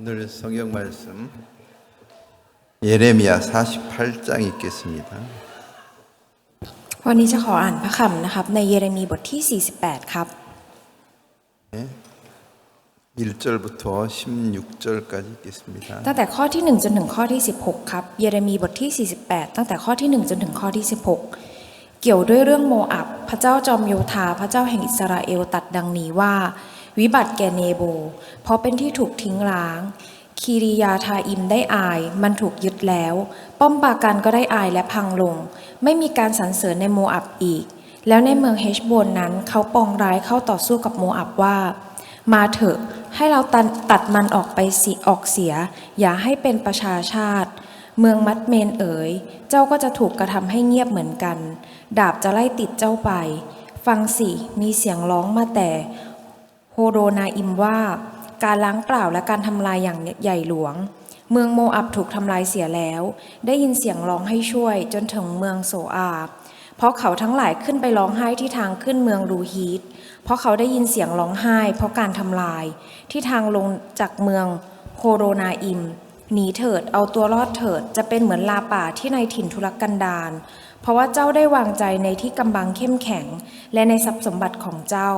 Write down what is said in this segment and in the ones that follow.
오늘 성경 말씀 예레미야 48장 읽겠습니다. วันนี้จะขออ่านพระคัมภ์นะครับในเยเรมีบทที่48ครับ 1절부터 16절까지 읽겠습니다. ตั้งแต่ข้อที่1จนถึงข้อที่16ครับเยเรมีบทที่48ตั้งแต่ข้อที่1จนถึงข้อที่16เกี่ยวด้วยเรื่องโมอับพระเจ้าจอมโยธาพระเจ้าแห่งอิสราเอลตรัสดังนี้ว่าวิบัติแก่เนโบเพราะเป็นที่ถูกทิ้งร้างคีริยาทาอิมได้อายมันถูกยึดแล้วป้อมปราการก็ได้อายและพังลงไม่มีการสรรเสริญในโมอับอีกแล้วในเมืองเฮชโบนนั้นเขาปองร้ายเข้าต่อสู้กับโมอับว่ามาเถอะให้เราตัดมันออกเสียอย่าให้เป็นประชาชาติเมืองมัดเมนเอ๋ยเจ้าก็จะถูกกระทำให้เงียบเหมือนกันดาบจะไล่ติดเจ้าไปฟังสิมีเสียงร้องมาแต่โฮโรนาอิมว่าการล้างเปล่าและการทำลายอย่างใหญ่หลวงเมืองโมอับถูกทำลายเสียแล้วได้ยินเสียงร้องให้ช่วยจนถึงเมืองโซอาเพราะเขาทั้งหลายขึ้นไปร้องไห้ที่ทางขึ้นเมืองรูฮีตเพราะเขาได้ยินเสียงร้องไห้เพราะการทำลายที่ทางลงจากเมืองโฮโรนาอิมหนีเถิดเอาตัวรอดเถิดจะเป็นเหมือนลาป่าที่ในถิ่นทุรกันดารเพราะว่าเจ้าได้วางใจในที่กำบังเข้มแข็งและในทรัพย์สมบัติของเจ้า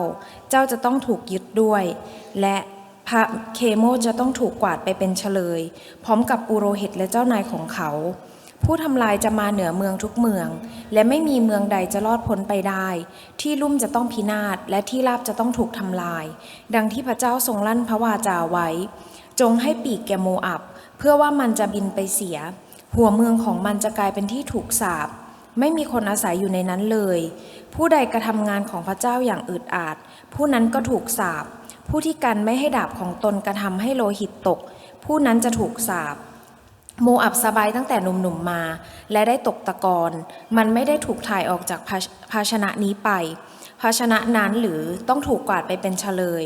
จะต้องถูกยึดด้วยและพระเคโมจะต้องถูกกวาดไปเป็นเฉลยพร้อมกับปุโรหิตและเจ้านายของเขาผู้ทำลายจะมาเหนือเมืองทุกเมืองและไม่มีเมืองใดจะรอดพ้นไปได้ที่ลุ่มจะต้องพินาศและที่ราบจะต้องถูกทำลายดังที่พระเจ้าทรงลั่นพระวาจาไว้จงให้ปีกแก่โมอับเพื่อว่ามันจะบินไปเสียหัวเมืองของมันจะกลายเป็นที่ถูกสาปไม่มีคนอาศัยอยู่ในนั้นเลยผู้ใดกระทำงานของพระเจ้าอย่างอืดอาดผู้นั้นก็ถูกสาปผู้ที่กันไม่ให้ดาบของตนกระทำให้โลหิตตกผู้นั้นจะถูกสาปโมอับสบายตั้งแต่หนุ่มๆมาและได้ตกตะกอนมันไม่ได้ถูกถ่ายออกจากภาชนะนี้ไปภาชนะนั้นหรือต้องถูกกวาดไปเป็นเฉลย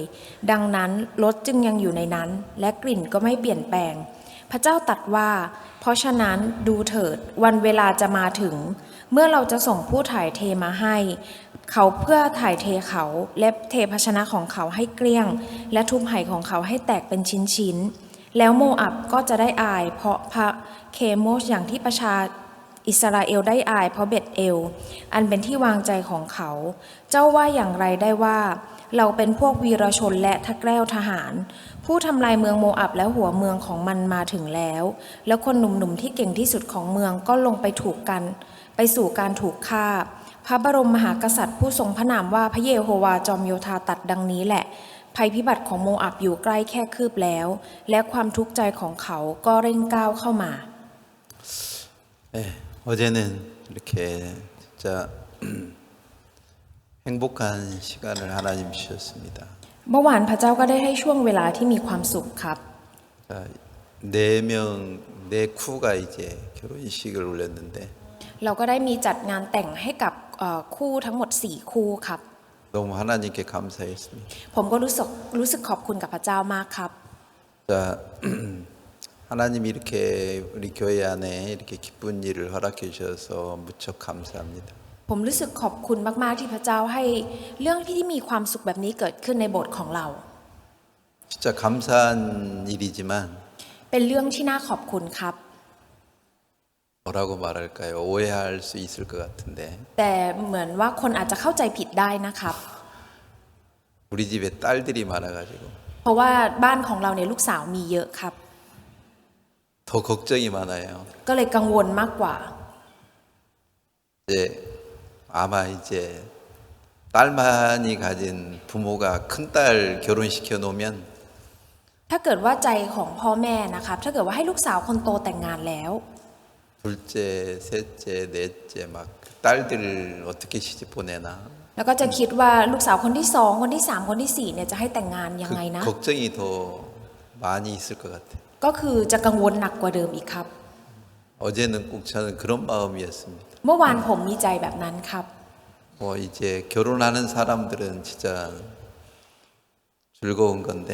ดังนั้นรสจึงยังอยู่ในนั้นและกลิ่นก็ไม่เปลี่ยนแปลงพระเจ้าตรัสว่าเพราะฉะนั้นดูเถิดวันเวลาจะมาถึงเมื่อเราจะส่งผู้ถ่ายเทมาให้เขาเพื่อถ่ายเทเขาและเทภาชนะของเขาให้เกลี้ยงและทุบไหของเขาให้แตกเป็นชิ้นๆแล้วโมอับก็จะได้อายเพราะพระเคโมชอย่างที่ประชาอิสราเอลได้อายเพราะเบ็ดเอลอันเป็นที่วางใจของเขาเจ้าว่าอย่างไรได้ว่าเราเป็นพวกวีรชนและทักแก้วทหารผู้ทำลายเมืองโมอับและหัวเมืองของมันมาถึงแล้วแล้วคนหนุ่มๆที่เก่งที่สุดของเมืองก็ลงไปสู่การถูกฆ่าพระบรมมหากษัตริย์ผู้ทรงพระนามว่าพระเยโฮวาจอมโยธาตรัสดังนี้แหละภัยพิบัติของโมอับอยู่ใกล้แค่คืบแล้วและความทุกข์ใจของเขาก็เร่งก้าวเข้ามา 어제는 이렇게 진짜 행복한 시간을 하나님 주셨습니다. เมื่อวานพระเจ้าก็ได้ให้ช่วงเวลาที่มีความสุขครับ 네 쿠가 이제 결혼식을 올렸는데 เราก็ได้มีจัดงานแต่งให้กับคู่ทั้งหมด4คู่ครับ 너무 하나님께 감사했습니다. ผมก็รู้สึกขอบคุณกับพระเจ้ามากครับ 자, 하나님이 이렇게 우리 교회 안에 이렇게 기쁜 일을 허락해 주셔서 무척 감사합니다. ผมรู้สึกขอบคุณมากๆที่พระเจ้าให้เรื่องที่มีความสุขแบบนี้เกิดขึ้นในโบสถ์ของเรา 진짜 감사한 일이지만 เป็นเรื่องที่น่าขอบคุณครับ 뭐라고 말할까요? 오해할 수 있을 것 같은데 แต่เหมือนว่าคนอาจจะเข้าใจผิดได้นะครับ 우리 집에 딸들이 많아가지고 เพราะว่าบ้านของเราเนี่ยลูกสาวมีเยอะครับ 더 걱정이 많아요. ก็เลยกังวลมากกว่า 이제 아마 이제 딸만이 가진 부모가 큰딸 결혼시켜 놓으면 ถ้าเกิดว่าใจของพ่อแม่นะครับถ้าเกิดว่าให้ลูกสาวคนโตแต่งงานแล้ว 둘째, 셋째, 넷째 막 딸들 어떻게 시집 보내나 แล้วก็จะคิดว่าลูกสาวคนที่2คนที่3คนที่4เนี่ยจะให้แต่งงานยังไงนะ 걱정이 더 많이 있을 것 같아요. ก็คือจะกังวลหนักกว่าเดิมอีกครับ 어제는 꼭 저는 그런 마음이었습니다. เมื่อวานผมมีใจแบบนั้นครับ 뭐 이제 결혼하는 사람들은 진짜 즐거운 건데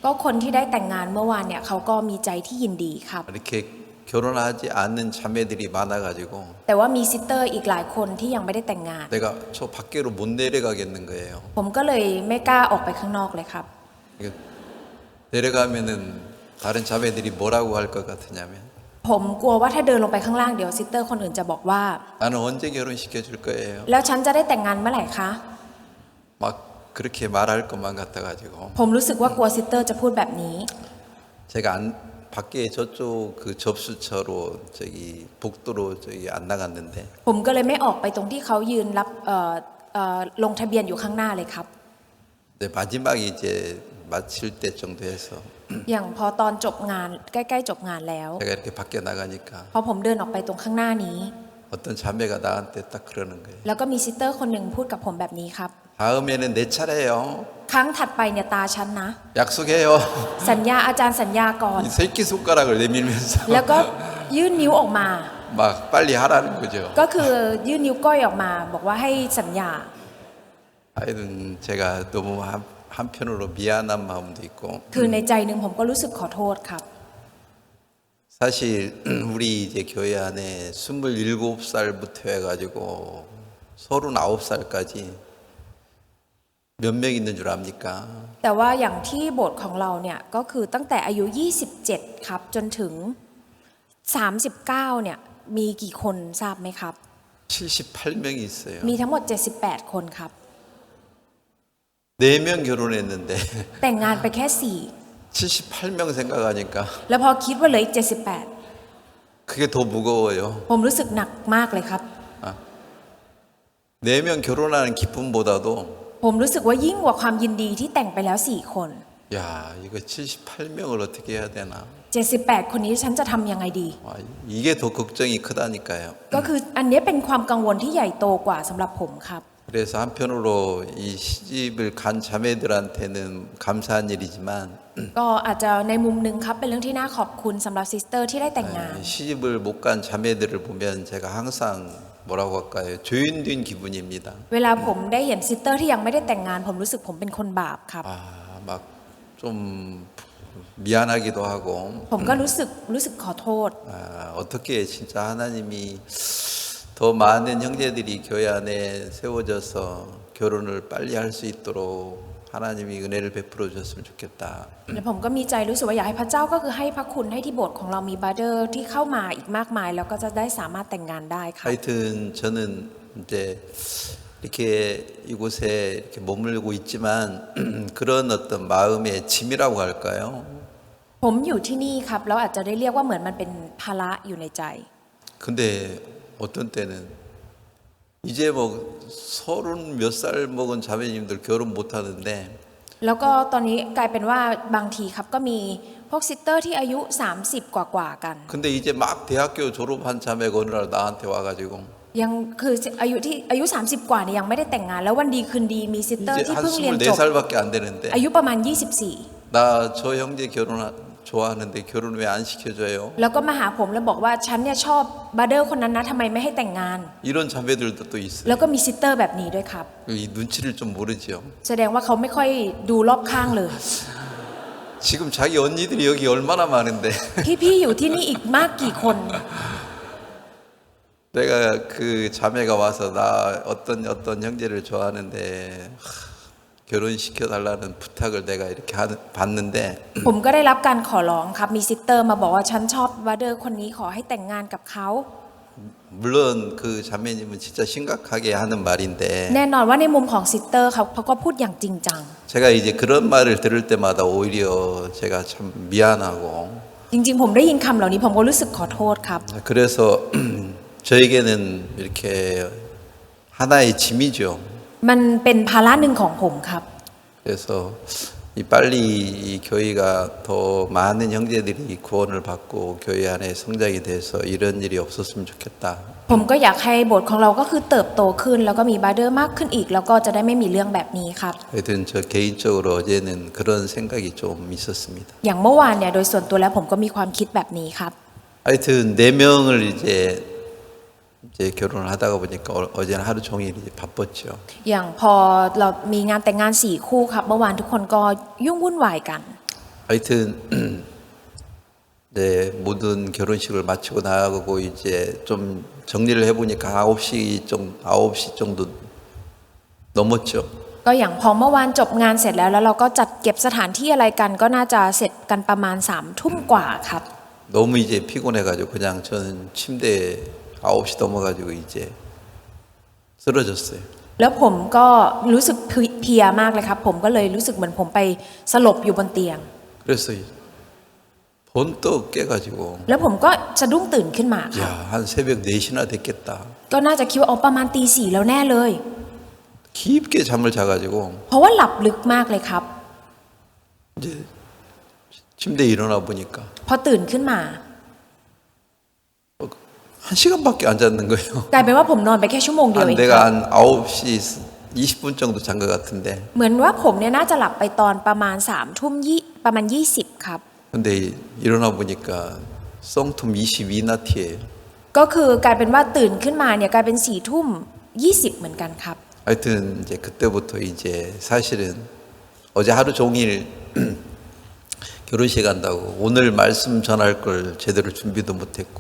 ก็คนที่ได้แต่งงานเมื่อวานเนี่ยเขาก็มีใจที่ยินดีครับ 이렇게 결혼하지 않는 자매들이 많아가지고 แต่ว่ามีซิสเตอร์อีกหลายคนที่ยังไม่ได้แต่งงาน 내가 저 밖으로 못 내려가겠는 거예요. ผมก็เลยไม่กล้าออกไปข้างนอกเลยครับ 내려가면은 다른 자매들이 뭐라고 할 것 같으냐면 ผมกลัวว่าถ้าเดินลงไปข้างล่างเดี๋ยวซิสเตอร์คนอื่นจะบอกว่า 나는 언제 결혼시켜 줄 거예요. แล้วฉันจะได้แต่งงานเมื่อไหร่คะ 막 그렇게 말할 것만 같아가지고 ผมรู้สึกว่ากลัวซิสเตอร์จะพูดแบบนี้ 제가 밖에 저쪽 그 접수처로 저기 복도로 저기 안 나갔는데 ผมก็เลยไม่ออกไปตรงที่เขายืนรับลงทะเบียนอยู่ข้างหน้าเลยครับ 이제 마지막에 이제 마칠 때 정도 해서 อย่างพอตอนจบงานใกล้ๆจบงานแล้ว 제가 이렇게 밖에 나가니까 พอผมเดินออกไปตรงข้างหน้านี้ 어떤 자매가 나한테 딱 그러는 거예요. แล้วก็มีซิสเตอร์คนหนึ่งพูดกับผมแบบนี้ครับ 다음에는 내 차례예요. ครั้งถัดไปเนี่ยตาฉันนะ 약속해요. สัญญาอาจารย์สัญญาก่อน 이 새끼 손가락을 내밀면서 แล้วก็ยื่นนิ้วออกมา 막 빨리 하라는 거죠. ก็คือยื่นนิ้วก้อยออกมา บอกว่าให้สัญญา 하여튼 제가 너무 한편으로 미안한 마음도 있고 คือในใจหนึ่งผมก็รู้สึกขอโทษครับ 사실 우리 이제 교회 안에 27살부터 해가지고 39살까지 몇 명 있는 줄 압니까? แต่ว่าอย่างที่โบสถ์ของเราเนี่ยก็คือตั้งแต่อายุ 27 ครับ จนถึง 39 เนี่ยมีกี่คนทราบไหมครับ 78명이 있어요. มีทั้งหมด 78 คนครับ 4명 결혼했는데 แต่งงานไปแค่ 78명 생각하니까 4 แล้วพอคิดว่าเหลืออีก 그게 더 무거워요. 78 ผมรู้สึกหนักมากเลยครับ 4명 결혼하는 기쁨보다도 ผมรู้สึกว่ายิ่งกว่าความยินดีที่แต่งไปแล้ว 4 คน 야 이거 78명을 어떻게 해야 되나? 78 คนนี้ฉันจะทำยังไงดี 와, 이게 더 걱정이 크다니까요. ก็คืออันนี้เป็นความกังวลที่ใหญ่โตกว่าสำหรับผมครับ 그래서 한편으로 이 시집을 간 자매들한테는 감사한 일이지만 ก็อาจจะในมุมหนึ่งครับเป็นเรื่องที่น่าขอบคุณสำหรับซิสเตอร์ที่ได้แต่งงาน 시집을 못 간 자매들을 보면 제가 항상 뭐라고 할까요? 죄인된 기분입니다. เวลาผมได้เห็นซิสเตอร์ที่ยังไม่ได้แต่งงาน ผมรู้สึกผมเป็นคนบาปครับ 막 좀 미안하기도 하고 ผมก็รู้สึกขอโทษ 어떻게 진짜 하나님이 더 많은 형제들이 교회 안에 세워져서 결혼을 빨리 할 수 있도록 하나님이 은혜를 베풀어 주셨으면 좋겠다. และผมก็มีใจรู้สึกว่าอยากให้พระเจ้าก็คือให้พระคุณให้ที่โบสถ์ของเรามีบราเดอร์ที่เข้ามาอีกมากมาย แล้วก็จะได้สามารถแต่งงานได้ครับ 하여튼 저는 이제 이렇게 이곳에 이렇게 머물고 있지만 그런 어떤 마음의 짐이라고 할까요? ผมอยู่ที่นี่ครับแล้วอาจจะได้เรียกว่าเหมือนมันเป็นภาระอยู่ในใจ 근데 어떤 때는 이제 뭐 30 몇 살 먹은 자매님들 결혼 못 하는데 แล้วก็ตอนนี้กลายเป็นว่าบางทีครับก็มีพวกซิสเตอร์ที่อายุ 30 กว่ากัน 근데 이제 막 대학교 졸업한 자매가 어느 날 나한테 와가지고 ยังคืออายุ 30 กว่าเนี่ยยังไม่ได้แต่งงาน แล้ววันดีคืนดีมีซิสเตอร์ 이제 ที่ 한 เพิ่งเรียนจบ 24살밖에 안 되는데 อายุประมาณ 24 나 저 형제 결혼 좋아하는데 결혼 왜 안 시켜줘요? แล้วก็มาหาผมแล้วบอกว่าฉันเนี่ยชอบบราเดอร์คนนั้นนะทำไมไม่ให้แต่งงาน 이런 자매들도 또 있어요. แล้วก็มีซิสเตอร์แบบนี้ด้วยครับ 이 눈치를 좀 모르지요. แสดงว่าเขาไม่ค่อยดูรอบข้างเลย 지금 자기 언니들이 여기 얼마나 많은데 พี่ๆอยู่ที่นี่อีกมากกี่คน 내가 그 자매가 와서 나 어떤 형제를 좋아하는데 결혼시켜 달라는 부탁을 내가 이렇게 받는데 ผมก็ได้รับการขอร้องครับมีซิสเตอร์มาบอกว่าฉันชอบบราเดอร์คนนี้ขอให้แต่งงานกับเขา 물론 그 자매님은 진짜 심각하게 하는 말인데 แน่นอนว่าในมุมของซิสเตอร์เขาก็พูดอย่างจริงจัง 제가 이제 그런 말을 들을 때마다 오히려 제가 참 미안하고 จริงๆผมได้ยินคำเหล่านี้ผมก็รู้สึกขอโทษครับ 그래서 저에게는 이렇게 하나의 짐이죠. มันเป็นภาระหนึ่งของผมครับ 그래서 이 빨리 이 교회가 더 많은 형제들이 구원을 받고 교회 안에 성장이 돼서 이런 일이 없었으면 좋겠다. ผมก็อยากให้โบสถ์ของเราก็คือเติบโตขึ้น แล้วก็มีบราเดอร์มากขึ้นอีก แล้วก็จะได้ไม่มีเรื่องแบบนี้ครับ 하여튼 저 개인적으로 어제는 그런 생각이 좀 있었습니다. อย่างเมื่อวานเนี่ยโดยส่วนตัวแล้วผมก็มีความคิดแบบนี้ครับ 하여튼 4명을 이제 결혼을 하다가 보니까 어제는 하루 종일 이제 바빴죠. อย่างพอเรามีงานแต่งงาน4 คู่ครับเมื่อวานทุกคนก็ยุ่งวุ่นวายกัน 하여튼 네, 모든 결혼식을 마치고 나가고 이제 좀 정리를 해보니까 9시 정도 넘었죠. ก็อย่างพอเมื่อวานจบงานเสร็จแล้วเราก็จัดเก็บสถานที่อะไรกันก็น่าจะเสร็จกันประมาณ3 ทุ่มกว่าครับ 너무 이제 피곤해가지고 그냥 저는 침대에 9시 넘어가지고 이제 쓰러졌어요. แล้วผมก็รู้สึกเพลียมากเลยครับผมก็เลยรู้สึกเหมือนผมไปสลบอยู่บนเตียง 그래서 번떡 깨가지고 แล้วผมก็สะดุ้งตื่นขึ้นมาครับ 야, 한 새벽 4시나 됐겠다. ก็น่าจะคิดว่าประมาณตี 4แล้วแน่เลย 깊게 잠을 자가지고 เพราะว่าหลับลึกมากเลยครับ 이제 침대에 일어나 보니까 พอตื่นขึ้นมา 한 시간밖에 안 잤는 거예요. กลายเป็นว่าผมนอนไปแค่ชั่วโมงเดียวเองครับ 내가 한 9시 20분 정도 잔 것 같은데 เหมือนว่าผมเนี่ยน่าจะหลับไปตอนประมาณ3 ทุ่มประมาณ20ครับ 근데 일어나 보니까 썽tum 22나티예요. ก็คือกลายเป็นว่าตื่นขึ้นมาเนี่ยกลายเป็น4 ทุ่ม 20เหมือนกันครับ 하여튼 이제 그때부터 이제 사실은 어제 하루 종일 결혼식 간다고 오늘 말씀 전할 걸 제대로 준비도 못했고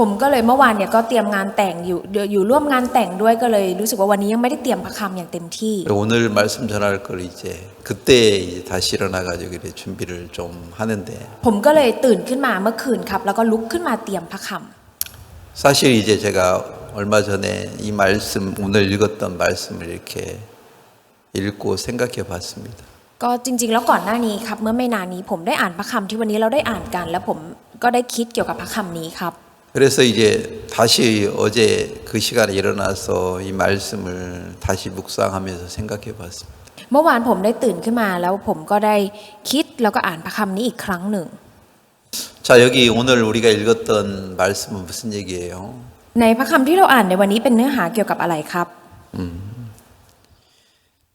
ผมก็เลยเมื่อวานเนี่ยก็เตรียมงานแต่งอยู่ร่วมงานแต่งด้วยก็เลยรู้สึกว่าวันนี้ยังไม่ได้เตรียมพระคำอย่างเต็มที่ 오늘 말씀 전할 걸 이제 그때 이제 다시 일어나가지고 이래 준비를 좀 하는데 ผมก็เลยตื่นขึ้นมาเมื่อคืนครับแล้วก็ลุกขึ้นมาเตรียมพระคำ 사실 이제 제가 얼마 전에 이 말씀 오늘 읽었던 말씀을 이렇게 읽고 생각해 봤습니다. ก็จริงๆแล้วก่อนหน้านี้ครับเมื่อไม่นานนี้ผมได้อ่านพระคำที่วันนี้เราได้อ่านกัน แล้วผมก็ได้คิดเกี่ยวกับพระคำนี้ครับ 그래서 이제 다시 어제 그 시간에 일어나서 이 말씀을 다시 묵상하면서 생각해 봤습니다. เมื่อวานผมได้ตื่นขึ้นมาแล้วผมก็ได้คิดแล้วก็อ่านพระคำนี้อีกครั้งหนึ่ง 자, 여기 오늘 우리가 읽었던 말씀은 무슨 얘기예요? ในพระคำที่เราอ่านในวันนี้เป็นเนื้อหาเกี่ยวกับอะไรครับ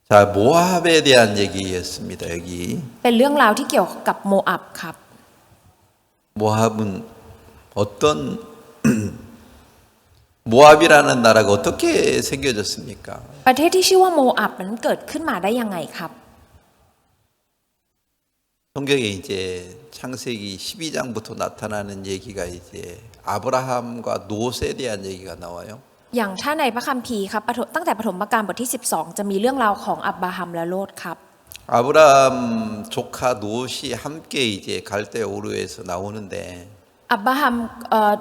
자, 모압에 대한 얘기였습니다. 여기 เป็นเรื่องราวที่เกี่ยวกับโมอับครับ 모압은 어떤 모압이라는 나라가 어떻게 생겨졌습니까? ประเทศที่ชื่อว่าโมอับนั้นเกิดขึ้นมาได้ยังไงครับ 성경에 이제 창세기 12장부터 나타나는 얘기가 이제 아브라함과 롯에 대한 얘기가 나와요. อย่างถ้าในพระคัมภีร์ครับตั้งแต่ปฐมกาลบทที่ 12 จะมีเรื่องราวของอับราฮัมและโลตครับ 아브라함 조카 롯이 함께 이제 갈대 오르에서 나오는데 อับราฮัม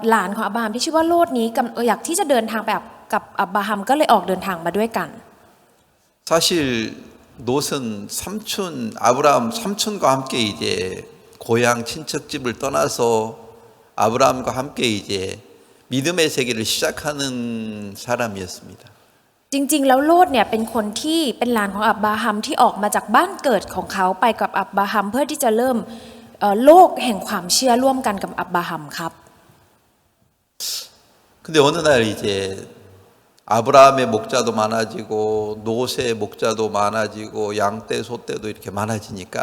หลานของอับราฮัมที่ชื่อว่าโลตนี้อยากที่จะเดินทางไปกับอับราฮัมก็เลยออกเดินทางมาด้วยกัน 사실 롯은 삼촌 아브라함 삼촌과 함께 이제 고향 친척집을 떠나서 아브라함과 함께 이제 믿음의 세계를 시작하는 사람이었습니다. จริงๆแล้วโลตเนี่ยเป็นคนที่เป็นหลานของอับราฮัมที่ออกมาจากบ้านเกิดของเขาไปกับอับราฮัมเพื่อที่จะเริ่มโลกแห่งความเชื่อร่วมกันกับอับราฮัมครับ 근데 어느 날 이제 아브라함의 목자도 많아지고 롯의 목자도 많아지고 양떼 소떼도 이렇게 많아지니까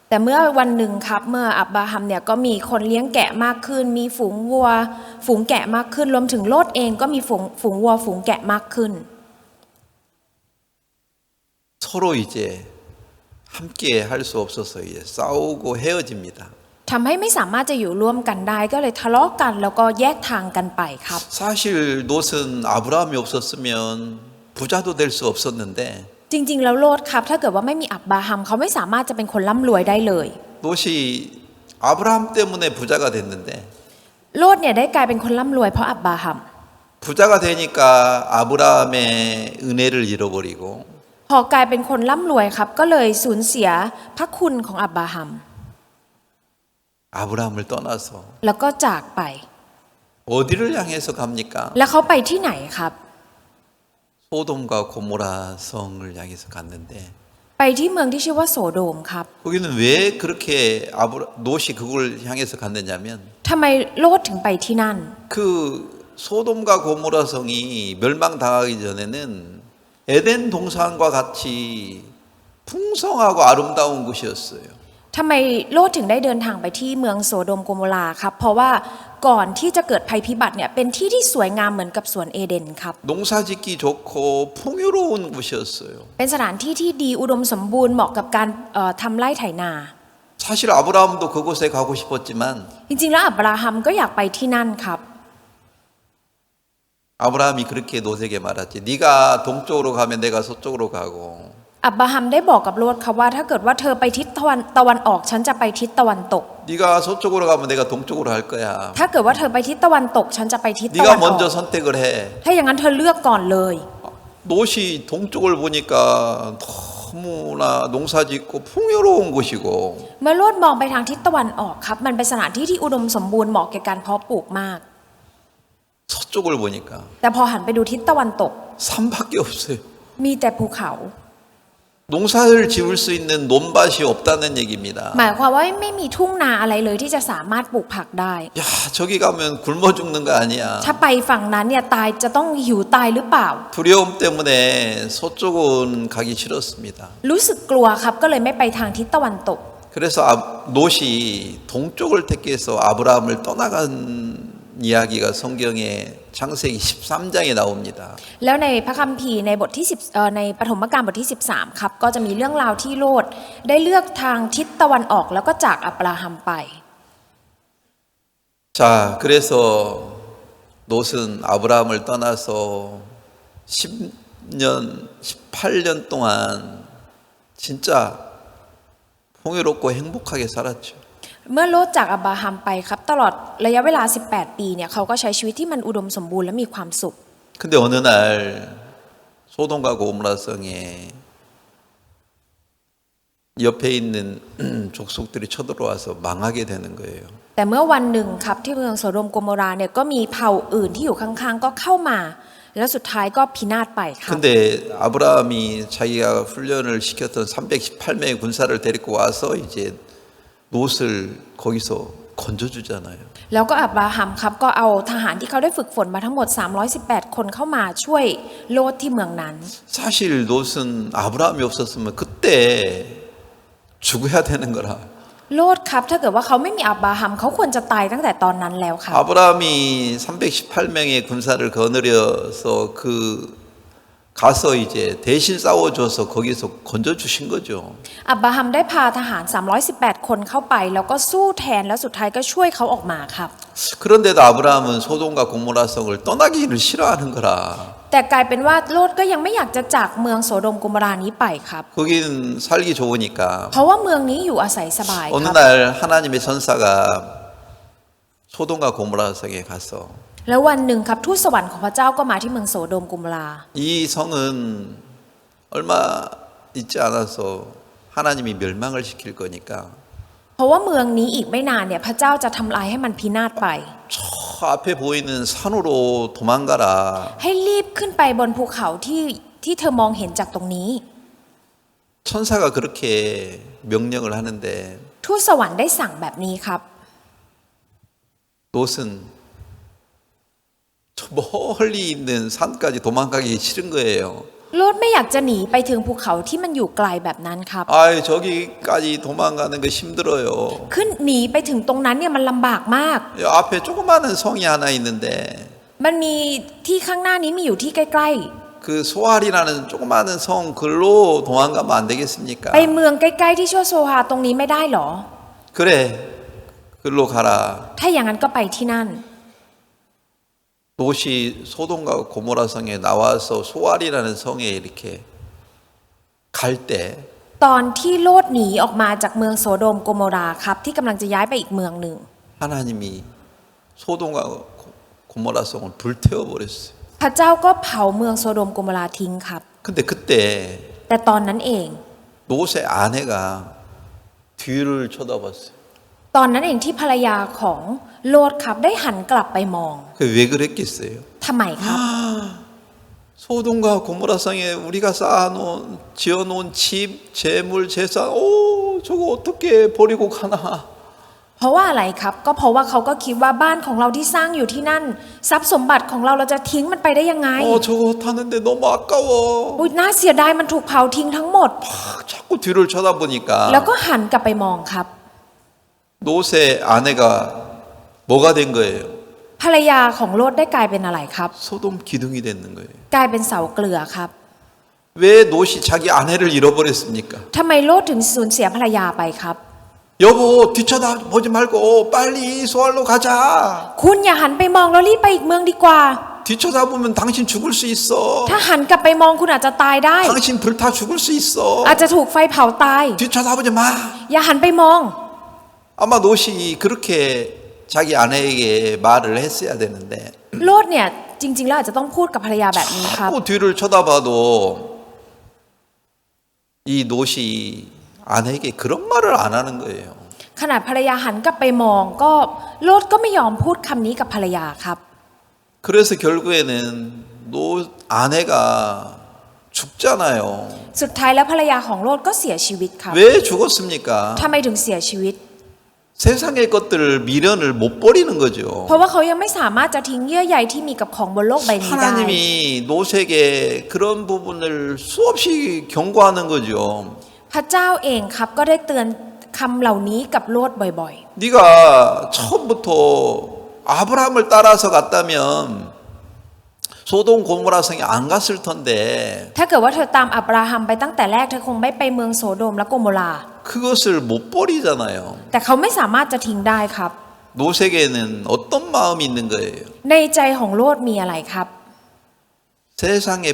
แต่เมื่อวันหนึ่งครับเมื่ออับราฮัมเนี่ยก็มีคนเลี้ยงแกะมากขึ้นมีฝูงวัวฝูงแกะมากขึ้นรวมถึงโลตเองก็มีฝูงวัวฝูงแกะมากขึ้น 서로 이제 함께 할 수 없어서 이제 싸우고 헤어집니다. ทำให้ไม่สามารถจะอยู่ร่วมกันได้ก็เลยทะเลาะกันแล้วก็แยกทางกันไปครับ 사실 롯은 아브라함이 없었으면 부자도 될 수 없었는데 จริงๆแล้วโลตครับถ้าเกิดว่าไม่มีอับราฮัมเขาไม่สามารถจะเป็นคนร่ำรวยได้เลย 롯이 아브라함 때문에 부자가 됐는데 โลตเนี่ยได้กลายเป็นคนร่ำรวยเพราะอับราฮัม 부자가 되니까 아브라함의 은혜를 잃어버리고 พอกลายเป็นคนร่ำรวยครับก็เลยสูญเสียพระคุณของอับราฮัม 아브라함을 떠나서 แล้วก็จากไป 어디를 향해서 갑니까? แล้วเขาไปที่ไหนครับ 소돔과 고모라 성을 향해서 갔는데 ไปที่เมืองที่ชื่อว่าโสโดมครับ 거기는 왜 그렇게 롯이 그걸 향해서 갔느냐면 ทำไมโลตถึงไปที่นั่น 그 소돔과 고모라 성이 멸망당하기 전에는 에덴 동산과 같이 풍성하고 아름다운 곳이었어요. ทำไมโลตถึงได้เดินทางไปที่เมืองโสโดมโกโมราครับเพราะว่าก่อนที่จะเกิดภัยพิบัติเนี่ยเป็นที่ที่สวยงามเหมือนกับสวนเอเดนครับ 농사짓기 좋고 풍요로운 곳이었어요. เป็นสถานที่ที่ดีอุดมสมบูรณ์เหมาะกับการทำไร่ไถนา 사실 아브라함도 그곳에 가고 싶었지만 จริงๆแล้วอับราฮัมก็อยากไปที่นั่นครับ 아브라함이 그렇게 롯에게 말하지. 네가 동쪽으로 가면 내가 서쪽으로 가고 อับราฮัมได้บอกกับโลดครับว่าถ้าเกิดว่าเธอไปทิศตะวันออกฉันจะไปทิศตะวันตก 네가 서쪽으로 가면 내가 동쪽으로 할 거야. ถ้าเกิดว่าเธอไปทิศตะวันตกฉันจะไปทิศตะวัน 네가 ออก 먼저 선택을 해. ถ้าอย่างนั้นเธอเลือกก่อนเลย 롯이 동쪽을 보니까 너무나 농사짓고 풍요로운 곳이고 เมื่อโลดมองไปทางทิศตะวันออกครับมันเป็นสถานที่ที่อุดมสมบูรณ์เหมาะแก่การเพาะปลูกมาก 서쪽을 보니까 แต่พอหันไปดูทิศตะวันตก 산밖에 없어요. มีแต่ภูเขา 농사를 지을 수 있는 논밭이 없다는 얘기입니다. หมายความว่าไม่มีทุ่งนาอะไรเลยที่จะสามารถปลูกผักได้ 야, 저기 가면 굶어 죽는 거 아니야. ถ้าไปฝั่งนั้นเนี่ยตายจะต้องหิวตายหรือเปล่า 두려움 때문에 서쪽은 가기 싫었습니다. รู้สึกกลัวครับก็เลยไม่ไปทางทิศตะวันตก 그래서 롯이 동쪽을 택해서 아브라함을 떠나간 이야기가 성경에 창세기 13장에 나옵니다. แล้วในพระคัมภีร์ในบทที่10ในปฐมกาลบทที่13ครับก็จะมีเรื่องราวที่โลดได้เลือกทางทิศตะวันออกแล้วก็จากอับราฮัมไป 자, 그래서 롯은 아브라함을 떠나서 10년, 18년 동안 진짜 풍요롭고 행복하게 살았죠. เมื่อโลดจากอับราฮัมไปครับตลอดระยะเวลา18ปีเนี่ยเขาก็ใช้ชีวิตที่มันอุดมสมบูรณ์และมีความสุข 근데 어느 날 소돔과 고모라 성에 옆에 있는 족속들이 쳐들어와서 망하게 되는 거예요. แต่เมื่อวันหนึ่งครับที่เมืองโสโดมโกโมราเนี่ยก็มีเผ่าอื่นที่อยู่ข้างๆก็เข้ามาแล้วสุดท้ายก็พินาศไปครับ 근데 아브라함이 자기가 훈련을 시켰던 318명의 군사를 데리고 와서 이제 롯을 거기서 건져주잖아요. แล้วก็อับราฮัมครับก็เอาทหารที่เขาได้ฝึกฝนมาทั้งหมด318คนเข้ามาช่วยโลดที่เมืองนั้น 사실 롯은 아브라함이 없었으면 그때 죽어야 되는 거라. โลดครับถ้าเกิดว่าเขาไม่มีอับราฮัมเขาควรจะตายตั้งแต่ตอนนั้นแล้วครับ 아브라함이 318명의 군사를 거느려서 그 가서 이제 대신 싸워줘서 거기서 건져주신 거죠. อับราฮัมได้พาทหาร318คนเข้าไปแล้วก็สู้แทนแล้วสุดท้ายก็ช่วยเขาออกมาครับ 그런데도 아브라함은 소돔과 고모라 성을 떠나기를 싫어하는 거라. แต่กลายเป็นว่าโลดก็ยังไม่อยากจะจากเมืองโสโดมโกโมรานี้ไปครับ 거기는 살기 좋으니까 เพราะว่าเมืองนี้อยู่อาศัยสบายค 어느 รับ 날 하나님의 천사가 소돔과 고모라 성에 가서 แล้ววันหนึ่งครับทูตสวรรค์ของพระเจ้าก็มาที่เมืองโสโดมโกโมรา 이 성은 얼마 있지 않아서 하나님이 멸망을 시킬 거니까 เพราะว่าเมืองนี้อีกไม่นานเนี่ยพระเจ้าจะทำลายให้มันพินาศไป 저 앞에 보이는 산으로 도망가라. ให้รีบขึ้นไปบนภูเขาที่เธอมองเห็นจากตรงนี้ 천사가 그렇게 명령을 하는데 ทูตสวรรค์ได้สั่งแบบนี้ครับ 롯은 저 멀리 있는 산까지 도망가기 싫은 거예요. โลดไม่อยากจะหนีไปถึงภูเขาที่มันอยู่ไกลแบบนั้นครับ 아이 저기까지 도망가는 거 힘들어요. ขึ้นหนีไปถึงตรงนั้นเนี่ยมันลำบากมาก 이 앞에 조그마한 성이 하나 있는데 มันมีที่ข้างหน้านี้มีอยู่ที่ใกล้ 그 소알이라는 조그마한 성 글로 도망가면 안 되겠습니까? ๆไปเมืองใกล้ๆที่ชั่วโซฮาตรงนี้ไม่ได้หรอ 그래 글로 가라. ถ้าอย่างนั้นก็ไปที่นั่น 롯이 소돔과 고모라 성에 나와서 소알이라는 성에 이렇게 갈 때 ตอนที่โลดหนีออกมาจากเมืองโสโดมโกโมราครับที่กำลังจะย้ายไปอีกเมืองหนึ่ง 하나님이 소돔과 고모라 성을 불태워 버렸어요. พระเจ้าก็เผาเมืองโซโดมโกโมราทิ้งครับ 근데 그때 แต่ตอนนั้นเอง 롯의 아내가 뒤를 쳐다봤어요. ตอนนั้นเองที่ภรรยาของโลดครับได้หันกลับไปมอง 왜 그랬겠어요? ทำไมครับ 소돔과 고모라 성에 우리가 쌓아놓은 지어놓은 집, 재물, 재산, 오 저거 어떻게 버리고 가나? เพราะว่าอะไรครับ ก็เพราะว่าเขาก็คิดว่าบ้านของเราที่สร้างอยู่ที่นั่นทรัพย์สมบัติของเราจะทิ้งมันไปได้ยังไง 저거 타는데 너무 아까워. อุ๊ยน่าเสียดายมันถูกเผาทิ้งทั้งหมด 자꾸 뒤를 쳐다보니까 แล้วก็หันกลับไปมองครับ 롯의 아내가 뭐가 된 거예요? ภรรยาของโลดได้กลายเป็นอะไรครับ 소돔 기둥이 되는 거예요. กลายเป็นเสาเกลือครับ 왜 롯이 자기 아내를 잃어버렸습니까? ทำไมโลดถึงสูญเสียภรรยาไปครับ 여보 뒤쳐다보지 말고 빨리 소알로 가자. คุณอย่าหันไปมองแล้วรีบไปอีกเมืองดีกว่า 뒤쳐다보면 당신 죽을 수 있어. ถ้าหันกลับไปมองคุณอาจจะตายได้ 당신 불타 죽을 수 있어. อาจจะถูกไฟเผาตาย 뒤쳐다보지 마. อย่าหันไปมอง 아마 롯이 그렇게 자기 아내에게 말을 했어야 되는데 โลดเนี่ยจริงๆแล้วอาจจะต้องพูดกับภรรยาแบบนี้ครับ 자꾸 뒤를 쳐다봐도 이 롯이 아내에게 그런 말을 안 하는 거예요. ขนาดภรรยาหันกลับไปมองก็โลดก็ไม่ยอมพูดคำนี้กับภรรยาครับ 그래서 결국에는 롯 아내가 죽잖아요. สุดท้ายแล้วภรรยาของโลดก็เสียชีวิตครับ 왜 죽었습니까? ทำไมถึงเสียชีวิต 세상의 것들을 미련을 못 버리는 거죠. เพราะว่าเขายังไม่สามารถจะทิ้งเยื่อใยที่มีกับของบนโลกใบนี้ได้ 하나님이 롯에게 그런 부분을 수없이 경고하는 거죠. พระเจ้าเองครับก็ได้เตือนคำเหล่านี้กับโลดบ่อย 네가 처음부터 아브라함을 따라서 갔다면 소돔 고모라 성에 안 갔을 텐데 ๆถ้าเกิดว่าเธอตามอับราฮัมไปตั้งแต่แรกเธอคงไม่ไปเมืองโสโดมและโกโมรา 그것을 못 버리잖아요. แต่เขาไม่สามารถจะทิ้งได้ครับ 롯에게는 어떤 마음이 있는 거예요? ในใจของโลดมีอะไรครับ 세상에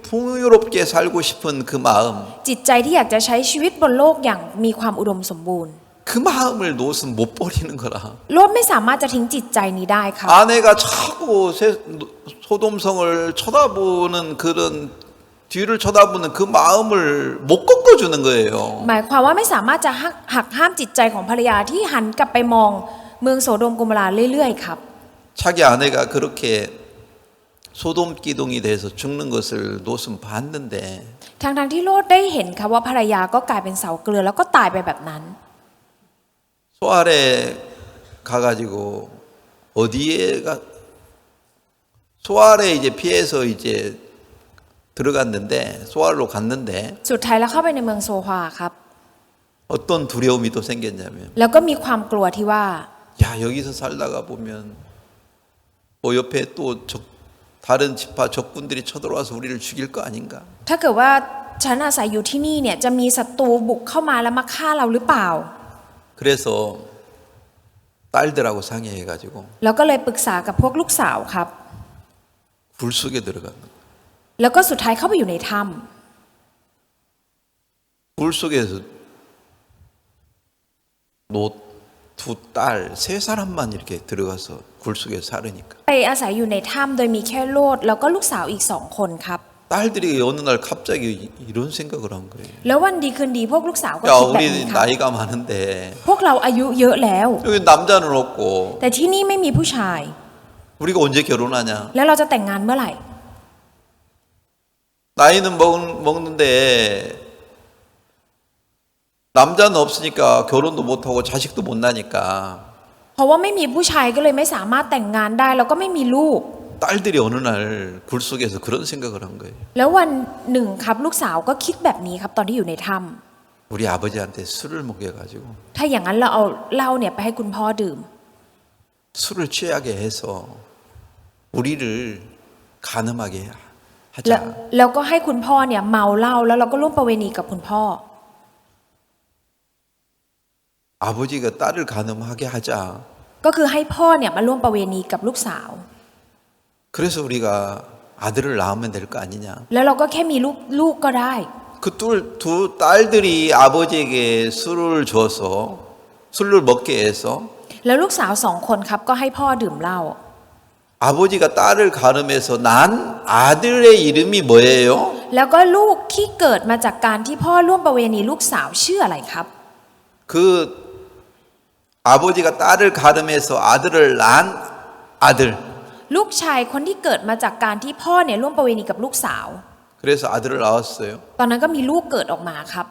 풍요롭게 살고 싶은 그 마음, จิตใจที่อยากจะใช้ชีวิตบนโลกอย่างมีความอุดมสมบูรณ์ 그 마음을 롯은 못 버리는 거라. โลดไม่สามารถจะทิ้งจิตใจนี้ได้ครับ 아내가 자꾸 소돔성을 쳐다보는 그런 뒤를 쳐다보는 그 마음을 못 꺾어주는 거예요. หมายความว่าไม่สามารถจะหักห้ามจิตใจของภรรยาที่หันกลับไปมองเมืองโสโดมโกโมราเรื่อยๆครับ 자기 아내가 그렇게 소돔 기둥이 돼서 죽는 것을 롯은 봤는데 ทั้งที่โลดได้เห็นครับว่าภรรยาก็กลายเป็นเสาเกลือแล้วก็ตายไปแบบนั้น 소알에 가가지고 소알에 이제 피해서 이제 들어갔는데 소알로 갔는데 สุดท้ายแล้วเข้าไปในเมืองโซฮวาครับ 어떤 두려움이 또 생겼냐면 แล้วก็มีความกลัวที่ว่า 야 여기서 살다가 보면 뭐 옆에 또 다른 지파 적군들이 쳐들어와서 우리를 죽일 거 아닌가? ถ้าเกิดว่าฉันอาศัยอยู่ที่นี่เนี่ยจะมีศัตรูบุกเข้ามาแล้วมาฆ่าเราหรือเปล่า 그래서 딸들하고 상의해가지고 แล้วก็เลยปรึกษากับพวกลูกสาวครับ 굴 속에 들어간 거예요. แล้วก็สุดท้ายเข้าไปอยู่ในถ้ 굴 속에서 롯 두 딸 세 사람만 이렇게 들어가서 굴 속에 살으니까 ำไปอาศัยอยู่ในถ้ำโดยมีแค่โลดแล้วก็ลูกสาวอีก2 คนครับ 딸들이 어느 날 갑자기 이런 생각을 한 거예요. แล้ววันดีคืนดีพวกลูกสาวก็ 야 คิดแบบนี้ 우리 ครับ 나이가 많은데 พวกเราอายุเยอะแล้ว 여기 남자는 없고 แต่ที่นี่ไม่มีผู้ชาย 우리가 언제 결혼하냐? แล้วเราจะแต่งงานเมื่อไหร่ 나이는 먹는데 남자는 없으니까 결혼도 못하고 자식도 못 나니까 เพราะว่าไม่มีผู้ชายก็เลยไม่สามารถแต่งงานได้แล้วก็ไม่มีลูก 딸들이 어느 날 굴 속에서 그런 생각을 한 거예요. แล้ววันหนึ่งครับลูกสาวก็คิดแบบนี้ครับตอนที่อยู่ในถ้ 우리 아버지한테 술을 먹여가지고 ำถ้าอย่างนั้นเราเอาเหล้าเนี่ยไปให้คุณพ่อดื่ม 술을 취하게 해서 우리를 간음하게 แล้ว 하자. แล้วก็ให้คุณพ่อเนี่ยเมาเหล้าแล้วเราก็ร่วมประเวณีกับคุณพ่อ 아버지가 딸을 간음하게 하자. ก็คือให้พ่อเนี่ยมาร่วมประเวณีกับลูกสาว 그래서 우리가 아들을 낳으면 될 거 아니냐. แล้วเราก็แค่มีลูกก็ได้ 그 두 딸들이 아버지에게 술을 먹게 해서 แล้วลูกสาว2 คนครับก็ให้พ่อดื่มเหล้า 아버지가 딸을 가름해서 난 아들의 이름이 뭐예요? แล้วก็ลูกที่เกิดมาจากการที่พ่อร่วมประเวณีลูกสาวชื่ออะไรครับ 그 아버지가 딸을 가름해서 아들을 낳은 아들. ลูกชายคนที่เกิดมาจากการที่พ่อเนี่ยร่วมประเวณีกับลูกสาว 그래서 아들을 낳았어요. ตอนนั้นก็มีลูกเกิดออกมาครับ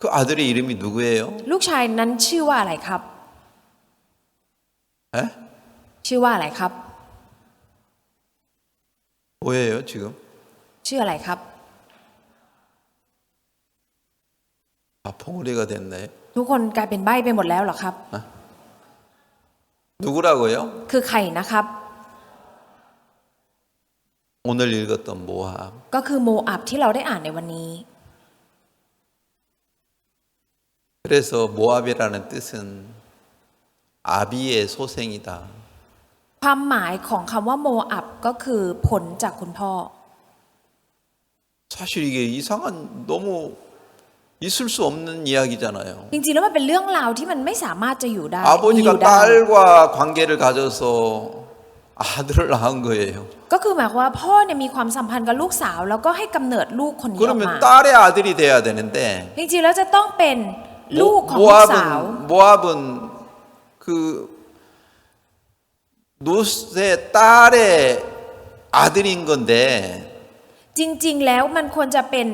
그 아들의 이름이 누구예요? ลูกชายนั้นชื่อว่าอะไรครับ 에? ชื่อว่าอะไรครับ 뭐예요 지금? ชื่ออะไรครับ 아 봉우리가 됐네. ทุกคนกลายเป็นใบ้ไปหมดแล้วเหรอครับ 누구라고요? คือใครนะครับ 오늘 읽었던 모압. ก็คือโมอับที่เราได้อ่านในวันนี้ 그래서 모압이라는 뜻은 아비의 소생이다. ความหมายของคำว่าโมอับก็คือผลจากคุณพ่อ 사실 이게 이상한 너무 있을 수 없는 이야기잖아요. จริงๆแล้วมันเป็นเรื่องราวที่มันไม่สามารถจะอยู่ได้มีอ 아버지가 ยู่ได้ 딸과 관계를 가져서 아들을 낳은 거예요. ก็คือหมายความว่าพ่อเนี่ยมีความสัมพันธ์กับลูกสาวแล้วก็ให้กำเนิดลูกคนนี้ออกมา 그러면 딸의 아들이 돼야 되는데 จริงๆแล้วจะต้องเป็นลูกของลูกสาว 모압은 그 룻의 딸의 아들인 건데 จริงๆแล้วมันควรจะเป็น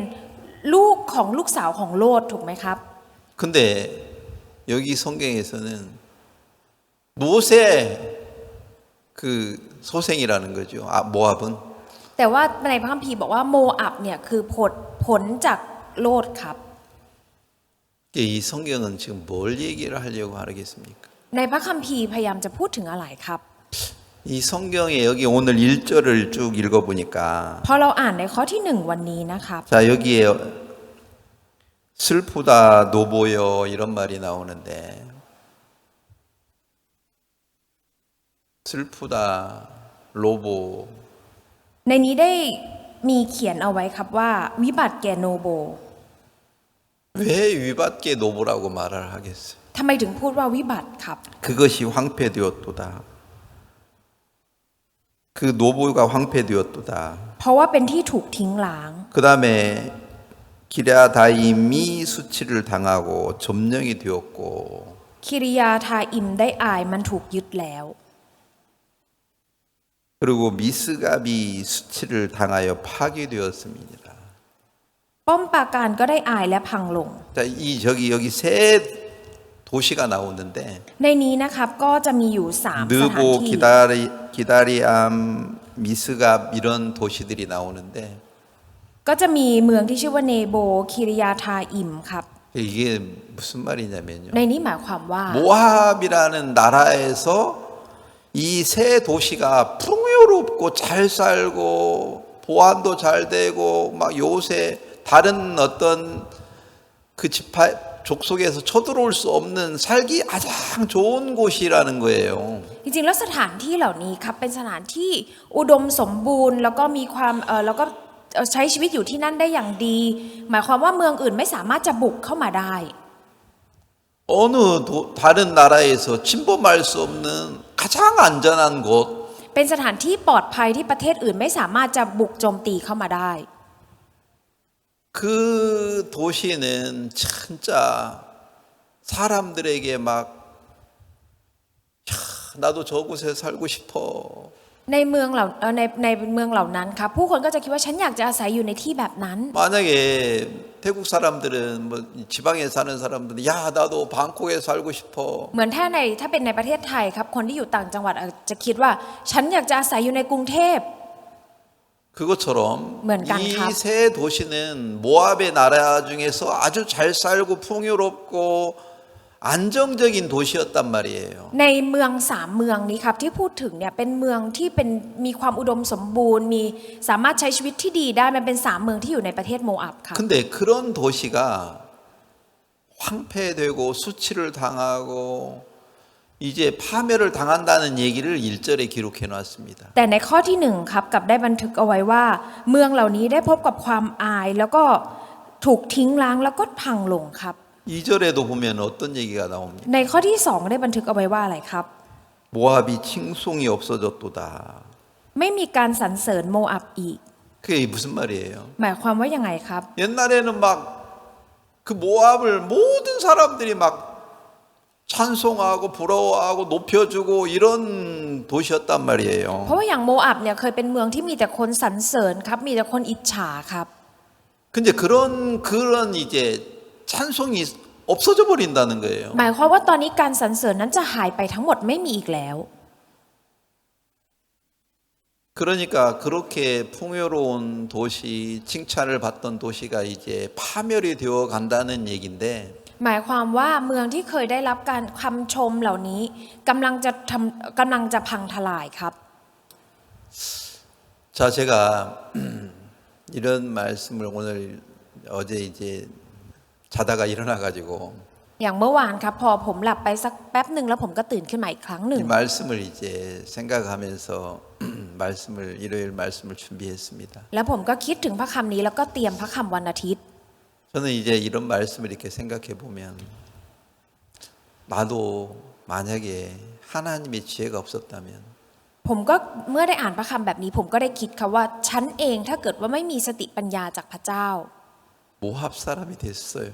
ลูกของลูกสาวของโลดถูกไหมครับ 근데 여기 성경에서는 롯의 그 소생이라는 거죠. 모압은. แต่ว่าในพระคัมภีร์บอกว่าโมอับเนี่ยคือผลจากโลดครับ 이 성경은 지금 뭘 얘기를 하려고 하겠습니까? ในพระคัมภีร์พยายามจะพูดถึงอะไรครับ 이 성경에 여기 오늘 1절을 쭉 읽어보니까 พอเราอ่านในข้อที่1วันนี้นะครับ 자 여기에 슬프다 노보여 이런 말이 나오는데 슬프다 로보 ในนี้ได้มีเขียนเอาไว้ครับว่าวิบัติแก่โนโบ 왜 위받게 노보라고 말을 하겠어요? ทำไมถึงพูดว่าวิบัติครับ 그것이 황폐되었도다. 그 노보가 황폐되었도다. เพราะว่าเป็นที่ถูกทิ้งล้าง 그 다음에 기랴다임이 수치를 당하고 점령이 되었고 คิริยาทาอิมได้อายมันถูกยึดแล้ว 그리고 미스갑이 수치를 당하여 파괴되었습니다. ป้อมปราการก็ได้อายและพังลง 자, 여기 세 도시가 나오는데 ในนี้นะครับก็จะมีอยู่3สถาน 느보, ที่ 기다리암, 미스갑 이런 도시들이 나오는데 ก็จะมีเมืองที่ชื่อว่าเนโบคิริยาทาอิมครับ 이게 무슨 말이냐면요. ในนี้หมายความว่า 모압이라는 나라에서 이 세 도시가 풍요롭고 잘 살고 보안도 잘 되고 막 요새 다른 어떤 그 지파 족속에서 쳐들어올 수 없는 살기 가장 좋은 곳이라는 거예요. จริงๆแล้วสถานที่เหล่านี้ครับเป็นสถานที่อุดมสมบูรณ์แล้วก็มีความแล้วก็ใช้ชีวิตอยู่ที่นั่นได้อย่างดี หมายความว่าเมืองอื่นไม่สามารถจะบุกเข้ามาได้ 어느 다른 나라에서 침범할 수 없는 가장 안전한 곳. เป็นสถานที่ปลอดภัยที่ประเทศอื่นไม่สามารถจะบุกโจมตีเข้ามาได้ 그 도시는 진짜 사람들에게 막 야, 나도 저곳에 살고 싶어. ในเมืองเหล่าในเมืองเหล่านั้นครับผู้คนก็จะคิดว่าฉันอยากจะอาศัยอยู่ในที่แบบนั้น 만약에 태국 사람들은 뭐 지방에 사는 사람들은 야 나도 방콕에 살고 싶어. เหมือนถ้าเป็นในประเทศไทยครับคนที่อยู่ต่างจังหวัดอาจจะคิดว่าฉันอยากจะอาศัยอยู่ในกรุงเทพ 그것처럼 뭔가 이 가- 세 도시는 모압의 나라 중에서 아주 잘 살고 풍요롭고 안정적인 도시였단 말이에요. ในเมือง3เมืองนี้ครับที่พูดถึงเนี่ยเป็นเมืองที่มีความอุดมสมบูรณ์มีสามารถใช้ชีวิตที่ดีได้มันเป็น3เมืองที่อยู่ในประเทศโมอับค่ะ 근데 그런 도시가 황폐되고 수치를 당하고 이제 파멸을 당한다는 얘기를 1절에 기록해 놨습니다. แต่ในข้อที่1ครับกับได้บันทึกเอาไว้ว่า เมืองเหล่านี้ได้พบกับความอายแล้วก็ถูกทิ้งล้างแล้วก็พังลงครับ 2절에도 보면 어떤 얘기가 나옵니까? ในข้อที่2ได้บันทึกเอาไว้ว่าอะไรครับ 모압이 칭송이 없어졌도다. ไม่มีการสรรเสริญโมอับอีก 그게 무슨 말이에요? หมายความว่ายังไงครับ 옛날에는 막 그 모압을 모든 사람들이 막 찬송하고 부러워하고 높여주고 이런 도시였단 말이에요. เพราะว่าอย่างโมอับเนี่ยเคยเป็นเมืองที่มีแต่คนสรรเสริญครับมีแต่คนอิจฉาครับ 근데 그런 이제 찬송이 없어져 버린다는 거예요. หมายความว่าตอนนี้การสรรเสริญนั้นจะหายไปทั้งหมดไม่มีอีกแล้ว 그러니까 그렇게 풍요로운 도시, 칭찬을 받던 도시가 이제 파멸이 되어 간다는 얘기인데 หมายความว่าเมืองที่เคยได้รับการคำชมเหล่านี้กำลังจะพังทลายครับ 자, 제가 이런 말씀을 오늘 어제 이제 자다가 일어나 가지고 อย่างเมื่อวานครับพอผมหลับไปสักแป๊บหนึ่งแล้วผมก็ตื่นขึ้นมาอีกครั้งหนึ่ง 이 말씀을 이제 생각하면서 말씀을 일요일 말씀을 준비했습니다. แล้วผมก็คิดถึงพระคำนี้แล้วก็เตรียมพระคำวันอาทิตย์ 저는 이제 이런 말씀을 이렇게 생각해 보면 나도 만약에 하나님의 지혜가 없었다면 ผมก็เมื่อได้อ่านพระคำแบบนี้ผมก็ได้คิดค่ะว่าฉันเองถ้าเกิดว่าไม่มีสติปัญญาจากพระเจ้า 모압 사람이 됐어요.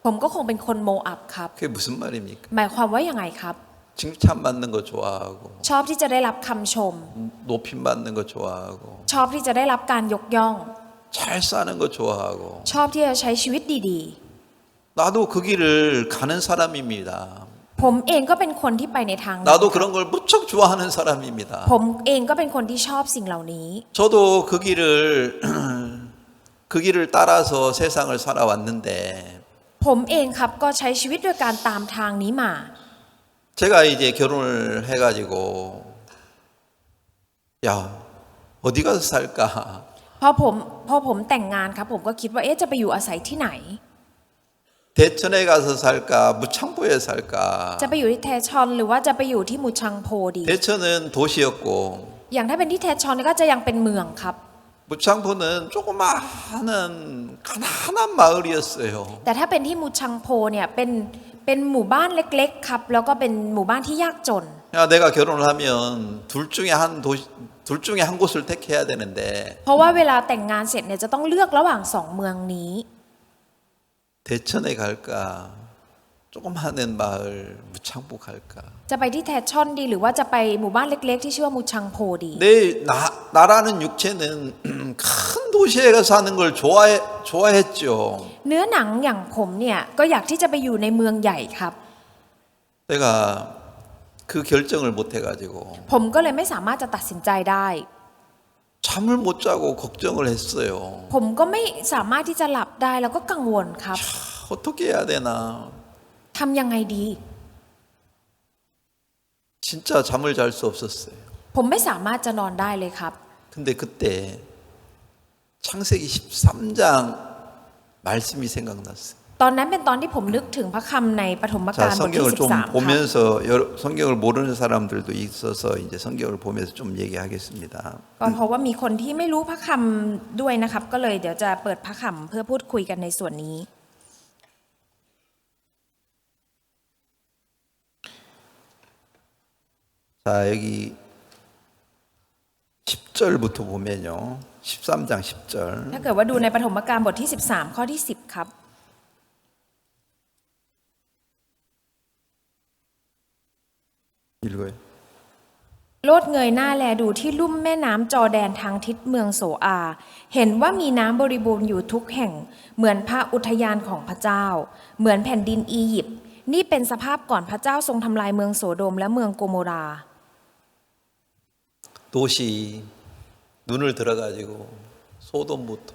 ผมก็คงเป็นคนโมอับครับ 그게 무슨 말입니까? หมายความว่ายังไงครับ 칭찬받는 거 좋아하고 ชอบที่จะได้รับคำชม 높임 받는 거 좋아하고 ชอบที่จะได้รับการยกย่อง 잘 사는 거 좋아하고 ชอบที่จะใช้ชีวิตดี 나도 그 길을 가는 사람입니다. ๆ ผมเองก็เป็นคนที่ไปในทางนั้น 나도 그런 걸 무척 좋아하는 사람입니다. ผมเองก็เป็นคนที่ชอบสิ่งเหล่านี้ 저도 그 길을 그 길을 따라서 세상을 살아왔는데 ผมเองครับก็ใช้ชีวิตด้วยการตามทางนี้มา 제가 이제 결혼을 해가지고 야 어디 가서 살까? พอผมแต่งงานครับผมก็คิดว่าจะไปอยู่อาศัยที่ไหน 대천에 가서 살까? 무창포에 살까? จะไปอยู่ที่แทชอนหรือว่าจะไปอยู่ที่มูชังโพดี 대천은 도시였고 อย่างถ้าเป็นที่แทชอนก็จะยังเป็นเมืองครับ 무창포는 조그마한 가난한 마을이었어요. แต่ถ้าเป็นที่มูชังโพเนี่ยเป็นหมู่บ้านเล็กๆครับแล้วก็เป็นหมู่บ้านที่ยากจน 야, 내가 결혼을 하면 둘 중에 한 곳을 택해야 되는데 เพราะว่าเวลาแต่งงานเสร็จเนี่ยจะต้องเลือกระหว่างสองเมืองนี้ 대천에 갈까? 조그마한 마을 무창포 갈까? จะไปที่แทชอนดีหรือว่าจะไปหมู่บ้านเล็กๆที่ชื่อว่ามูชังโพดี 나라는 육체는 큰 도시에 가서 사는 걸 좋아했죠. เนื้อหนังอย่างผมเนี่ยก็อยากที่จะไปอยู่ในเมืองใหญ่ครับ 내가 그 결정을 못 해가지고 ผมก็เลยไม่สามารถจะตัดสินใจได้ 잠을 못 자고 걱정을 했어요. ผมก็ไม่สามารถที่จะหลับได้แล้วก็กังวลครับ 어떻게 해야 되나? ทำยังไงดี 진짜 잠을 잘 수 없었어요. ผมไม่สามารถจะนอนได้เลยครับ 근데 그때 창세기 13장 말씀이 생각났어요. ตอนนั้นเป็นตอนที่ผมนึกถึงพระคำในปฐมกา 자, ลบทที่ 성경을 좀 13 ครับ 보면서 성경을 모르는 사람들도 있어서 이제 성경을 보면서 좀 얘기하겠습니다. ก็เพราะว่ามีคนที่ไม่รู้พระคำด้วยนะครับ ก็เลยเดี๋ยวจะเปิดพระคำเพื่อพูดคุยกันในส่วนนี้ 자, 여기 10절부터 보면요. 13장 10절. ถ้าเกิดว่าดูในปฐมกาลบทที่ 13 ข้อที่ 10 ครับ 읽어요. โลดเงยหน้าแลดูที่ลุ่มแม่น้ำจอร์แดนทางทิศเมืองโสอา เห็นว่ามีน้ำบริบูรณ์อยู่ทุกแห่ง เหมือนพระอุทยานของพระเจ้า เหมือนแผ่นดินอียิปต์ นี่เป็นสภาพก่อนพระเจ้าทรงทำลายเมืองโสโดมและเมืองโกโมรา 도시 눈을 들어가지고 소돔부터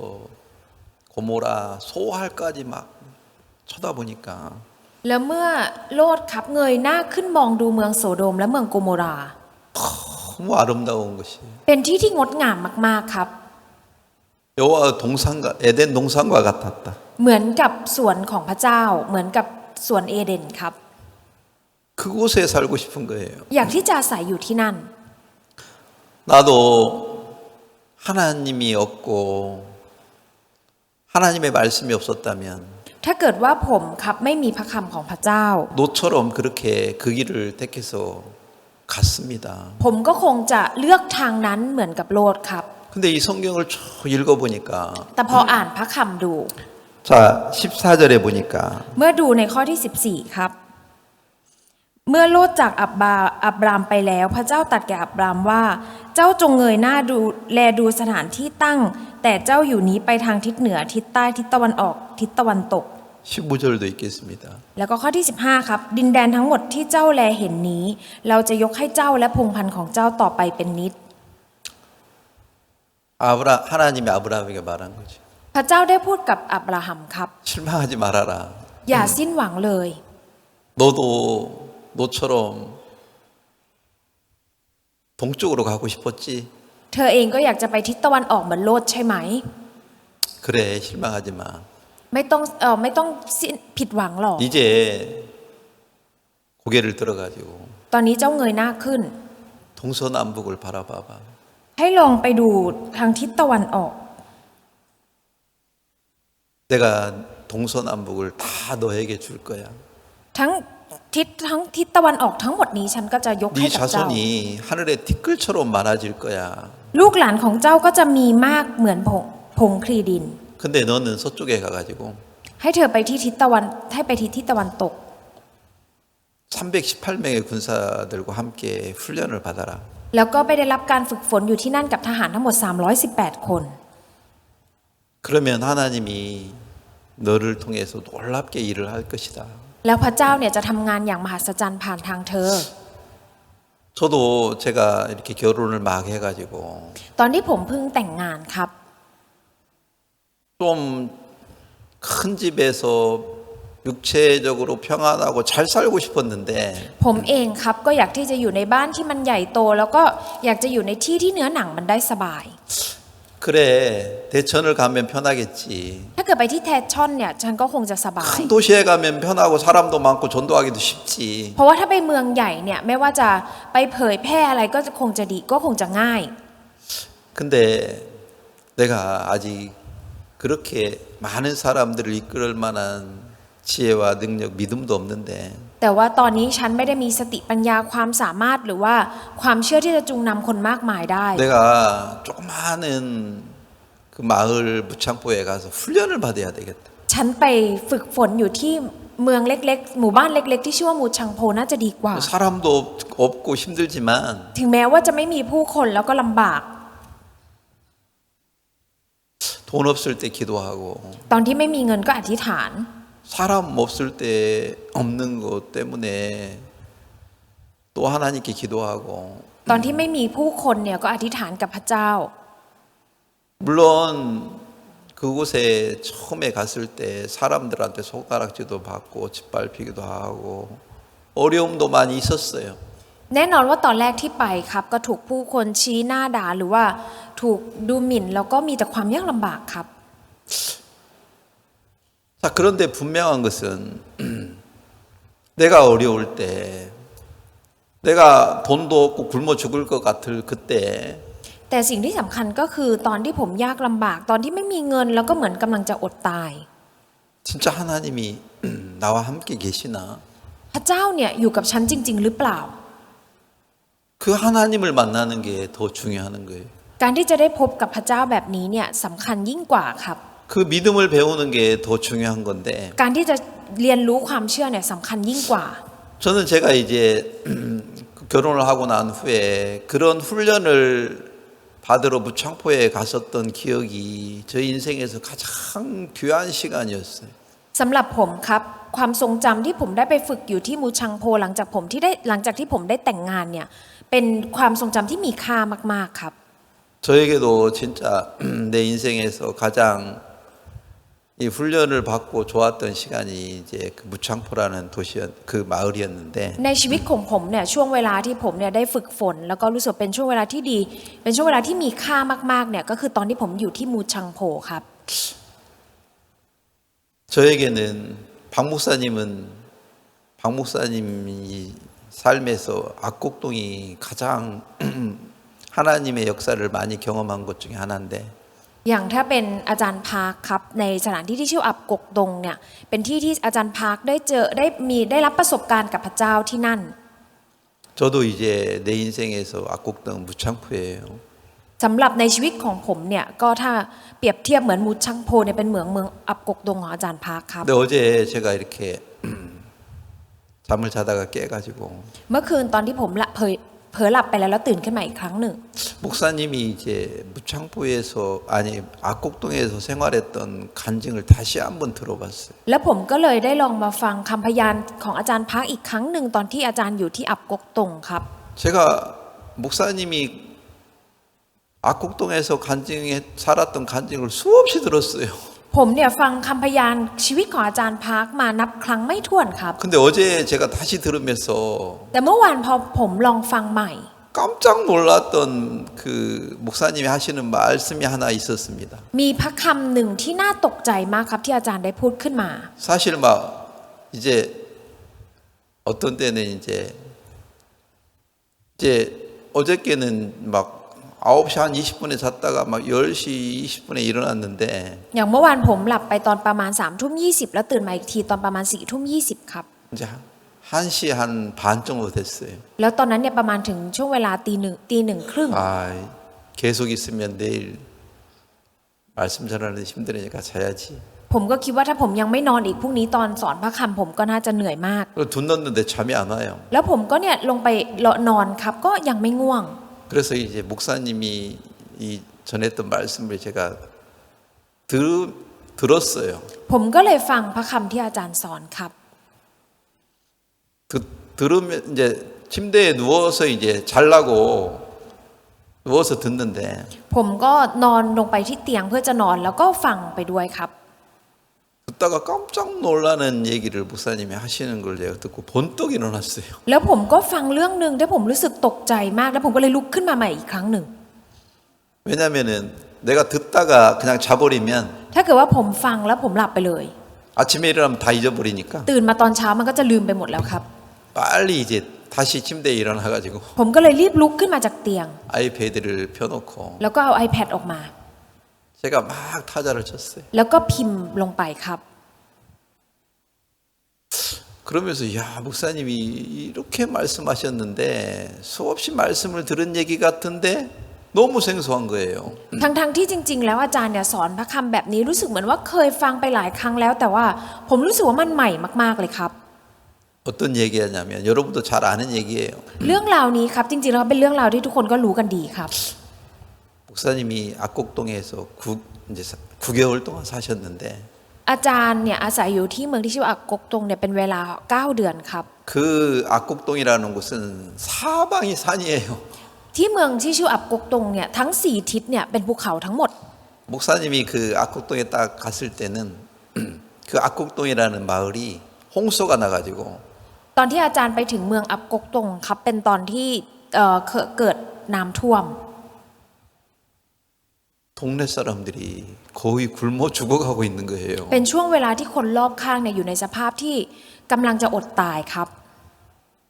고모라 소할까지 막 쳐다보니까 แล้วเมื่อโลดครับเงยหน้าขึ้นมองดูเมืองโสโดมและเมืองโกโมรา 너무 아름다운 것이 เป็นที่ที่งดงามมากๆครับ 여호와 동산과 에덴 동산과 같았다. เหมือนกับสวนของพระเจ้า เหมือนกับสวนเอเดนครับ 그곳에 살고 싶은 거예요. อยากที่จะอาศัยอยู่ที่นั่น 나도 하나님이 없고 하나님의 말씀이 없었다면 ถ้าเกิดว่าผมครับไม่มีพระคำของพระเจ้า 노처럼 그렇게 그 길을 택해서 갔습니다. ผมก็คงจะเลือกทางนั้นเหมือนกับโลดครับ 근데 이 성경을 쭉 읽어보니까 แต่พออ่านพระคำดู 자 14절에 보니까 เมื่อดูในข้อที่ 14 ครับ เมื่อโลดจากอับรามไปแล้วพระเจ้าตรัสแก่อับรามว่า เจ้าจงเงยหน้าดูแลดูสถานที่ตั้ง แต่เจ้าอยู่นี้ไปทางทิศเหนือทิศใต้ทิศตะวันออกทิศตะวันตก 15절도 있겠습니다. แล้วก็ข้อที่ 15 ครับ ดินแดนทั้งหมดที่เจ้าแลเห็นนี้ เราจะยกให้เจ้าและพงศ์พันธุ์ของเจ้าต่อไปเป็นนิจ 하나님이 아브라함에게 말한 거죠. พระเจ้าได้พูดกับอับราฮัมครับ 실망하지 말아라. อย่าสิ้นหวังเลย 너도 너처럼 동쪽으로 가고 싶었지? เธอเองก็อยากจะไปทิศตะวันออกเหมือนโลดใช่ไหม 그래 실망하지 마. ไม่ต้องสิ้นผิดหวังหรอก 이제 고개를 들어가지고 ตอนนี้เจ้าเงยหน้าขึ้น 동서남북을 바라봐봐. ให้ลองไปดูทางทิศตะวันออก 내가 동서남북을 다 너에게 줄 거야. ทั้งทิศตะวันออกทั้งหมดนี้ฉันก็จะยกให้ 네 กับเจ้า 자손이 하늘의 티끌처럼 많아질 거야. ลูกหลานของเจ้าก็จะมีมากเหมือนผงคลีดิน 근데 너는 서쪽에 가가지고 ให้เธอไปที่ทิศตะวันให้ไปที่ทิศตะวันตก 318명의 군사들과 함께 훈련을 받아라. แล้วก็ไปได้รับการฝึกฝนอยู่ที่นั่นกับทหารทั้งหมด318 คน 그러면 하나님이 너를 통해서 놀랍게 일을 할 것이다. แล้วพระเจ้าเนี่ยจะทำงานอย่างมหัศจรรย์ผ่านทางเธอ 저도 제가 이렇게 결혼을 막 해가지고 ตอนที่ผมเพิ่งแต่งงานครับ 좀 큰 집에서 육체적으로 평안하고 잘 살고 싶었는데 ผมเองครับก็อยากที่จะอยู่ในบ้านที่มันใหญ่โต แล้วก็อยากจะอยู่ในที่ที่เนื้อหนังมันได้สบาย 그래 대천을 가면 편하겠지. ถ้าเกิดไปที่แทชอนเนี่ยฉันก็คงจะสบาย 큰 도시에 가면 편하고 사람도 많고 전도하기도 쉽지. เพราะว่าถ้าไปเมืองใหญ่เนี่ยไม่ว่าจะไปเผยแพร่อะไรก็คงจะดีก็คงจะง่าย 근데 내가 아직 그렇게 많은 사람들을 이끌 만한 지혜와 능력, 믿음도 없는데 แต่ว่าตอนนี้ฉันไม่ได้มีสติปัญญาความสามารถหรือว่าความเชื่อที่จะจูงนำคนมากมายได้ 내가 조그마한 그 마을 무창포에 가서 훈련을 받아야 되겠다. ฉันไปฝึกฝนอยู่ที่เมืองเล็กๆหมู่บ้านเล็กๆที่ชื่อว่ามูชังโพน่าจะดีกว่า 사람도 없고 힘들지만 ถึงแม้ว่าจะไม่มีผู้คนแล้วก็ลำบาก 돈 없을 때 기도하고 ตอนที่ไม่มีเงินก็อธิษฐาน 사람 없을 때 없는 것 때문에 또 하나님께 기도하고 ตอนที่ไม่มีผู้คนเนี่ยก็อธิษฐานกับพระเจ้า 물론 그곳에 처음에 갔을 때 사람들한테 손가락질도 받고 짓밟히기도 하고 어려움도 많이 있었어요. แน่นอนว่าตอนแรกที่ไปครับก็ถูกผู้คนชี้หน้าด่าหรือว่าถูกดูหมิ่นแล้วก็มีแต่ความยากลำบากครับ 자, 그런데 분명한 것은 내가 어려울 때 내가 돈도 없고 굶어 죽을 것 같을 그때 แต่สิ่งที่สำคัญก็คือตอนที่ผมยากลำบากตอนที่ไม่มีเงินแล้วก็เหมือนกำลังจะอดตาย 진짜 하나님이 나와 함께 계시나? พระเจ้าเนี่ยอยู่กับฉันจริง ๆ หรือเปล่า 그 하나님을 만나는 게 더 중요한 거예요. การที่จะได้พบกับพระเจ้าแบบนี้เนี่ยสำคัญยิ่งกว่าครับ 그 믿음을 배우는 게 더 중요한 건데 การที่จะเรียนรู้ความเชื่อเนี่ยสำคัญยิ่งกว่า 저는 제가 이제 결혼을 하고 난 후에 그런 훈련을 받으러 무창포에 갔었던 기억이 저 인생에서 가장 귀한 시간이었어요. สำหรับผมครับความทรงจำที่ผมได้ไปฝึกอยู่ที่มูชังโพหลังจากที่ผมได้แต่งงานเนี่ยเป็นความทรงจำที่มีค่ามากๆครับ 저에게도 진짜 내 인생에서 가장 이 훈련을 받고 좋았던 시간이 이제 그 무창포라는 그 마을이었는데 ในชีวิตของผมเนี่ยช่วงเวลาที่ผมเนี่ยได้ฝึกฝนแล้วก็รู้สึกเป็นช่วงเวลาที่ดีเป็นช่วงเวลาที่มีค่ามากๆเนี่ยก็คือตอนที่ผมอยู่ที่มูชังโพครับ 저에게는 박 목사님이 삶에서 악곡동이 가장 하나님의 역사를 많이 경험한 것 중에 하나인데 อย่างถ้าเป็นอาจารย์พาร์คครับในสถานที่ที่ชื่ออับกกดงเนี่ยเป็นที่ที่อาจารย์พาร์คได้รับประสบการณ์กับพระเจ้าที่นั่น 저도 이제 내 인생에서 악곡동 무창포예요. สำหรับในชีวิตของผมเนี่ยก็ถ้าเปรียบเทียบเหมือนมูชังโพเนี่ยเป็นเมืองอับกกดงของอาจารย์พาร์คครับ 근데 어제 제가 이렇게 잠을 자다가 깨가지고 เมื่อคืนตอนที่ผมเผลอหลับไปแล้วตื่นขึ้นมาอีกครั้งหนึ่ง 목사님이 이제 무창포에서 아니 악곡동에서 생활했던 간증을 다시 한번 들어봤어요. แล้วผมก็เลยได้ลองมาฟังคำพยานของอาจารย์พาร์คอีกครั้งหนึ่งตอนที่อาจารย์อยู่ที่อับกกดงครับ 제가 목사님이 악곡동에서 살았던 간증을 수없이 들었어요. ผมเนี่ยฟังคำพยานชีวิตของอาจารย์พาร์คมานับครั้งไม่ถ้วนครับ 근데 어제 제가 다시 들으면서 แต่เมื่อวานพอผมลองฟังใหม่ 깜짝 놀랐던 그 목사님이 하시는 말씀이 하나 있었습니다. มีพระคำหนึ่งที่น่าตกใจมากครับที่อาจารย์ได้พูดขึ้นมา 사실 막 이제 어떤 때는 이제 어저께는 막 9시 한 20분에 잤다가 막 10시 20분에 일어났는데 อย่างเมื่อวานผมหลับไปตอนประมาณ3:20แล้วตื่นมาอีกทีตอนประมาณ4:20ครับ 이제 1시 한 반 정도 됐어요. แล้วตอนนั้นเนี่ยประมาณถึงช่วงเวลาตีหนึ่งครึ่ง 아, 계속 있으면 내일 말씀 전하는데 힘드니까 자야지. ผมก็คิดว่าถ้าผมยังไม่นอนอีกพรุ่งนี้ตอนสอนพระคำผมก็น่าจะเหนื่อยมาก 그리고 둔 넣는데 잠이 안 와요. แล้วผมก็เนี่ยลงไปนอนครับก็ยังไม่ง่วง 그래서 이제 목사님이 이 전했던 말씀을 제가 들었어요. ผมก็เลยฟังพระคำที่อาจารย์สอนครับ 들으면 이제 침대에 누워서 이제 잘라고 누워서 듣는데 ผมก็นอนลงไปที่เตียงเพื่อจะนอนแล้วก็ฟังไปด้วยครับ 듣다가 깜짝 놀라는 얘기를 목사님이 하시는 걸 제가 듣고 번떡 일어났어요. แล้วผมก็ฟังเรื่องหนึ่งที่ผมรู้สึกตกใจมากแล้วผมก็เลยลุกขึ้นมาใหม่อีกครั้งหนึ่ง 왜냐면은 내가 듣다가 그냥 자버리면 ถ้าเกิดว่าผมฟังแล้วผมหลับไปเลย 아침에 일어나면 다 잊어버리니까 ตื่นมาตอนเช้ามันก็จะลืมไปหมดแล้วครับ 빨리 이제 다시 침대에 일어나가지고 ผมก็เลยรีบลุกขึ้นมาจากเตียง 아이패드를 펴놓고 แล้วก็เอา iPad ออกมา 제가 막 타자를 쳤어요. แล้วก็พิมพ์ลงไปครับ 그러면서 야 목사님이 이렇게 말씀하셨는데 수없이 말씀을 들은 얘기 같은데 너무 생소한 거예요. ทั้งที่จริงๆแล้วอาจารย์เนี่ยสอนพระคำแบบนี้รู้สึกเหมือนว่าเคยฟังไปหลายครั้งแล้วแต่ว่าผมรู้สึกว่ามันใหม่มากๆเลยครับ 어떤 얘기하냐면 여러분도 잘 아는 얘기예요. เรื่องราวนี้ครับจริงๆแล้วเป็นเรื่องราวที่ทุกคนก็รู้กันดีครับ 목사님이 악곡동에서 이제 9개월 동안 사셨는데 อาจารย์เนี่ยอาศัยอยู่ที่เมืองที่ชื่ออักกกตงเนี่ยเป็นเวลา9 เดือนครับ 그 악곡동이라는 곳은 사방이 산이에요. ที่เมืองที่ชื่ออักกกตงเนี่ยทั้ง4ทิศเนี่ยเป็นภูเขาทั้งหมด 목사님이 그 악곡동에 딱 갔을 때는 그 악곡동이라는 마을이 홍수가 나가지고 ตอนที่อาจารย์ไปถึงเมืองอักกกตงครับเป็นตอนที่เกิดน้ำท่วม 동네 사람들이 거의 굶어 죽어가고 있는 거예요. เป็นช่วงเวลาที่คนรอบข้างเนี่ยอยู่ในสภาพที่กำลังจะอดตายครับ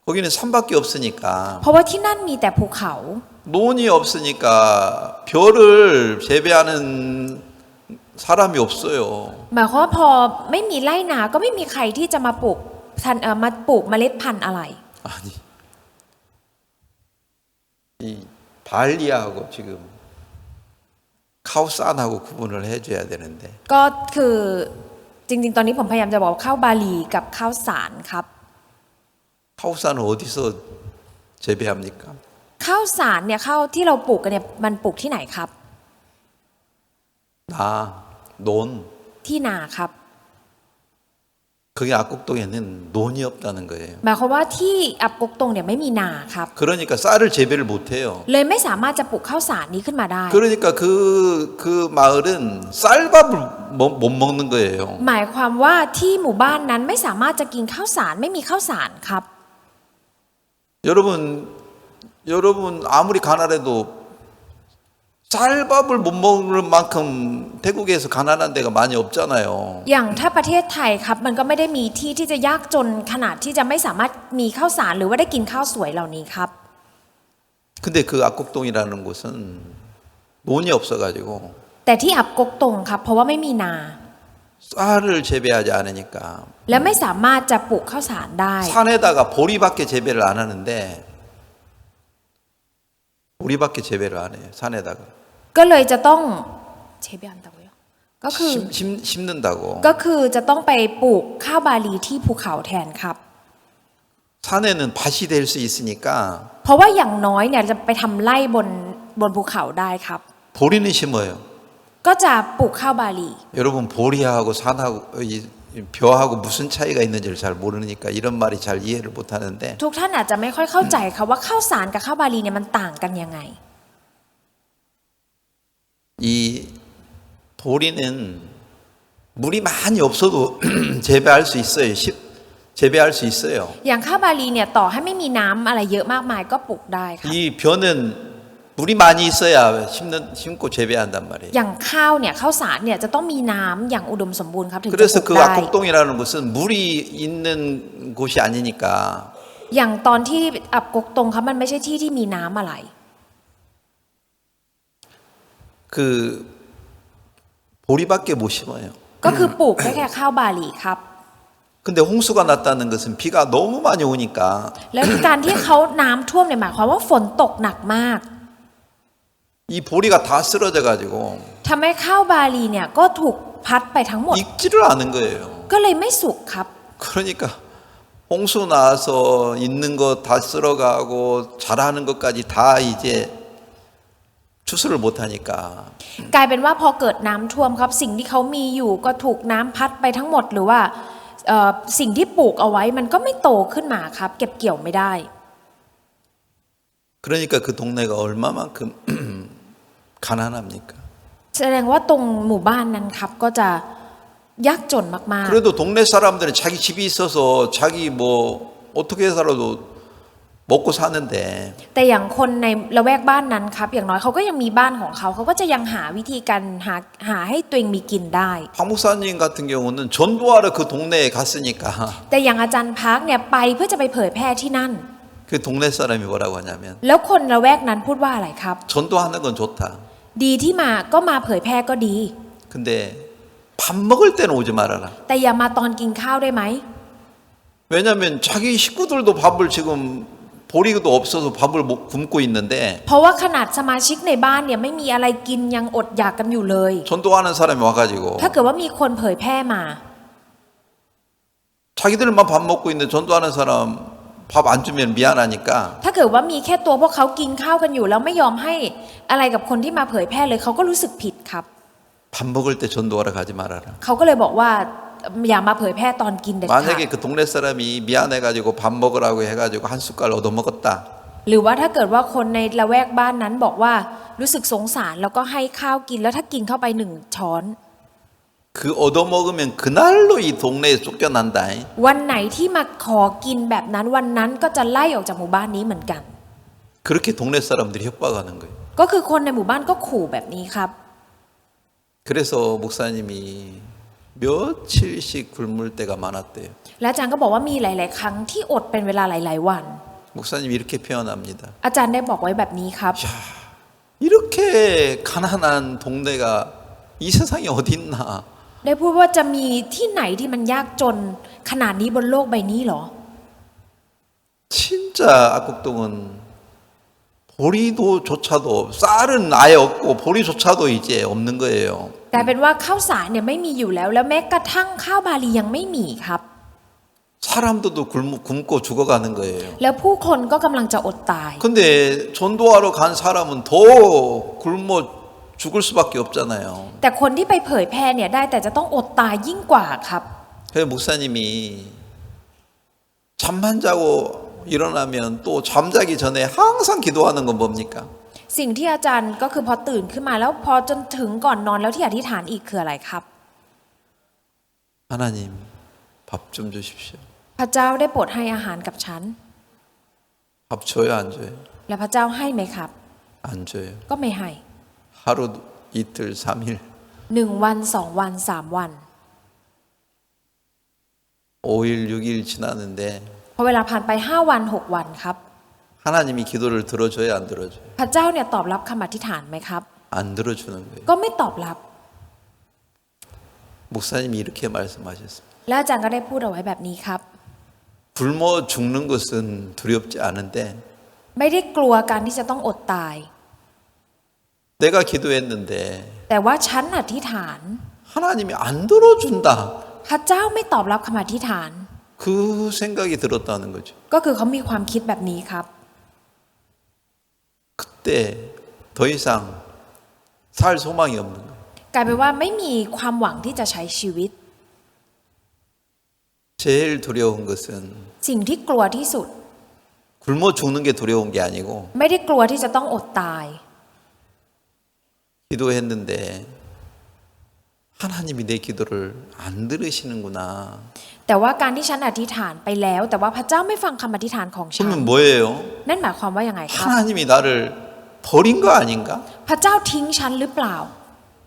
거기는 산밖에 없으니까 เพราะว่าที่นั่นมีแต่ภูเขา 논이 없으니까 벼를 재배하는 사람이 없어요. หมายความว่าพอไม่มีไร่นาก็ไม่มีใครที่จะมาปลูกเมล็ดพันธุ์อะไร 아니 이 발리하고 지금 카오산하고 구분을 해줘야 되는데 ก็คือจริงๆตอนนี้ผมพยายามจะบอกข้าวบาลีกับข้าวสารครับ 카오산은 어디서 재배합니까? ข้าวสารเนี่ยข้าวที่เราปลูกกันเนี่ยมันปลูกที่ไหนครับ 논 ที่นาครับ 그게 악곡동에는 논이 없다는 거예요. หมายความว่าที่อับกกตงเนี่ยไม่มีนาครับ 그러니까 쌀을 재배를 못해요. เลยไม่สามารถจะปลูกข้าวสารนี้ขึ้นมาได้ 그러니까 그 마을은 쌀밥을 못 먹는 거예요. หมายความว่าที่หมู่บ้านนั้นไม่สามารถจะกินข้าวสารไม่มีข้าวสารครับ 여러분 아무리 가난해도 쌀밥을 못 먹을 만큼 태국에서 가난한 데가 많이 없잖아요. อย่างถ้าประเทศไทยครับมันก็ไม่ได้มีที่ที่จะยากจนขนาดที่จะไม่สามารถมีข้าวสารหรือว่าได้กินข้าวสวยเหล่านี้ครับ 근데 그 악곡동이라는 곳은 논이 없어가지고 แต่ที่อับกกตงครับเพราะว่าไม่มีนา 쌀을 재배하지 않으니까 และไม่สามารถจะปลูกข้าวสารได้ 산에다가 보리밖에 재배를 안 하는데 보리밖에 재배를 안 해요. 산에다가 ก็เลยจะต้องเชเบียนตะเวยก็คือ 심는다고. ก็คือจะต้องไปปลูกข้าวบาลีที่ภูเขาแทนครับ 산에는 밭이 될 수 있으니까 เพราะว่าอย่างน้อยเนี่ยจะไปทำไร่บนภูเขาได้ครับ 보리는 심어요. ก็จะปลูกข้าวบาลี 여러분 보리하고 산하고 이 벼하고 무슨 차이가 있는지를 잘 모르니까 이런 말이 잘 이해를 못 하는데 ทุกท่านอาจจะไม่ค่อยเข้าใจครับว่าข้าวสารกับข้าวบาลีเนี่ยมันต่างกันยังไง 이 보리는 물이 많이 없어도 재배할 수 있어요. 재배할 수 있어요. อย่างข้าวบาลีเนี่ยต่อให้ไม่มีน้ำอะไรเยอะมากมายก็ปลูกได้ค่ะ 이 벼는 물 물이 많이 있어야 심고 재배한단 말이에요. อย่างข้าวเนี่ยข้าวสารเนี่ยจะต้องมีน้ำอย่างอุดมสมบูรณ์ครับถึงจะป 그래서 ลูก 그 ได้ 압곡동이라는 곳은 물이 있는 곳이 아니니까 อย่างตอนที่อับกกตงครับมันไม่ใช่ที่ที่มีน้ำอะไร 그 보리밖에 못 심어요. ก็คือปลูกได้แค่ข้าวบาหลีครับ 근데 홍수가 났다는 것은 비가 너무 많이 오니까 แล้วการที่เขาน้ำท่วมเนี่ยหมายความว่าฝนตกหนักมาก 이 보리가 다 쓰러져 가지고 ทำให้ข้าวบาหลีเนี่ยก็ถูกพัดไปทั้งหมด 익지를 않은 거예요. ก็เลยไม่สุกครับ 그러니까 홍수 나서 있는 거 다 쓸어가고 자라는 것까지 다 이제 추수를 못 하니까 กลายเป็นว่าพอเกิดน้ำท่วมครับสิ่งที่เขามีอยู่ก็ถูกน้ำพัดไปทั้งหมดหรือว่าสิ่งที่ปลูกเอาไว้มันก็ไม่โตขึ้นมาครับเก็บเกี่ยวไม่ได้ 그러니까 그 동네가 얼마만큼 가난합니까? แสดงว่าตรงหมู่บ้านนั้นครับก็จะยากจนมาก 그래도 동네 사람들은 자기 집이 있어서 자기 뭐 어떻게 해서라도 먹고 사는데 ๆแต่อย่างคนในละแวกบ้านนั้นครับอย่างน้อยเขาก็ยังมีบ้านของเขาเขาก็จะยังหาวิธีการหาให้ตัวเองมีกินได้ 박 목사님 같은 경우는 전도하러 그 동네에 갔으니까 แต่อย่างอาจารย์พักเนี่ยไปเพื่อจะไปเผยแพร่ที่นั่น 그 동네 사람이 뭐라고 하냐면 แล้วคนละแวกนั้นพูดว่าอะไรครับ 전도하는 건 좋다. ดีที่มาก็มาเผยแพร่ก็ดี 근데 밥 먹을 때는 오지 말아라. แต่อย่ามาตอนกินข้าวได้ไหม 왜냐하면 자기 식구들도 밥을 지금 보리도 없어서 밥을 굶고 있는데 เพราะว่าขนาดสมาชิกในบ้านเนี่ยไม่มีอะไรกินยังอดอยากกันอยู่เลย 전도하는 사람이 와가지고 ถ้าเกิดว่ามีคนเผยแพร่มา 자기들만 밥 먹고 있는데 전도하는 사람 밥 안 주면 미안하니까 ถ้าเกิดว่ามีแค่ตัวพวกเขากินข้าวกันอยู่แล้วไม่ยอมให้อะไรกับคนที่มาเผยแพร่เลยเขาก็รู้สึกผิดครับ 밥 먹을 때 전도하러 가지 말아라. เขาก็เลยบอกว่าอย่ามาเผยแพร่ตอนกินเด็ดขาด 만약에 그 동네 사람이 미안해가지고 밥 먹으라고 해가지고 한 숟갈 얻어 먹었다. หรือว่าถ้าเกิดว่าคนในละแวกบ้านนั้นบอกว่ารู้สึกสงสารแล้วก็ให้ข้าวกินแล้วถ้ากินเข้าไป1 ช้อน 그 얻어 먹으면 그날로 이 동네에 쫓겨난다. วันไหนที่มาขอกินแบบนั้นวันนั้นก็จะไล่ออกจากหมู่บ้านนี้เหมือนกัน 그렇게 동네 사람들이 협박하는 거예요. ก็คือคนในหมู่บ้านก็ขู่แบบนี้ครับ 그래서 목사님이 며칠씩 굶을 때가 많았대요. และอาจารย์ก็บอกว่ามีหลาย ๆ ครั้งที่อดเป็นเวลาหลาย ๆ วัน 목사님이 이렇게 표현합니다. อาจารย์ได้บอกไว้แบบนี้ครับ 이렇게 가난한 동네가 이 세상에 어디 있나? ได้พูดว่าจะมีที่ไหนที่มันยากจนขนาดนี้บนโลกใบนี้หรอ 진짜 압곡동은 보리도조차도 쌀은 아예 없고 보리조차도 이제 없는 거예요. กลายเป็นว่าข้าวสารเนี่ยไม่มีอยู่แล้วแล้วแม้กระทั่งข้าวบาลียังไม่มีครับ 사람들도 굶고 죽어가는 거예요. แล้วผู้คนก็กำลังจะอดตาย 근데 전도하러 간 사람은 더 굶어 죽을 수밖에 없잖아요. แต่คนที่ไปเผยแพร่เนี่ยได้แต่จะต้องอดตายยิ่งกว่าครับ 그래서 목사님이 잠만 자고 일어나면 또 잠자기 전에 항상 기도하는 건 뭡니까? สิ่งที่อาจารย์ก็คือพอตื่นขึ้นมาแล้วพอจนถึงก่อนนอนแล้วที่อธิษฐานอีกคืออะไรครับ 하나님 밥 좀 주십시오. พระเจ้าได้โปรดให้อาหารกับฉัน 밥 줘요 안 줘요? และพระเจ้าให้ไหมครับ 안 줘요. ก็ไม่ให้ 하루 이틀 3일 1 วัน2 วัน3 วัน 5일 6일 지났는데 พอเวลาผ่านไป5 วัน6 วันครับ 하나님이 기도를 들어줘요 안 들어줘요? พระเจ้าเนี่ยตอบรับคำอธิษฐานไหมครับ 안 들어주는 거예요. ก็ไม่ตอบรับ 목사님이 이렇게 말씀하셨습니다. และอาจารย์ก็ได้พูดเอาไว้แบบนี้ครับ 굶어 죽는 것은 두렵지 않은데 ไม่ได้กลัวการที่จะต้องอดตาย 내가 기도했는데 แต่ว่าฉันอธิษฐาน 하나님이 안 들어준다. พระเจ้าไม่ตอบรับคำอธิษฐาน 그 생각이 들었다는 거죠. ก็คือเขามีความคิดแบบนี้ครับ 그때 더 이상 살 소망이 없는 거예요. กลายเป็นว่าไม่มีความหวังที่จะใช้ชีวิต 제일 두려운 것은 สิ่งที่กลัวที่สุด 굶어 죽는 게 두려운 게 아니고 ไม่ได้กลัวที่จะต้องอดตาย 기도했는데 하나님이 내 기도를 안 들으시는구나. แต่ว่าการที่ฉันอธิษฐานไปแล้ว แต่ว่าพระเจ้าไม่ฟังคำอธิษฐานของฉัน 그러면 뭐예요? นั่นหมายความว่ายังไงครับ 하나님이 나를 버린 거 아닌가? พระเจ้าทิ้งฉันหรือเปล่า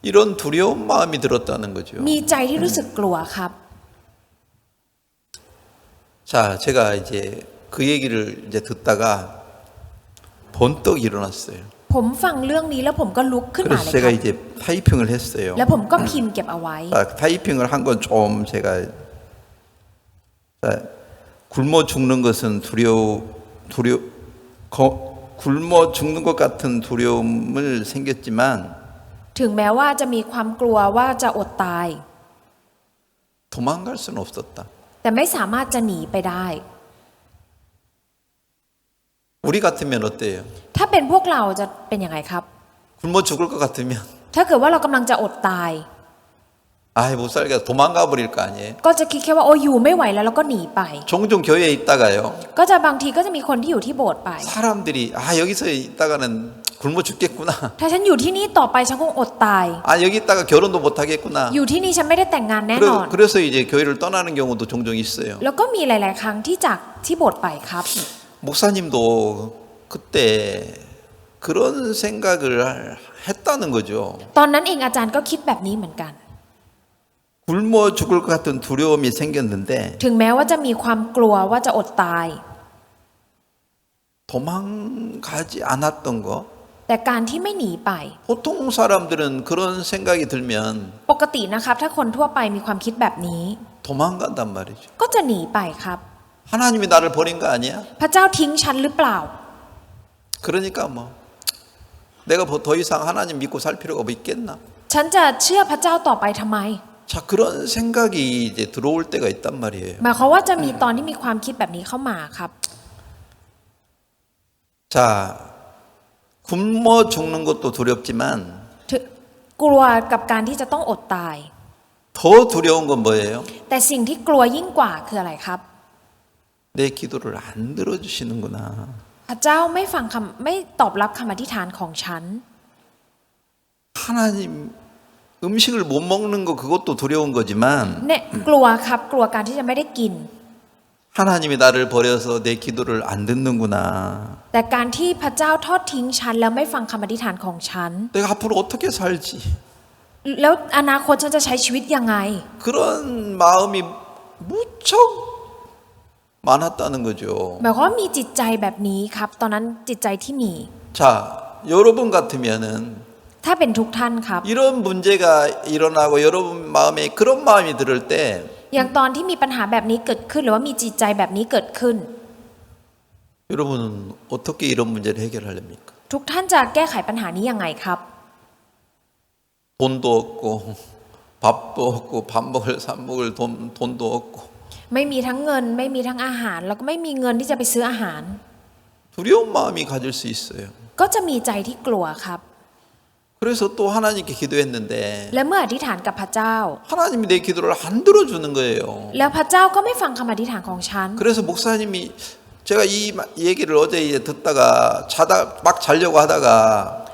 이런 두려운 마음이 들었다는 거죠. มีใจที่รู้สึกกลัวครับ 자, 제가 이제 그 얘기를 이제 듣다가 번떡 일어났어요. ผมฟังเรื่องนี้แล้วผมก็ลุกขึ้นมา 그래서 เลย 제가 ครับ 이제 타이핑을 했어요. แล้วผมก็พิมพ์เก็บเอาไว้ 자, 타이핑을 한 건 좀 제가 자, 굶어 죽는 것은 굶어 죽는 것 같은 두려움을 생겼지만 ถึงแม้ว่าจะมีความกลัวว่าจะอดตาย 도망갈 수는 없었다. แต่ไม่สามารถจะหนีไปได้ 우리 같으면 어때요? ถ้าเป็นพวกเราจะเป็นยังไงครับ 굶어 죽을 것 같으면 ถ้าเกิดว่าเรากำลังจะอดตาย 아이 못 살겠어 도망가 버릴 거 아니에요. ก็จะคิดแค่ว่าโอ้อยู่ไม่ไหวแล้วเราก็หนีไป 종종 교회에 있다가요. ก็จะบางทีก็จะมีคนที่อยู่ที่โบสถ์ไป 사람들이 아 여기서 있다가는 굶어 죽겠구나. ถ้าฉันอยู่ที่นี่ต่อไปฉันคงอดตาย 아 여기 있다가 결혼도 못 하겠구나. อยู่ที่นี่ฉันไม่ได้แต่งงานแน่นอน 그래서 이제 교회를 떠나는 경우도 종종 있어요. แล้วก็มีหลาย ๆ ครั้งที่จากที่โบสถ์ไปครับ 목사님도 그때 그런 생각을 했다는 거죠. ตอนนั้นเองอาจารย์ก็คิดแบบนี้เหมือนกัน 굶어 죽을 것 같은 두려움이 생겼는데 ถึงแม้ว่าจะมีความกลัวว่าจะอดตาย 도망가지 않았던 거. แต่การที่ไม่หนีไป 보통 사람들은 그런 생각이 들면 ปกตินะครับ ถ้าคนทั่วไปมีความคิดแบบนี้ 도망간단 말이죠. ก็จะหนีไปครับ 하나님이 나를 버린 거 아니야? พระเจ้าทิ้งฉันหรือเปล่า 그러니까 뭐 내가 더 이상 하나님 믿고 살 필요가 뭐 있겠나? ฉันจะเชื่อพระเจ้าต่อไปทำไม 자 그런 생각이 이제 들어올 때가 있단 말이에요. หมายความว่าจะมีตอนที่มีความคิดแบบนี้เข้ามาครับ 자 굶어 죽는 것도 두렵지만 กลัวกับการที่จะต้องอดตาย 더 두려운 건 뭐예요? แต่สิ่งที่กลัวยิ่งกว่าคืออะไรครับ 내 기도를 안 들어주시는구나. พระเจ้าไม่ตอบรับคำอธิษฐานของฉัน 하나님 음식을 못 먹는 거 그것도 두려운 거지만 เนี่ยกลัวครับกลัวการที่จะไม่ได้กิน 하나님이 나를 버려서 내 기도를 안 듣는구나. แต่การที่พระเจ้าทอดทิ้งฉันแล้วไม่ฟังคำอธิษฐานของฉัน 내가 앞으로 어떻게 살지? แล้วอนาคตฉันจะใช้ชีวิตยังไง 그런 마음이 무척 많았다는 거죠. หมายความว่ามีจิตใจแบบนี้ครับ ตอนนั้นจิตใจที่มี 자, 여러분 같으면은 ถ้าเป็นทุกท่านครับ 이런 문제가 일어나고 여러분 마음에 그런 마음이 들을 때 อย่างตอนที่มีปัญหาแบบนี้เกิดขึ้นหรือว่ามีจิตใจแบบนี้เกิดขึ้น 여러분은 어떻게 이런 문제를 해결하렵니까? ทุกท่านจะแก้ไขปัญหานี้ยังไงครับ 돈도 없고 밥도 없고 밥 먹을 사 먹을 돈도 없고 ไม่มีทั้งเงินไม่มีทั้งอาหาร แล้วก็ไม่มีเงินที่จะไปซื้ออาหาร 두려운 마음이 가질 수 있어요. ก็จะมีใจที่กลัวครับ 그래서 또 하나님께 기도했는데 และเมื่ออธิษฐานกับพระเจ้า 하나님이 내 기도를 안 들어주는 거예요. แล้วพระเจ้าก็ไม่ฟังคำอธิษฐานของฉัน 그래서 목사님이 제가 이 얘기를 어제 이제 듣다가 막 자려고 하다가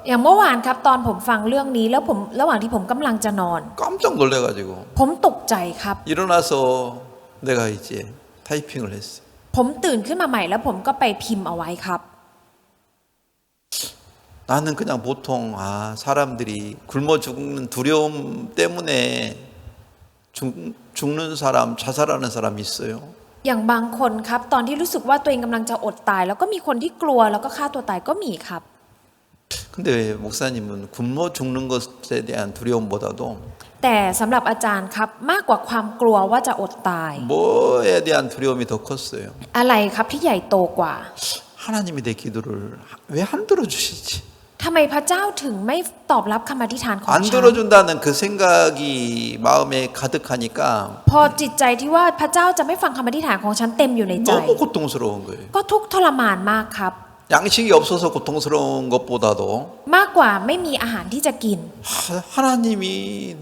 อย่างเมื่อวานครับตอนผมฟังเรื่องนี้แล้วผมระหว่างที่ผมกำลังจะนอน 깜짝 놀래가지고 ผมตกใจครับ 일어나서 내가 이제 타이핑을 했어요. ผมตื่นขึ้นมาใหม่แล้วผมก็ไปพิมพ์เอาไว้ครับ 나는 그냥 보통 사람들이 굶어 죽는 두려움 때문에 죽는 사람, 자살하는 사람이 있어요. อย่างบางคนครับตอนที่รู้สึกว่าตัวเองกำลังจะอดตาย แล้วก็มีคนที่กลัวแล้วก็ฆ่าตัวตายก็มีครับ 근데 왜 목사님은 굶어 죽는 것에 대한 두려움보다도 แต่สำหรับอาจารย์ครับมากกว่าความกลัวว่าจะอดตาย 뭐에 대한 두려움이 더 컸어요. อะไรครับที่ใหญ่โตกว่า 하나님이 내 기도를 왜 안 들어주시지? ทำไมพระเจ้าถึงไม่ตอบรับคำอธิษฐานของ 안 ฉัน 들어준다는 그 생각이 마음에 가득하니까 พอจิตใจที่ว่าพระเจ้าจะไม่ฟังคำอธิษฐานของฉันเต็มอยู่ในใจ 너무 고통스러운 거예요. ก็ทุกข์ทรมานมากครับ 양식이 없어서 고통스러운 것보다도 มากกว่าไม่มีอาหารที่จะกิน 하나님이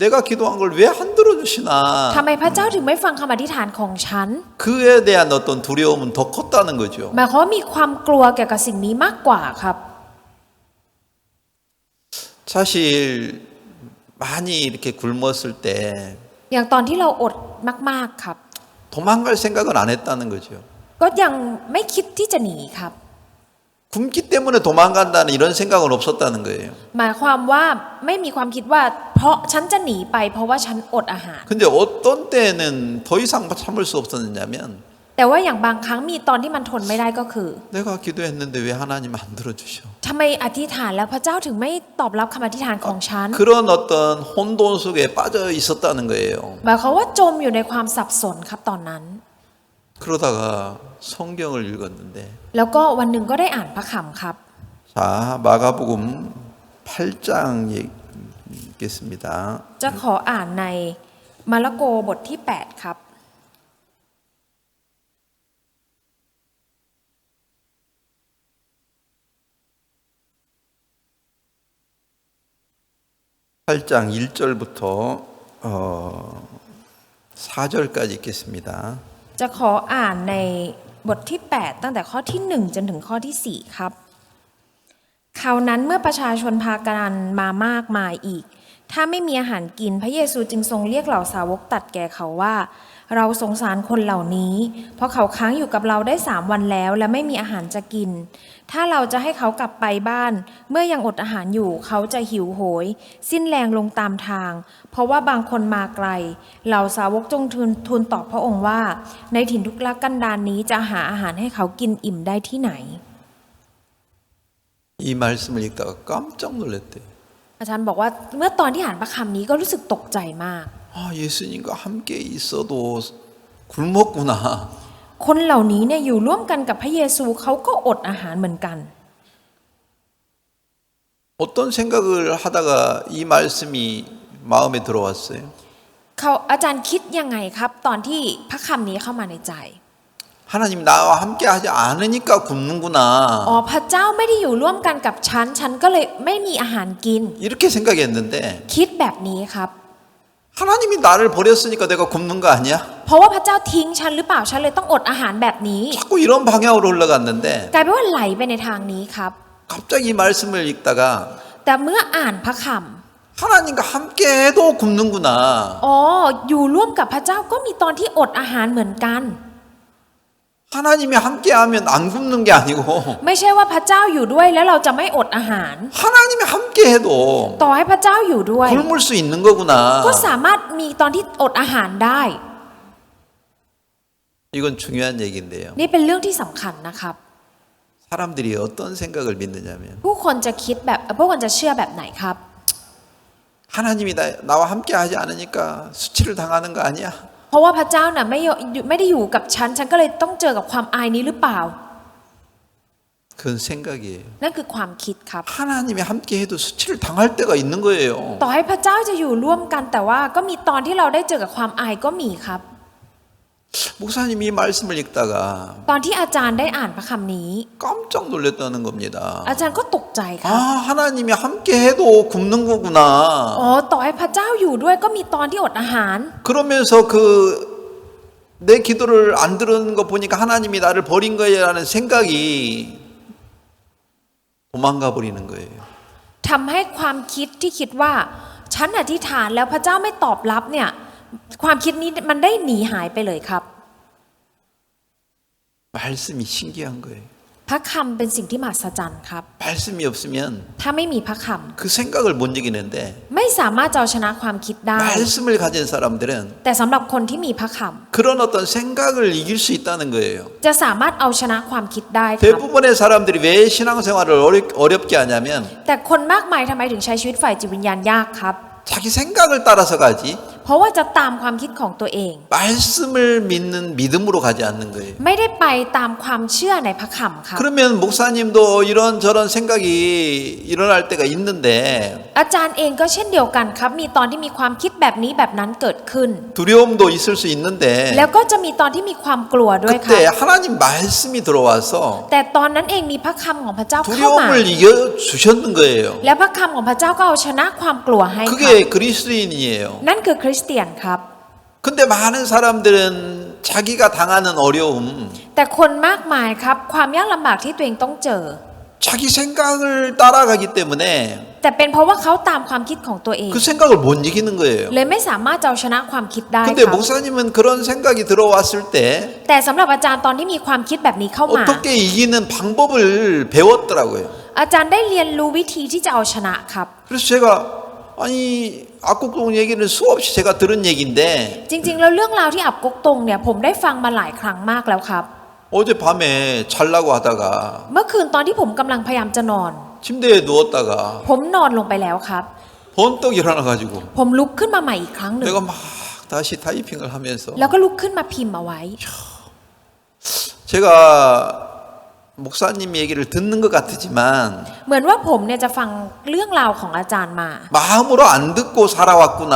내가 기도한 걸 왜 안 들어주시나 ทำไมพระเจ้าถึงไม่ฟังคำอธิษฐานของฉัน 그에 대한 어떤 두려움은 더 컸다는 거죠. หมายความว่ามีความกลัวเกี่ยวกับสิ่งนี้มากกว่าครับ 사실 많이 이렇게 굶었을 때 อย่างตอนที่เราอดมากๆครับ 도망갈 생각은 안 했다는 거죠. ก็ยังไม่คิดที่จะหนีครับ 굶기 때문에 도망간다는 이런 생각은 없었다는 거예요. หมายความว่าไม่มีความคิดว่าเพราะฉันจะหนีไปเพราะว่าฉันอดอาหาร 근데 어떤 때는 더 이상 참을 수 없었느냐면 แต่ว่าอย่างบางครั้งมีตอนที่มันทนไม่ได้ก็คือ 내가 기도했는데 왜 하나님 안 들어주셔? ทำไมอธิษฐานแล้วพระเจ้าถึงไม่ตอบรับคำอธิษฐานของฉัน 그런 어떤 혼돈 속에 빠져 있었다는 거예요. หมายความว่าจมอยู่ในความสับสนครับตอนนั้น 그러다가 성경을 읽었는데 แล้วก็วันหนึ่งก็ได้อ่านพระคำครับ 자 마가복음 8장 읽겠습니다. จะขออ่านในมาระโกบทที่ 8 ครับ 8장 1절부터 4절까지 읽겠습니다. จะขออ่านในบทที่ 8 ตั้งแต่ข้อที่ 1 จนถึงข้อที่ 4 ครับคราวนั้นเมื่อประชาชนพากันมามากมายอีก ถ้าไม่มีอาหารกินพระเยซูจึงทรงเรียกเหล่าสาวกตรัสแก่เขาว่า เราสงสารคนเหล่านี้ เพราะเขาค้างอยู่กับเราได้3 วันแล้วและไม่มีอาหารจะกิน ถ้าเราจะให้เขากลับไปบ้าน เมื่อยังอดอาหารอยู่เขาจะหิวโหย สิ้นแรงลงตามทาง เพราะว่าบางคนมาไกลเหล่าสาวกจงทูลตอบพระองค์ว่า ในถิ่นทุรกันดารนี้จะหาอาหารให้เขากินอิ่มได้ที่ไหน 이 말씀을 읽다가 깜짝 놀랐대요. อาจารย์บอกว่าเมื่อตอนที่อ่านพระคำนี้ก็รู้สึกตกใจมาก 예수님과 함께 있어도 굶었구나. คนเหล่านี้เนี่ยอยู่ร่วมกันกับพระเยซูเขาก็อดอาหารเหมือนกัน 어떤 생각을 하다가 이 말씀이 마음에 들어왔어요. เขาอาจารย์คิดยังไงครับตอนที่พระคำนี้เข้ามาในใจ 하나님 나와 함께 하지 않으니까 굶는구나. อ๋อพระเจ้าไม่ได้อยู่ร่วมกันกับฉันก็เลยไม่มีอาหารกิน 이렇게 생각했는데 คิดแบบนี้ครับ 하나님이 나를 버렸으니까 내가 굶는 거 아니야? เพราะว่าพระเจ้าทิ้งฉันหรือเปล่าฉันเลยต้องอดอาหารแบบนี้ 자꾸 이런 방향으로 흘러갔는데 กลายเป็นว่าไหลไปในทางนี้ครับ 갑자기 이 말씀을 읽다가 แต่เมื่ออ่านพระค 하나님과 함께해도 굶는구나. ำอ๋ออยู่ร่วมกับพระเจ้าก็มีตอนที่อดอาหารเหมือนกัน 하나님이 함께하면 안 굶는 게 아니고 ไม่ใช่ว่าพระเจ้าอยู่ด้วยแล้วเราจะไม่อดอาหาร 하나님이 함께해도 ต่อให้พระเจ้าอยู่ด้วย 굶을 수 있는 거구나. ก็สามารถมีตอนที่อดอาหารได้ 이건 중요한 얘기인데요. นี่เป็นเรื่องที่สำคัญนะครับ 사람들이 어떤 생각을 믿느냐면 ผู้คนจะคิดแบบผู้คนจะเชื่อแบบไหนครับ 하나님이 나와 함께하지 않으니까 수치를 당하는 거 아니야? เพราะว่าพระเจ้าน่ะไม่ได้อยู่กับฉันก็เลยต้องเจอกับความอายนี้หรือเปล่า 그건 생각이에요. นั่นคือความคิดครับ 하나님이 함께해도 수치를 당할 때가 있는 거예요. ต่อให้พระเจ้าจะอยู่ร่วมกันแต่ว่าก็มีตอนที่เราได้เจอกับความอายก็มีครับ 목사님이 이 말씀을 읽다가 ตอนที่อาจารย์ได้อ่านพระคำนี้ 깜짝 놀랐다는 겁니다. อาจารย์ก็ตกใจครับ 하나님이 함께해도 굶는 거구나. อ๋อต่อให้พระเจ้าอยู่ด้วยก็มีตอนที่อดอาหาร 그러면서 내 기도를 안 들은 거 보니까 하나님이 나를 버린 거야라는 생각이 도망가 버리는 거예요. ทำให้ความคิดที่คิดว่าฉันอธิษฐานแล้วพระเจ้าไม่ตอบรับเนี่ยความคิดนี้มันได้หนีหายไปเลยครับ 말씀이 신기한 거예요. พระคำเป็นสิ่งที่มหัศจรรย์ครับ 말씀이 없으면 ถ้าไม่มีพระค 그 생각을 못 이기는데 ำไม่สามารถจะเอาชนะความคิดได้ 말씀을 가진 사람들은 แต่สำหรับคนที่มีพระค 그런 어떤 생각을 이길 수 있다는 거예요. ำจะสามารถเอาชนะความคิดได้ครับ 대부분의 사람들이 왜 신앙생활을 어렵게 하냐면 แต่คนมากมายทำไมถึงใช้ชีวิตฝ่ายจิตวิญญาณยากครับ 자기 생각을 따라서 가지 เพราะว่าจะตามความคิดของตัวเอง 말씀을 믿는 믿음으로 가지 않는 거예요. ไม่ได้ไปตามความเชื่อในพระคำครับ 그러면 목사님도 이런저런 생각이 일어날 때가 있는데 อาจารย์เองก็เช่นเดียวกันครับมีตอนที่มีความคิดแบบนี้แบบนั้นเกิดขึ้น 두려움도 있을 수 있는데 แล้วก็จะมีตอนที่มีความกลัวด้วยครับ 그때 하나님 말씀이 들어와서 แต่ตอนนั้นเองมีพระคำของพระเจ้าเข้ามา 두려움을 이겨 주셨는 거예요. และพระคำของพระเจ้าก็เอาชนะความกลัวให้ครับ 그게 그리스도인이에요. นั่นคือคริสเตียนครับ 근데 많은 사람들은 자기가 당하는 어려움 แต่คนมากมายครับความยากลำบากที่ตัวเองต้องเจอ 자기 생각을 따라가기 때문에 แต่เป็นเพราะว่าเขาตามความคิดของตัวเอง 그 생각을 못 이기는 거예요. เลยไม่สามารถจะเอาชนะความคิดได้ 근데 ครับ 목사님은 그런 생각이 들어왔을 때 แต่สำหรับอาจารย์ตอนที่มีความคิดแบบนี้เข้ามา 어떻게 이기는 방법을 배웠더라고요. อาจารย์ได้เรียนรู้วิธีที่จะเอาชนะครับ 그래서 제가 아니 악곡동 얘기는 수없이 제가 들은 얘기인데 จริงๆแล้วเรื่องราวที่อับกกตงเนี่ยผมได้ฟังมาหลายครั้งมากแล้วครับ 어젯밤에 자려고 하다가 เมื่อคืนตอนที่ผมกำลังพยายามจะนอน 침대에 누웠다가 ผมนอนลงไปแล้วครับ 번떡 일어나가지고 ผมลุกขึ้นมาใหม่อีกครั้งหนึ่ง 내가 막 다시 타이핑을 하면서 แล้วก็ลุกขึ้นมาพิมพ์เอาไว้ 제가 목사님 얘기를 듣는 것 같지만 เหมือนว่าผมเนี่ยจะฟังเรื่องราวของอาจารย์มา 마음으로 안 듣고 อ๋อ 살아왔구나.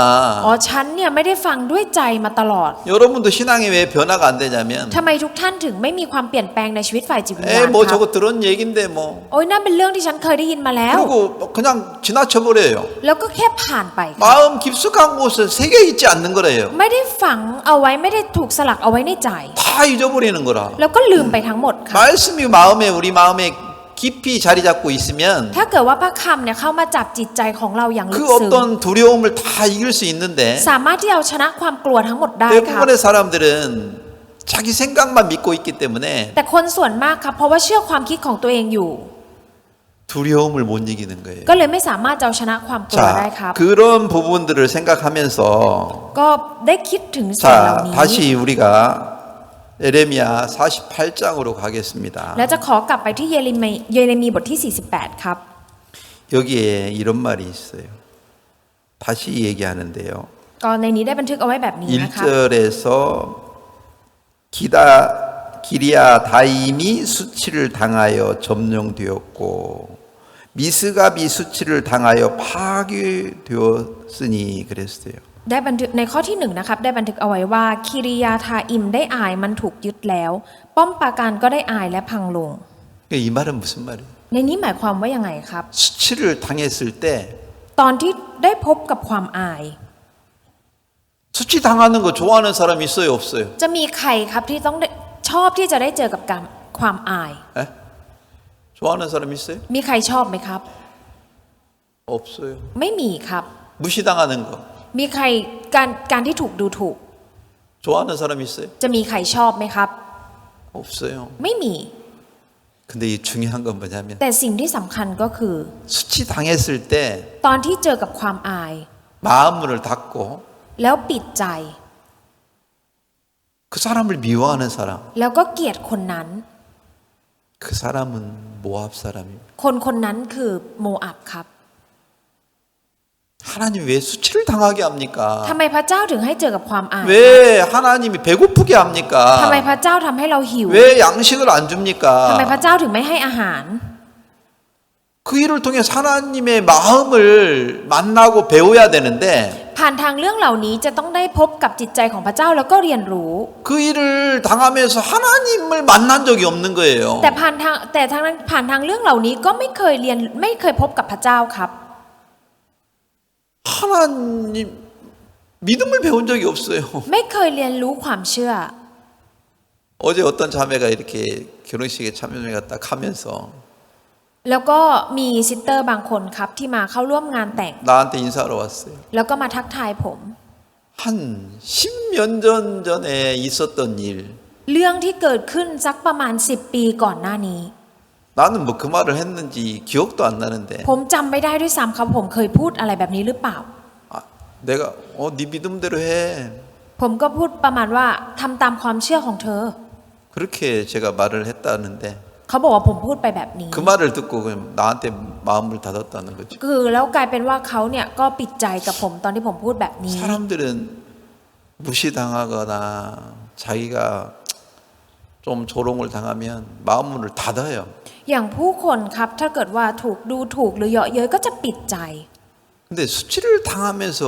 ฉันเนี่ยไม่ได้ฟังด้วยใจมาตลอด 여러분도 신앙이 왜 변화가 안 되냐면 ทำไมทุกท่านถึงไม่มีความเปลี่ยนแปลงในชีวิตฝ่ายจิตวิญญาณ 뭐 ครับ 저거 들은 얘긴데 뭐 โอ้ยนั่นเป็นเรื่องที่ฉันเคยได้ยินมาแล้ว 그리고 그냥 지나쳐버려요. แล้วก็แค่ผ่านไปครับ 마음 깊숙한 곳에 새겨 있지 않는 거래요. ไม่ได้ฝังเอาไว้ไม่ได้ถูกสลักเอาไว้ในใจ 다 잊어버리는 거라. แล้วก็ลืมไปทั้งหมดครับ 말씀이 우리 마음에 깊이 자리 잡고 있으면 ถ้าเกิดว่าพระคำเนี่ยเข้ามาจับจิตใจของเราอย่างลึ 그 กซึ้ง 어떤 두려움을 다 이길 수 있는데 สามารถที่เอาชนะความกลัวทั้งหมดได้ครับ 대부분의 사람들은 자기 생각만 믿고 있기 때문에 แต่คนส่วนมากครับเพราะว่าเชื่อความคิดของตัวเองอยู่ 두려움을 못 이기는 거예요. ก็เลยไม่สามารถจะเอาชนะความกลัวได้ครับ 자, 그런 부분들을 생각하면서 ก็ได้คิดถึงสิ่งเหล่า 자, นี้ 다시 우리가 에레미야 48장으로 가겠습니다. แล้วจะขอกลับไปที่เยเรมีบทที่ 48 ครับ 여기에 이런 말이 있어요. 다시 얘기하는데요. ก็ในนี้ได้บันทึกเอาไว้แบบนี้นะครับ 1절에서 기리야 다임이 수치를 당하여 점령되었고 미스갑이 수치를 당하여 파괴되었으니 그랬어요. ได้บันทึกในข้อที่1นะครับได้บันทึกเอาไว้ว่าคิริยาทาอิมได้อายมันถูกยึดแล้ว ป้อมปราการก็ได้อายและพังลง 이 말은 무슨 말이에요? ในนี้หมายความว่ายังไงครับ 수치를 당했을 때 ตอนที่ได้พบกับความอาย 수치 당하는 거 좋아하는 사람 있어요, 없어요? จะมีใครครับที่ต้องชอบที่จะได้เจอกับการความอาย 에? 좋아하는 사람 있어요? มีใครชอบไหมครับ 없어요. ไม่มีครับ 무시당하는 거 มีใครการที่ถูกดูถูก 좋아하는 사람 있어요? จะมีใครชอบไหมครับ 없어요. ไม่มี 근데 이 중요한 건 뭐냐면 แต่สิ่งที่สำคัญก็คือ 수치 당했을 때 ตอนที่เจอกับความอาย 마음문을 닫고 แล้วปิดใจ 그 사람을 미워하는 사람, แล้วก็เกลียดคนนั้น 그 사람은 모압 사람입니다. คนนั้นคือโมอับครับ 하나님 왜 수치를 당하게 합니까? ทำไมพระเจ้าถึงให้เจอกับความอาย 왜 하나님이 배고프게 ทำไม 합니까? พระเจ้าทำให้เราหิว 왜 양식을 안 ทำไมพระ 줍니까? เจ้าถึงไม่ให้อาหาร 그 일을 통해 하나님의 마음을 만나고 배워야 되는데 ผ่านทางเรื่องเหล่านี้จะต้องได้พบกับจิตใจของพระเจ้าแล้วก็เรียนรู้ 그 일을 당하면서 하나님을 만난 적이 없는 거예요. แต่ผ่านทางเรื่องเหล่านี้ก็ไม่เคยพบกับพระเจ้าครับ 하나님 믿음을 배운 적이 없어요. ไม่เคยเรียนรู้ความเชื่อ 어제 어떤 자매가 이렇게 결혼식에 참여를 갔다 가면서 แล้วก็มีซิสเตอร์บางคนครับที่มาเข้าร่วมงานแต่ง 나한테 인사하러 왔어요. แล้วก็มาทักทายผม 한 10년 전에 있었던 일. เรื่องที่เกิดขึ้นสักประมาณ10 ปีก่อนหน้านี้ 나는 뭐 그 말을 했는지 기억도 안 나는데 ผมจำไม่ได้ด้วยซ้ำครับผมเคยพูดอะไรแบบนี้หรือเปล่า 내가 네 믿음대로 해. ผมก็พูดประมาณว่าทำตามความเชื่อของเธอ 그렇게 제가 말을 했다는데 เขาบอกว่าผมพูดไปแบบนี้ 그 말을 듣고 그냥 나한테 마음을 닫았다는 거죠. คือแล้วกลายเป็นว่าเขาเนี่ยก็ปิดใจกับผมตอนที่ผมพูดแบบนี้ 사람들은 무시당하거나 자기가 좀 조롱을 당하면 마음문을 닫아요. อย่างผู้คนครับถ้าเกิดว่าถูกดูถูกหรือเยาะเย้ยก็จะปิดใจ 근데 수치를 당하면서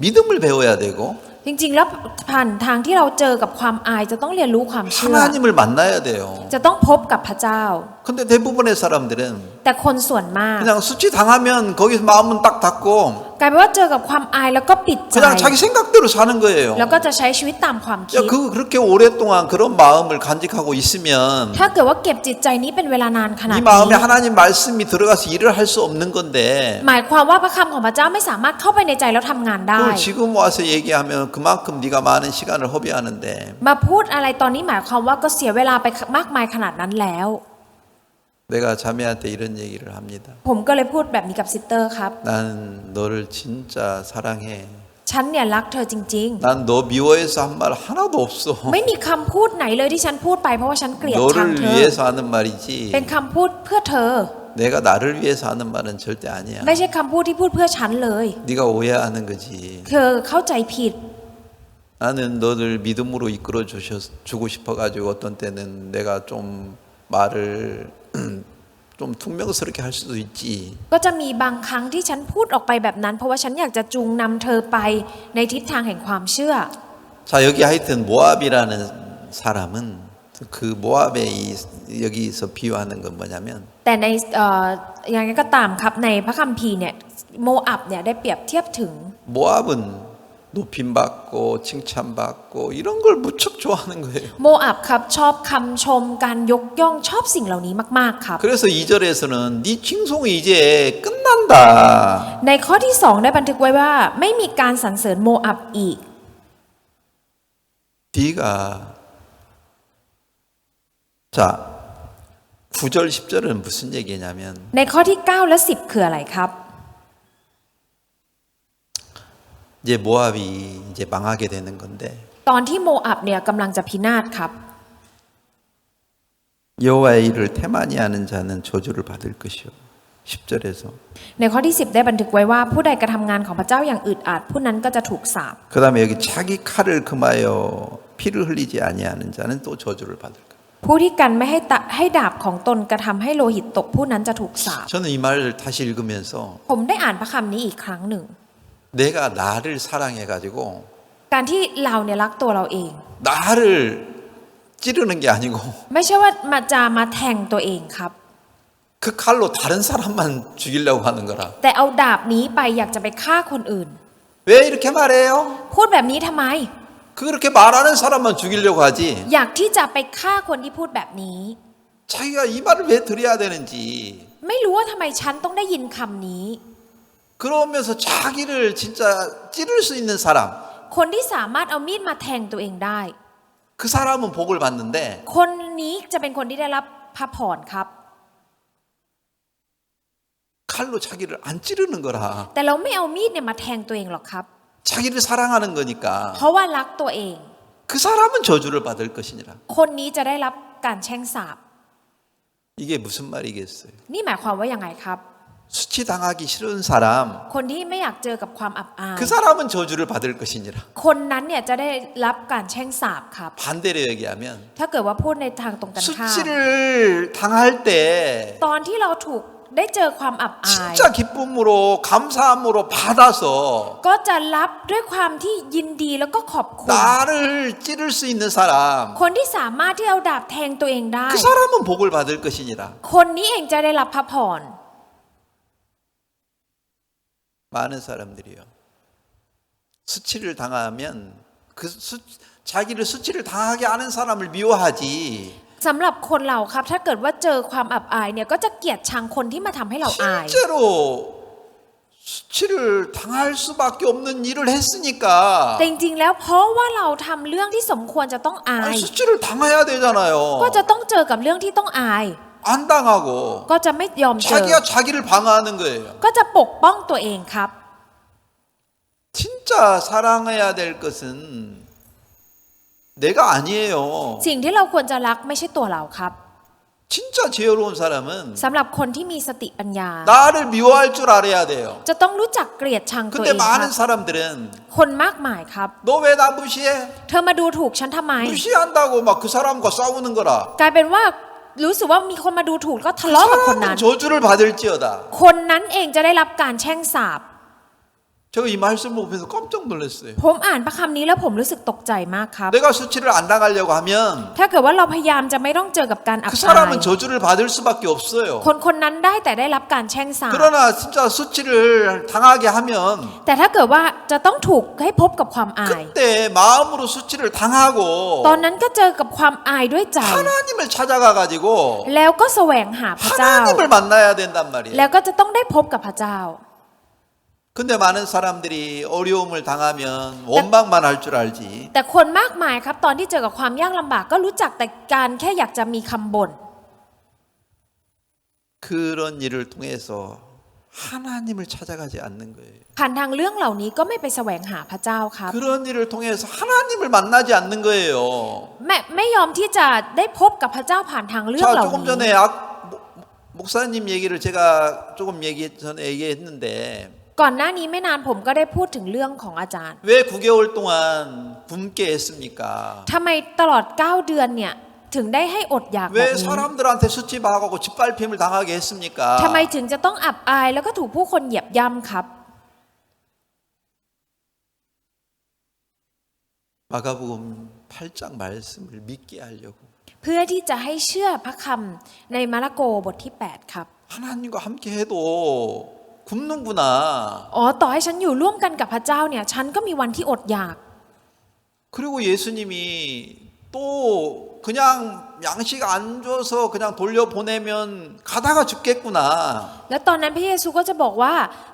믿음을 배워야 되고 จริงๆแล้วผ่านทางที่เราเจอกับความอายจะต้องเรียนรู้ความเชื่อ 하나님을 만나야 돼요. จะต้องพบกับพระเจ้า 근데 대부분의 사람들은 แต่คนส่วนมาก 그냥 수치 당하면 거기서 마음은 딱 닫고 กลายเป็นว่าเจอกับความอายแล้วก็ปิดใจ 그냥 자기 생각대로 사는 거예요. แล้วก็จะใช้ชีวิตตามความคิ 야, ด 그렇게 오랫동안 그런 마음을 간직하고 있으면 ถ้าเกิดว่าเก็บจิตใจนี้เป็นเวลานานขนาด 이 นี้ 마음에 하나님 말씀이 들어가서 일을 할 수 없는 건데 หมายความว่าพระคำของพระเจ้าไม่สามารถเข้าไปในใจแล้วทำงานได้ 그걸 지금 와서 얘기하면 그만큼 네가 많은 시간을 허비하는데 มาพูดอะไรตอนนี้หมายความว่าก็เสียเวลาไปมากมายขนาดนั้นแล้ว 내가 자매한테 이런 얘기를 합니다. ผมก็เลยพูดแบบนี้กับซิสเตอร์ครับ 난 너를 진짜 사랑해. ฉันเนี่ยรักเธอจริง 난 너 미워해서 한 말 하나도 없어. ๆ ไม่มีคำพูดไหนเลยที่ฉันพูดไปเพราะว่าฉันเกลียดชัง 너를 เธอ 위해서 하는 말이지. เป็นคำพูดเพื่อเธอ 내가 나를 위해서 하는 말은 절대 아니야. ไม่ใช่คำพูดที่พูดเพื่อฉันเลย 네가 오해하는 거지. เธอเข้าใจผิด 나는 너를 믿음으로 이끌어 주고 싶어 가지고 어떤 때는 내가 좀 말을 좀 퉁명스럽게 할 수도 있지. ก็จะมีบางครั้งที่ฉันพูดออกไปแบบนั้นเพราะว่าฉันอยากจะจูงนำเธอไปในทิศทางแห่งความเชื่อ 자, 여기 하여튼 모압이라는 사람은 그 모압의 여기서 비유하는 건 뭐냐면 แต่ในอย่างไรก็ตามครับในพระคัมภีร์เนี่ยโมอับเนี่ยได้เปรียบเทียบถึง 모압은 높임받고 칭찬받고 이런 걸 무척 좋아하는 거예요. โมอับครับชอบคำชมการยกย่องชอบสิ่งเหล่านี้มากๆครับ 그래서 2절에서는 네 칭송이 이제 끝난다. ในข้อที่2ได้บันทึกไว้ว่าไม่มีการสรรเสริญโมอับอีก 네가 자 9절 10절은 무슨 얘기냐면 ในข้อที่9และ10คืออะไรครับ 이제 모압이 이제 망하게 되는 건데 ตอนที่โมอับเนี่ยกำลังจะพินาศครับ 여호와의 일을 태만히 하는 자는 저주를 받을 것이요. 10절에서 ในข้อที่10ได้บันทึกไว้ว่าผู้ใดกระทำงานของพระเจ้าอย่างอึดอัดผู้นั้นก็จะถูกสาป 그다음에 여기 자기 칼을 금하여 피를 흘리지 아니하는 자는 또 저주를 받을 거예요. ผู้ที่กันไม่ให้ดาบของตนกระทำให้โลหิตตกผู้นั้นจะถูกสาป 저는 이 말을 다시 읽으면서 ผมได้อ่านพระคำนี้อีกครั้งหนึ่ง 내가 나를 사랑해 가지고 การที่เราเนี่ยรักตัวเราเอง 나를 찌르는 게 아니고 ไม่ใช่ว่ามาแทงตัวเองครับ 그 칼로 다른 사람만 죽이려고 하는 거라. แต่เอาดาบนี้ไปอยากจะไปฆ่าคนอื่น 왜 이렇게 말해요? พูดแบบนี้ทำไม 그렇게 말하는 사람만 죽이려고 하지. อยากที่จะไปฆ่าคนที่พูดแบบนี้ 자기가 이 말을 왜 들어야 되는지. ไม่รู้ว่าทำไมฉันต้องได้ยินคำนี้ 그러면서 자기를 진짜 찌를 수 있는 사람. คนที่สามารถเอามีดมาแทงตัวเองได้ 그 사람은 복을 받는데 คนนี้จะเป็นคนที่ได้รับพระพรครับ 칼로 자기를 안 찌르는 거라. แต่เราไม่เอามีดเนี่ยมาแทงตัวเองหรอกครับ 자기를 사랑하는 거니까 เพราะว่ารักตัวเอง 그 사람은 저주를 받을 것이니라. คนนี้จะได้รับการแช่งสาป 이게 무슨 말이겠어요? นี่หมายความว่ายังไงครับ 수치 당하기 싫은 사람, คนที่ไม่อยากเจอกับความอับอาย 그 사람은 저주를 받을 것이니라. คนนั้นเนี่ยจะได้รับการแช่งสาปครับ 반대로 얘기하면 ถ้าเกิดว่าพูดในทางตรงกันข้าม 수치를 당할 때 ตอนที่เราถูกได้เจอความอับอาย 진짜 기쁨으로 감사함으로 받아서 ก็จะรับด้วยความที่ยินดีแล้วก็ขอบคุณ 나를 찌를 수 있는 사람, คนที่สามารถที่เอาดาบแทงตัวเองได้ 그 사람은 복을 받을 것이니라. คนนี้เองจะได้รับพระพร 많은 사람들이요. 수치를 당하면 자기를 수치를 당하게 하는 사람을 미워하지. สำหรับคนเราครับถ้าเกิดว่าเจอความอับอายเนี่ยก็จะเกลียดชังคนที่มาทำให้เราอาย 실제로 수치를 당할 수밖에 없는 일을 했으니까 แต่จริงๆแล้วเพราะว่าเราทำเรื่องที่สมควรจะต้องอาย 수치를 당해야 되잖아요. ก็จะต้องเจอกับเรื่องที่ต้องอาย 안 당하고 ก็จะไม่ยอมเจอ 자기가 자기를 방어하는 거예요. ก็จะปกป้องตัวเองครับ 진짜 사랑해야 될 것은 내가 아니에요. สิ่งที่เราควรจะรักไม่ใช่ตัวเราครับ 진짜 지혜로운 사람은 สำหรับคนที่มีสติปัญญา 나를 미워할 줄 알아야 돼요. จะต้องรู้จักเกลียดชังตัวเอ 근데 งครับ 많은 사람들은 คนมากมายครับ 너 왜 나 무시해? เธอมาดูถูกฉันทำไม 무시한다고 막 그 사람과 싸우는 거라. กลายเป็นว่ารู้สึกว่ามีคนมาดูถูกก็ทะเลาะกับคนนั้น 사람은 저주를 받을지어다. คนนั้นเองจะได้รับการแช่งสาป 제가 이 말씀을 보면서 깜짝 놀랐어요. ผมอ่านพระคำนี้แล้วผมรู้สึกตกใจมากครับ 내가 수치를 안 당하려고 하면 ถ้าเกิดว่าเราพยายามจะไม่ต้องเจอกับการอับ 그 อาย 사람은 저주를 받을 수밖에 없어요. คนนั้นได้แต่ได้รับการแช่งสาป 그러나 진짜 수치를 당하게 하면 แต่ถ้าเกิดว่าจะต้องถูกให้พบกับความอาย 그때 마음으로 수치를 당하고 ตอนนั้นก็เจอกับความอายด้วยใจ 하나님을 찾아가 가지고 แล้วก็แสวงหาพระเจ้า 하나님을 만나야 된단 แล้ว 말이에요. ก็จะต้องได้พบกับพระเจ้า 근데 많은 사람들이 어려움을 당하면 원망만 할 줄 알지. แต่คนมากมายครับตอนที่เจอกับความยากลำบากก็รู้จักแต่การแค่อยากจะมีคำบ่น 그런 일을 통해서 하나님을 찾아가지 않는 거예요. ผ่านทางเรื่องเหล่านี้ก็ไม่ไปแสวงหาพระเจ้าครับ 그런 일을 통해서 하나님을 만나지 않는 거예요. ไม่ยอมที่จะได้พบกับพระเจ้าผ่านทางเรื่อง 자, เหล่า 조금 นี้ 전에 목사님 얘기를 제가 조금 전에 얘기했는데 ก่อนหน้านี้ไม่นานผมก็ได้พูดถึงเรื่องของอาจารย์ 왜 9개월 동안 굶게 했습니까? ทำไมตลอด9 เดือนเนี่ยถึงได้ให้อดอยากแบบ 왜 นี้ 사람들한테 수치받고 짓밟힘을 당하게 했습니까? ทำไมถึงจะต้องอับอายแล้วก็ถูกผู้คนเหยียบย่ำครับ 마가복음 8장 말씀을 믿게 하려고 เพื่อที่จะให้เชื่อพระคำในมาระโกบทที่8ครับ 하나님과 함께 해도 굶는구나. อ๋อต่อให้ฉันอยู่ร่วมกันกับพระเจ้าเนี่ยฉันก็มีวันที่อดอยาก 그리고 예수님이 또 그냥 양식 안 줘서 그냥 돌려보내면 가다가 죽겠구나. แล้วตอนนั้นพระเยซูก็จะบอกว่า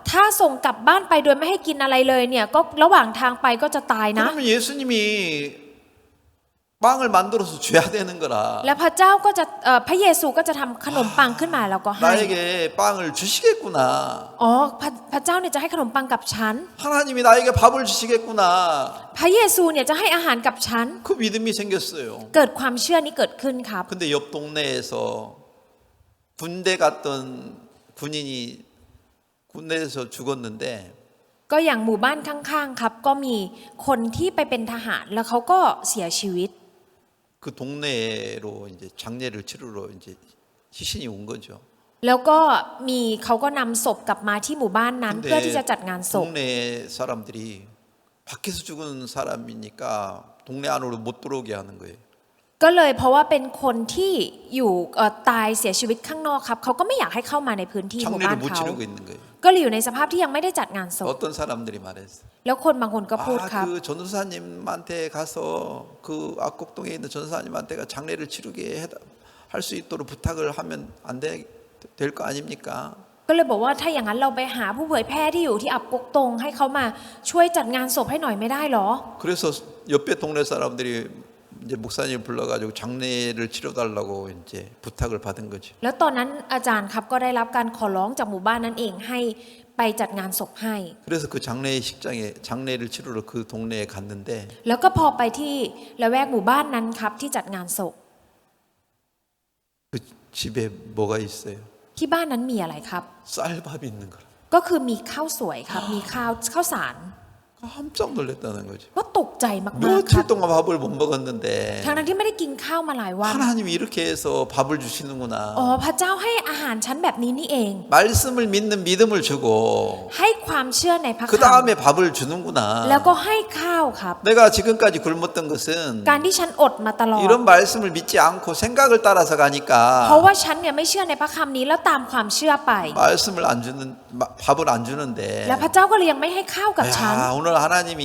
ถ้าส่งกลับบ้านไปโดยไม่ให้กินอะไรเลยเนี่ยก็ระหว่างทางไปก็จะตายนะ 그러면 예수님이 빵을 만들어서 줘야 되는 거라. และพระเจ้าก็จะพระเยซูก็จะทำขนมปังขึ้นมาแล้วก็ให้ 나에게 빵을 주시겠구나. อ๋อพระเจ้าเนี่ยจะให้ขนมปังกับฉัน 하나님이 나에게 밥을 주시겠구나. พระเยซูเนี่ยจะให้อาหารกับฉัน 그 믿음이 생겼어요. เกิดความเชื่อนี้เกิดขึ้นครับ 근데 옆 동네에서 군대 갔던 군인이 군대에서 죽었는데 ก็อย่างหมู่บ้านข้างๆครับก็มีคนที่ไปเป็นทหารแล้วเขาก็เสียชีวิต 그 동네로 이제 장례를 치르러 이제 시신이 온 거죠. แล้วก็เขาก็นำศพกลับมาที่หมู่บ้านนั้นเพื่อที่จะจัดงานศพ 동네 사람들이 밖에서 죽은 사람이니까 동네 안으로 못 들어오게 하는 거예요. ก็เลยเพราะว่าเป็นคนที่อยู่ตายเสียชีวิตข้างนอกครับเขาก็ไม่อยากให้เข้ามาในพื้นที่หมู่บ้าน 장례를 못 เขา 치르고 있는 거예요. ก็เลยอยู่ในสภาพที่ยังไม่ได้จัดงานศพ 어떤 사람들이 말했어요. แล้วคนบางคนก็พูดครับ 그 전도사님한테 가서 그 악곡동에 있는 전도사님한테가 장례를 치르게 할 수 있도록 부탁을 하면 안 될 거 아닙니까? ก็เลยบอกว่าถ้าอย่างนั้นเราไปหาผู้เผยแพร่ที่อยู่ที่อับกกตงให้เขามาช่วยจัดงานศพให้หน่อยไม่ได้หรอ 그래서 옆에 동네 사람들이 이제 목사님 불러가지고 장례를 치러달라고 이제 부탁을 받은 거죠. แล้วตอนนั้นอาจารย์ครับก็ได้รับการขอร้องจากหมู่บ้านนั้นเองให้ไปจัดงานศพให้ 그래서 그 장례식장에 장례를 치르러 그 동네에 갔는데 แล้วก็พอไปที่ละแวกหมู่บ้านนั้นครับที่จัดงานศพ 그 집에 뭐가 있어요? ที่บ้านนั้นมีอะไรครับ 쌀밥이 있는 거라. ก็คือมีข้าวสวยครับมีข้าวสาร 깜짝 놀랐다는 거죠. ก็ตกใจมากๆค 며칠 รับ 동안 밥을 못 먹었는데 ทั้งนั้นที่ไม่ได้กินข้าวมาหลายวัน 하나님이 이렇게 해서 밥을 주시는구나. อ๋อพระเจ้าให้อาหารฉันแบบนี้นี่เอง 말씀을 믿는 믿음을 주고 ให้ความเชื่อในพระ 그 ค 다음에 밥을 주는구나. ำแล้วก็ให้ข้าวครับ 내가 지금까지 굶었던 것은 การที่ฉันอดมาตลอด 이런 말씀을 믿지 않고 생각을 따라서 เพราะ 가니까 ว่าฉันเนี่ยไม่เชื่อในพระคำนี้แล้วตามความเชื่อไป 말씀을 안 주는 밥을 안 주는데 แล้วพระเจ้าก็เลยยังไม่ให้ข้าวกับฉัน 야, 오늘 하나님이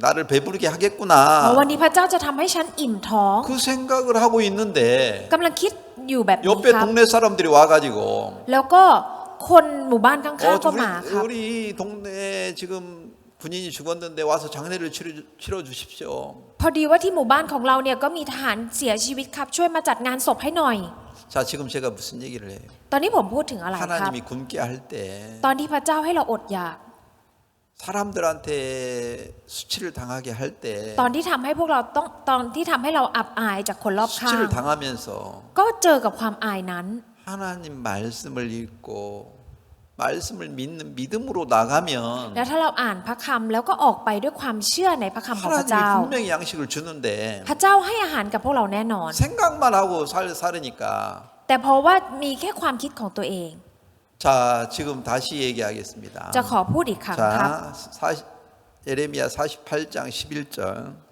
나를 배부르게 อ๋อ 하겠구나. วันนี้พระเจ้าจะทำให้ฉันอิ่มท้อง 그 생각을 하고 있는데 กำลังคิดอยู่แบบนี้ 옆에 ครับ 동네 사람들이 와가지고 แล้วก็คนหมู่บ้านข้างๆก็มาครับ 우리 동네 지금 군인이 죽었는데 와서 장례를 치러 주십시오. พอดีว่าที่หมู่บ้านของเราเนี่ยก็มีทหารเสียชีวิตครับช่วยมาจัดงานศพให้หน่อย 자, 지금 제가 무슨 얘기를 해요? ตอนนี้ผมพูดถึงอะไรครับ 하나님이 굶게 할 때 ตอนที่พระเจ้าให้เราอดอยาก 사람들한테 수치를 당하게 할 때 ตอนที่ทำให้พวกเราต้องตอนที่ทำให้เราอับอายจากคนรอบข้าง 수치를 당하면서 ก็เจอกับความอายนั้น 하나님 말씀을 읽고 말씀을 믿는 믿음으로 나가면 แล้วถ้าเราอ่านพระคำแล้วก็ออกไปด้วยความเชื่อในพระคำของพระเจ้า 하나님이 분명히 양식을 주는데 พระเจ้าให้อาหารกับพวกเราแน่นอน 생각만 하고 살으니까 แต่เพราะว่ามีแค่ความคิดของตัวเอง 자, 지금 다시 얘기하겠습니다. จะขอพูดอีกครั้งครับ 자, 예레미야 48장 11절.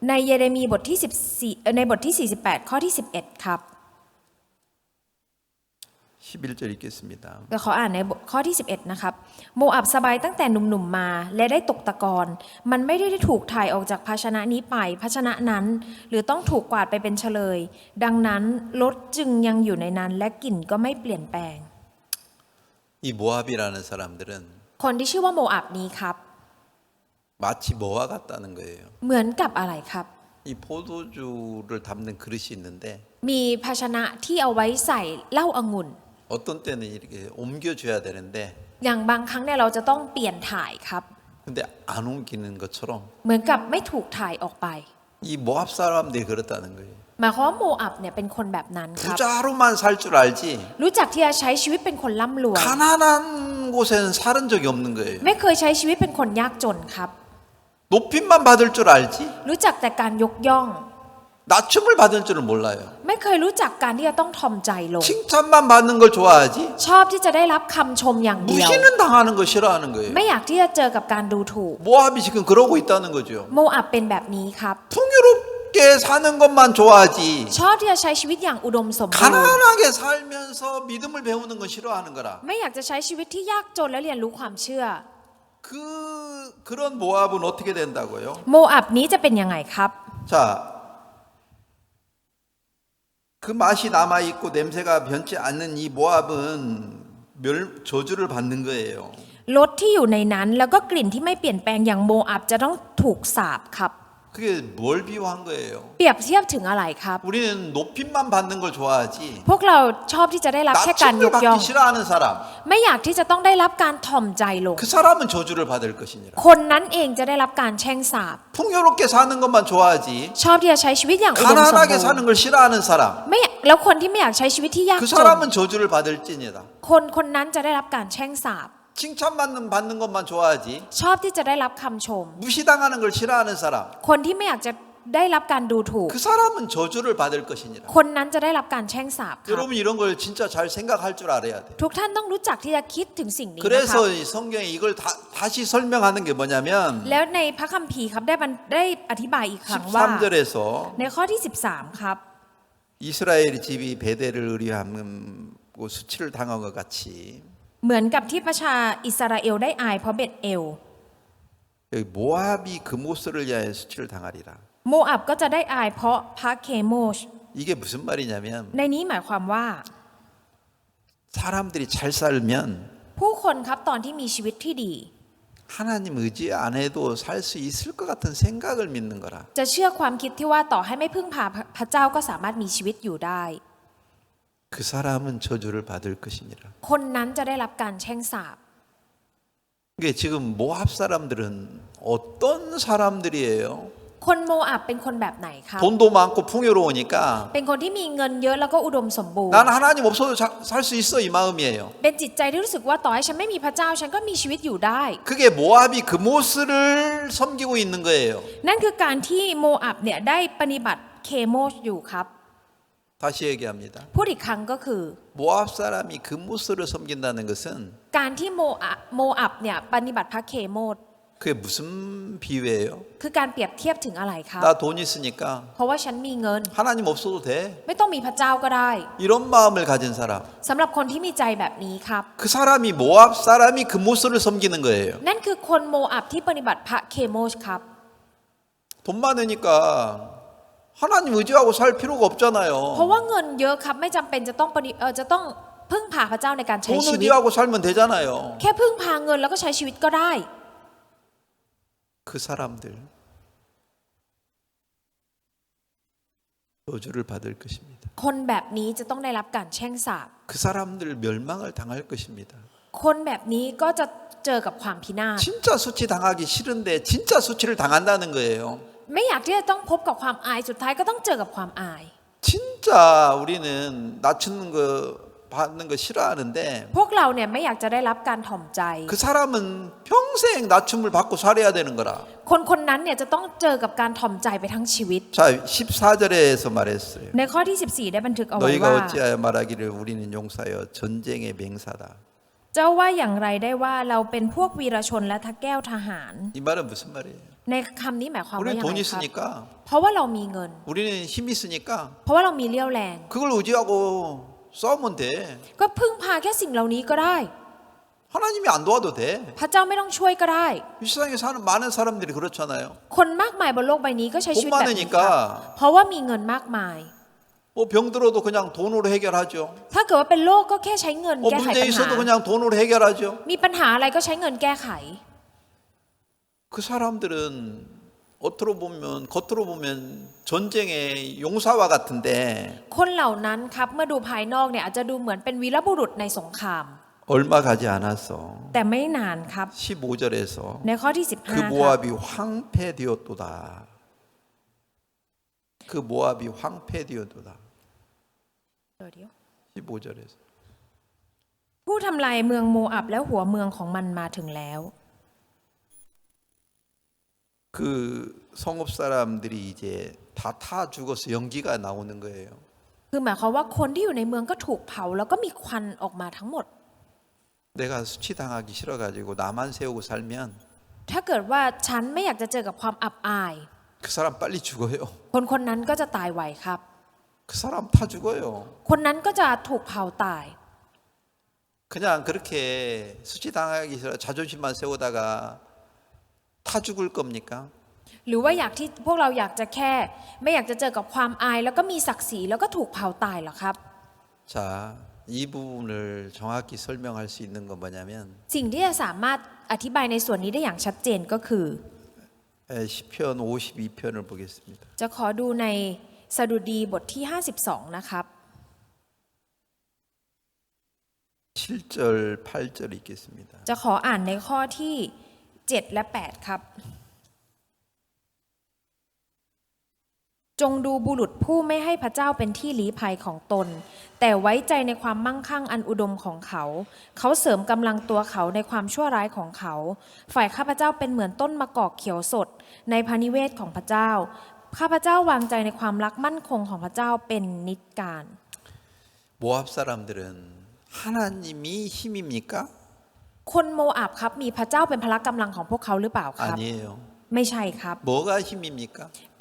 ในเยเรมีบทที่14ในบทที่ 48 ข้อที่ 11 ครับ 11절 읽겠습니다. ก็ขออ่านในข้อที่ 11 นะครับ โมอับสบายตั้งแต่หนุ่มๆมาและได้ตกตะกอนมันไม่ได้ถูกถ่ายออกจากภาชนะนี้ไปภาชนะนั้น หรือต้องถูกกวาดไปเป็นเฉลย ดังนั้นรสจึงยังอยู่ในนั้นและกลิ่นก็ไม่เปลี่ยนแปลง 이 모압이라는 사람들은 คนที่ชื่อว่าโมอับนี้ครับ 마치 뭐와 같다는 거예요. เหมือนกับอะไรครับ 이 포도주를 담는 그릇이 있는데 มีภาชนะที่เอาไว้ใส่เหล้าองุ่น 어떤 때는 이렇게 옮겨줘야 되는데 อย่างบางครั้งเนี่ยเราจะต้องเปลี่ยนถ่ายครับ 근데 안 옮기는 것처럼 เหมือนกับไม่ถูกถ่ายออกไป 이 모압 사람들이 그렇다는 거예요. หมายความว่าโมอับเนี่ยเป็นคนแบบนั้นครับ 부자로만 살 줄 알지 รู้จักที่จะใช้ชีวิตเป็นคนร่ำรวย 가난한 곳에는 살은 적이 없는 거예요. ไม่เคยใช้ชีวิตเป็นคนยากจนครับ 높임만 받을 줄 알지 รู้จักแต่การยกย่อง 낮춤을 받을 줄은 몰라요. ไม่เคยรู้จักการที่จะต้องทอมใจลง 칭찬만 받는 걸 좋아하지 ชอบที่จะได้รับคำชมอย่างเดียว 무시는 당하는 거 싫어하는 거예요. ไม่อยากที่จะเจอกับการดูถูก 모압이 지금 그러고 있다는 거죠. โมอับเป็นแบบนี้ครับ 풍요롭게 사는 것만 좋아하지 ชอบที่จะใช้ชีวิตอย่างอุดมสมบูรณ์ 가난하게 살면서 믿음을 배우는 건 싫어하는 거라. ไม่อยากจะใช้ชีวิตที่ยากจนและเรียนรู้ความเชื่อ 그런 모압은 어떻게 된다고요? โมอับนี้จะเป็นยังไงครับ 자, 그 맛이 남아 있고 냄새가 변치 않는 이 모압은 저주를 받는 거예요. รสที่อยู่ในนั้นแล้วก็กลิ่นที่ไม่เปลี่ยนแปลงอย่างโมอับจะต้องถูกสาปครับ 그게 뭘 비유한 거예요? เปรียบเทียบถึงอะไรครับ 우리는 높임만 받는 걸 좋아하지 พวกเราชอบที่จะได้รับแค่การย 낮춤을 กย่อง 받기 싫어하는 사람 ไม่อยากที่จะต้องได้รับการถ่อมใจลง 그 사람은 저주를 받을 것이니라. คนนั้นเองจะได้รับการแช่งสาป 풍요롭게 사는 것만 좋아하지 ชอบที่จะใช้ชีวิตอย่างอุดมสมบู 가난하게 ร 사는 ณ์ 걸 싫어하는 사람 ไม่แล้วคนที่ไม่อยากใช้ชีวิตที่ยาก 그 จน 사람은 저주를 받을지니라. คนนั้นจะได้รับการแช่งสาป 받는 것만 좋아하지 ชอบที่จะได้รับคำชม 무시당하는 걸 싫어하는 사람 คนที่ไม่อยากจะได้รับการดูถูก 그 사람은 저주를 받을 것이니라. คนนั้นจะได้รับการแช่งสาปครับ 여러분 이런 걸 진짜 잘 생각할 줄 알아야 돼. ทุกท่านต้องรู้จักที่จะคิดถึงสิ่งนี้นะครับ 그래서 이 성경에 이걸 다시 설명하는 게 뭐냐면 แล้วในพระคัมภีร์ครับได้อธิบายอีกครั้งว่า 13절에서 ในข้อที่ 13 ครับ 이스라엘 집이 베델을 의뢰하고 수치를 당한 것 같이 เหมือนกับที่ประชาอิสราเอลได้อายเพราะเบ็ดเอล 여기 모압이 그 모스를 위하여 수치를 당하리라. โมอับก็จะได้อายเพราะพระเคโมช 이게 무슨 말이냐면 ในนี้หมายความว่า 사람들이 잘 살면 ผู้คนครับตอนที่มีชีวิตที่ดี 하나님 의지 안 해도 살 수 있을 것 같은 생각을 믿는 거라. จะเชื่อความคิดที่ว่าต่อให้ไม่พึ่งพาพระเจ้าก็สามารถมีชีวิตอยู่ได้ 그 사람은 저주를 받을 것이니라. คนนั้นจะได้รับการแช่งสาป 이게 지금 모압 사람들은 어떤 사람들이에요? คนโมอับเป็นคนแบบไหนครับ 돈도 많고 풍요로우니까 เป็นคนที่มีเงินเยอะแล้วก็อุดมสมบูรณ์ 난 하나님 없어도 살 수 있어 이 마음이에요. เป็นจิตใจที่รู้สึกว่าต่อให้ฉันไม่มีพระเจ้าฉันก็มีชีวิตอยู่ได้ 그게 모압이 그 모스를 섬기고 있는 거예요. นั่นคือการที่โมอับเนี่ยได้ปฏิบัติเคโมชอยู่ครับ 다시 얘기합니다. พูดอีกครั้งก็คือ 모압 사람이 그 모스를 섬긴다는 것은 การที่โมอับเนี่ยปฏิบัติพระเคโมช 그게 무슨 비유예요? คือการปรียบเทียบถึงอะไรครับ 나 돈 있으니까 เพราะว่าฉันมีเงิน 하나님 없어도 돼. ไม่ต้องมีพระเจ้าก็ได้ 이런 마음을 가진 사람. สำหรับคนที่มีใจแบบนี้ครับ 그 사람이 모압 사람이 그 모스를 섬기는 거예요. นั่นคือคนโมอับที่ปฏิบัติพระเคโมชครับ 돈 많으니까 하나님 의지하고 살 필요가 없잖아요. เพราะว่าเงินเยอะครับไม่จำเป็นจะต้องจะต้องพึ่งพาพระเจ้าในการใช้ 돈 ชีวิต 의지하고 살면 되잖아요. แค่พึ่งพาเงินแล้วก็ใช้ชีวิตก็ได้ 그 사람들 저주를 받을 것입니다. คนแบบนี้จะต้องได้รับการแช่งสาป 그 사람들 멸망을 당할 것입니다. คนแบบนี้ก็จะเจอกับความพินาศ 진짜 수치 당하기 싫은데 진짜 수치를 당한다는 거예요. ไม่อยากที่จะต้องพบกับความอายสุดท้ายก็ต้องเจอกับความอาย 진짜 우리는 낮추는 거 받는 거 싫어하는데 พวกเราเนี่ยไม่อยากจะได้รับการถ่อมใจ 그 사람은 평생 낮춤을 받고 살아야 되는 거라. คนนั้นเนี่ยจะต้องเจอกับการถ่อมใจไปทั้งชีวิต 자, 14절에서 말했어요. ในข้อที่ 14 ได้บันทึกเอาไว้ 너희가 ว่า 어찌하여 말하기를 우리는 용사여 전쟁의 맹사다. เจ้าว่าอย่างไรได้ว่าเราเป็นพวกวีรชนและทักแก้วทหาร 이 말은 무슨 말이에요? ในคำนี้หมายความว่า 우리는 อย่างไร 돈 ครับ 있으니까 เพราะว่าเรามีเงิน 우리는 힘 있으니까 เพราะว่าเรามีเรี่ยวแรง 그걸 의지하고 싸우면 돼. ก็พึ่งพาแค่สิ่งเหล่านี้ก็ได้ 하나님이 안 도와도 돼. พระเจ้าไม่ต้องช่วยก็ได้ 이 세상에 사는 많은 사람들이 그렇잖아요. คนมากมายบนโลกใบนี้ก็ใช้ชีวิตแบบนี้ครับ 돈 많으니까 เพราะว่ามีเงินมากมาย 뭐 병들어도 그냥 돈으로 해결하죠. ถ้าเกิดว่าเป็นโรคก็แค่ใช้เงิน 뭐 แก้ไข 문제 ปัญหา 있어도 그냥 돈으로 해결하죠. มีปัญหาอะไรก็ใช้เงินแก้ไข 그 사람들은 겉으로 보면 전쟁의 용사와 같은데 คนเหล่านั้นครับเมื่อดูภายนอกเนี่ยอาจจะดูเหมือนเป็นวีรบุรุษในสงคราม 얼마 가지 않았어. แต่ไม่นานครับ 15절에서 ในข้อที่ 그 15ครับ 모압이 황폐되었도다. 그 모압이 황폐되었도다. 15절에서 ผู้ทำลายเมืองโมอับและหัวเมืองของมันมาถึงแล้ว 그 성읍 사람들이 이제 다 타 죽어서 연기가 나오는 거예요. คือหมายความว่าคนที่อยู่ในเมืองก็ถูกเผาแล้วก็มีควันออกมาทั้งหมด 내가 수치당하기 싫어가지고 나만 세우고 살면 ถ้าเกิดว่าฉันไม่อยากจะเจอกับความอับอาย 그 사람 빨리 죽어요. คนนั้นก็จะตายไวครับ 그 사람 타 죽어요. คนนั้นก็จะถูกเผาตาย 그냥 그렇게 수치당하기 싫어 자존심만 세우다가 타 죽을 겁니까? หรือว่าอยากที่พวกเราอยากจะแค่ ไม่อยากจะเจอกับความอายแล้วก็มีศักดิ์ศรีแล้วก็ถูกเผาตายเหรอครับ 자, 이 부분을 정확히 설명할 수 있는 건 뭐냐면 สิ่งที่จะสามารถอธิบายในส่วนนี้ได้อย่างชัดเจนก็คือ 시편 52편을 보겠습니다. จะขอดูในสดุดีบทที่ 52 นะครับ 7절, 8절 읽겠습니다. จะขออ่านในข้อที่ 7 และ 8 ครับ จงดูบุรุษผู้ไม่ให้พระเจ้าเป็นที่ลี้ภัยของตน แต่ไว้ใจในความมั่งคั่งอันอุดมของเขา เขาเสริมกำลังตัวเขาในความชั่วร้ายของเขา ฝ่ายข้าพเจ้าเป็นเหมือนต้นมะกอกเขียวสดในพระนิเวศของพระเจ้า ข้าพเจ้าวางใจในความรักมั่นคงของพระเจ้าเป็นนิจการ 모압 사람들은 하나님이 힘입니까? คนโมอาบครับมีพระเจ้าเป็นพละกำลังของพวกเขาหรือเปล่าครับ 아니에요. ไม่ใช่ครับ 뭐가 힘입니까?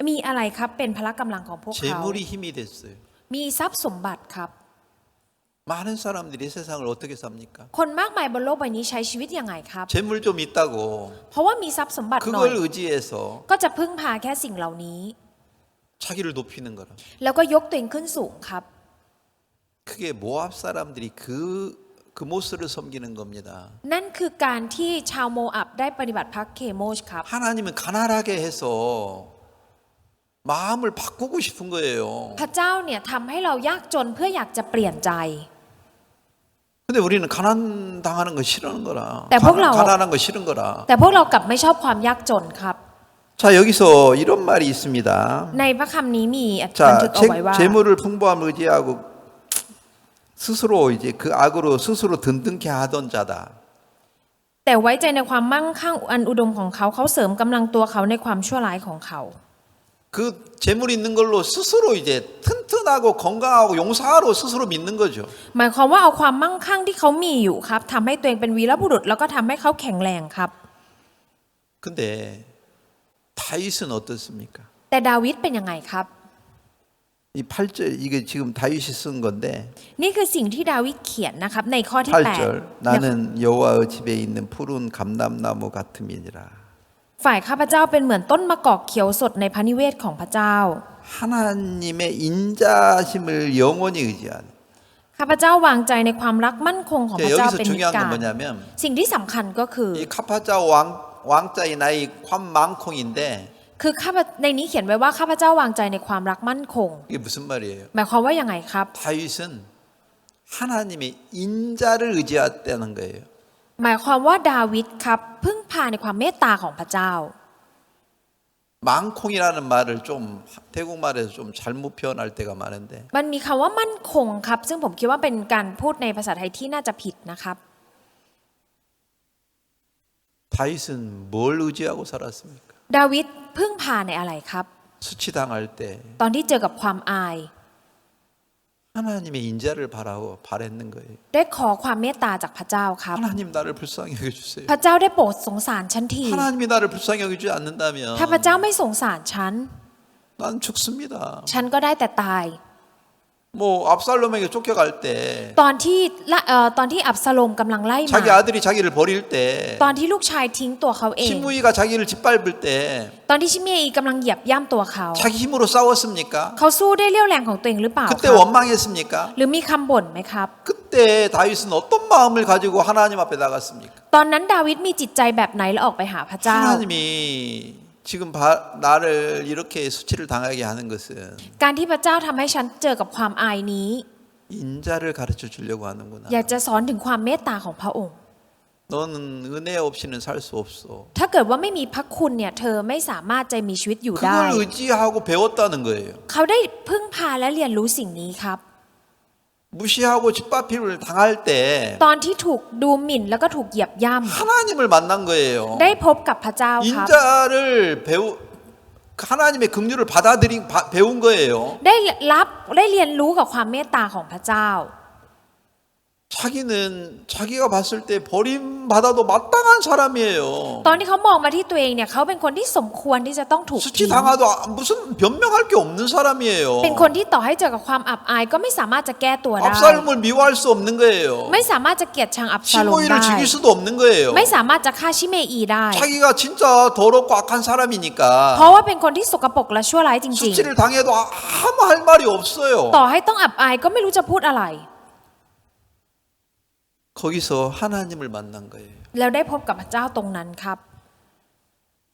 มีอะไรครับเป็นพละกำลังของพวกเขา 재물이 힘이 됐어요. มีทรัพย์สมบัติครับ 많은 사람들이 세상을 어떻게 삽니까? คนมากมายบนโลกใบนี้ใช้ชีวิตยังไงครับ 재물 좀 있다고 เพราะว่ามีทรัพย์สมบัติหน่อย 그걸 의지해서 ก็จะพึ่งพาแค่สิ่งเหล่านี้ 자기를 높이는 거라. แล้วก็ยกตัวเองขึ้นสูงครับ 그게 모압 사람들이 그 모스를 섬기는 겁니다. นั่นคือการที่ชาวโมอับได้ปฏิบัติพระเคโมชครับ 하나님은 가난하게 해서 마음을 바꾸고 싶은 거예요. พระเจ้าเนี่ยทำให้เรายากจนเพื่ออยากจะเปลี่ยนใจ 근데 우리는 가난 당하는 거 싫어하는 거라. 네, 복라오. 가난한 거 싫은 거라. แต่พวกเรากลับไม่ชอบความยากจนครับ 자, 여기서 이런 말이 있습니다. ในพระคำนี้มีบัน 자, ทึกเอาไว้ว่า 재물을 풍부함을 의지하고 스스로 이제 그 악으로 스스로 든든케 하던 자다. แต่ไว้ใจในความมั่งคั่งอันอุดมของเขาเขาเสริมกำลังตัวเขาในความชั่วร้ายของเขา 그 재물 있는 걸로 스스로 이제 튼튼하고 건강하고 용사로 스스로 믿는 거죠. หมายความว่าเอาความมั่งคั่งที่เขามีอยู่ครับทำให้ตัวเองเป็นวีรบุรุษแล้วก็ทำให้เขาแข็งแรงครับ 근데 다윗은 어떻습니까? แต่ดาวิดเป็นยังไงครับ 이 8절 이게 지금 다윗이 쓴 건데 นี่คือสิ่งที่ดาวิดเขียนนะครับในข้อที่ 8절 나는 여호와의 집에 있는 푸른 감람나무 같음이니라. 8ฝ่ายข้าพเจ้าเป็นเหมือนต้นมะกอกเขียวสดในพระนิเวศของพระเจ้า 하나님의 인자심을 영원히 의지하는. ข้าพเจ้าวางใจในความรักมั่นคงของพระเจ้า 여기서 เป็นนิจ 중요한 กา 건 ร 뭐냐면 สิ่งที่สำคัญก็คือ 이 카파자 왕자의 나이 관망콩인데 คือในนี้เขียนไว้ว่าข้าพเจ้าวางใจในความรักมั่นคง 이게 무슨 말이에요? หมายความว่ายังไงครับ 다윗은 하나님의 인자를 의지했다는 거예요. หมายความว่าดาวิดครับพึ่งพาในความเมตตาของพระเจ้า 망콩이라는 말을 좀 태국말에서 좀 잘못 표현할 때가 많은데 มันมีคำว่ามั่นคงครับซึ่งผมคิดว่าเป็นการพูดในภาษาไทยที่น่าจะผิดนะครับ 다윗은 뭘 의지하고 살았습니까? ดาวิดพึ่งพาในอะไรครับ 수치당할 때 ตอนที่เจอกับความอาย 하나님의 인자를 바랬는 거예요. ได้ขอความเมตตาจากพระเจ้าครับ 하나님 나를 불쌍히 여겨주세요. พระเจ้าได้โปรดสงสารฉันที 하나님이 나를 불쌍히 여기지 않는다면 ถ้าพระเจ้าไม่สงสารฉัน 난 죽습니다. ฉันก็ได้แต่ตาย 뭐 압살롬에게 쫓겨갈 때 ตอนที่อับซาโลมกำลังไล่มา 자기 아들이 자기를 버릴 때 ตอนที่ลูกชายทิ้งตัวเขาเอง 시므이가 자기를 짓밟을 때 ตอนที่ชิเมอีกำลังเหยียบย่ำตัวเขา 자기 힘으로 싸웠습니까? เขาสู้ได้เรี่ยวแรงของตัวเองหรือเปล่า 그때 ครับ 원망했습니까? หรือมีคำบ่นไหมครับ 그때 다윗은 어떤 마음을 가지고 하나님 앞에 나갔습니까? ตอนนั้นดาวิดมีจิตใจแบบไหนแล้วออกไปหาพระเจ้า 하나님이 지금 나를 이렇게 수치를 당하게 하는 것은 การที่พระเจ้าทำให้ฉันเจอกับความอายนี้ 인자를 가르쳐 주려고 하는구나. อยากจะสอนถึงความเมตตาของพระองค์ 너는 은혜 없이는 살 수 없어. ถ้าเกิดว่าไม่มีพระคุณเนี่ยเธอไม่สามารถจะมีชีวิตอยู่ได้ 그걸 의지하고 배웠다는 거예요. เขาได้พึ่งพาและเรียนรู้สิ่งนี้ครับ 무시하고 짓밟힘을 당할 때 ตอนที่ถูกดูหมิ่นแล้วก็ถูกเหยียบย่ 하나님을 만난 거예요. ำได้พบกับพระเจ้าครับ 인자를 하나님의 긍휼을 배운 거예요. ได้เรียนรู้กับความเมตตาของพระเจ้า 자기가 봤을 때 버림받아도 마땅한 사람이에요. ตอนที่เขามองมาที่ตัวเองเนี่ยเขาเป็นคนที่สมควรที่จะต้องถูก 수치 ทิ้ง 당하도 무슨 변명할 게 없는 사람이에요. เป็นคนที่ต่อให้เจอกับความอับอายก็ไม่สามารถจะแก้ตัวได้ 압살롬을 미워할 수 없는 거예요. ไม่สามารถจะเกลียดชังอับซาโลม 시므이를 ได้ 죽일 수도 없는 거예요. ไม่สามารถจะฆ่าชิเมอีได้ 자기가 진짜 더럽고 악한 เพ 사람이니까 ราะว่าเป็นคนที่สกปรกและชั่วร้ายจริง 수치를 당해도 아무 할 말이 없어요. ๆ ต่อให้ต้องอับอายก็ไม่รู้จะพูดอะไร 거기서 하나님을 만난 거예요. แล้วได้พบกับพระเจ้าตรงนั้นครับ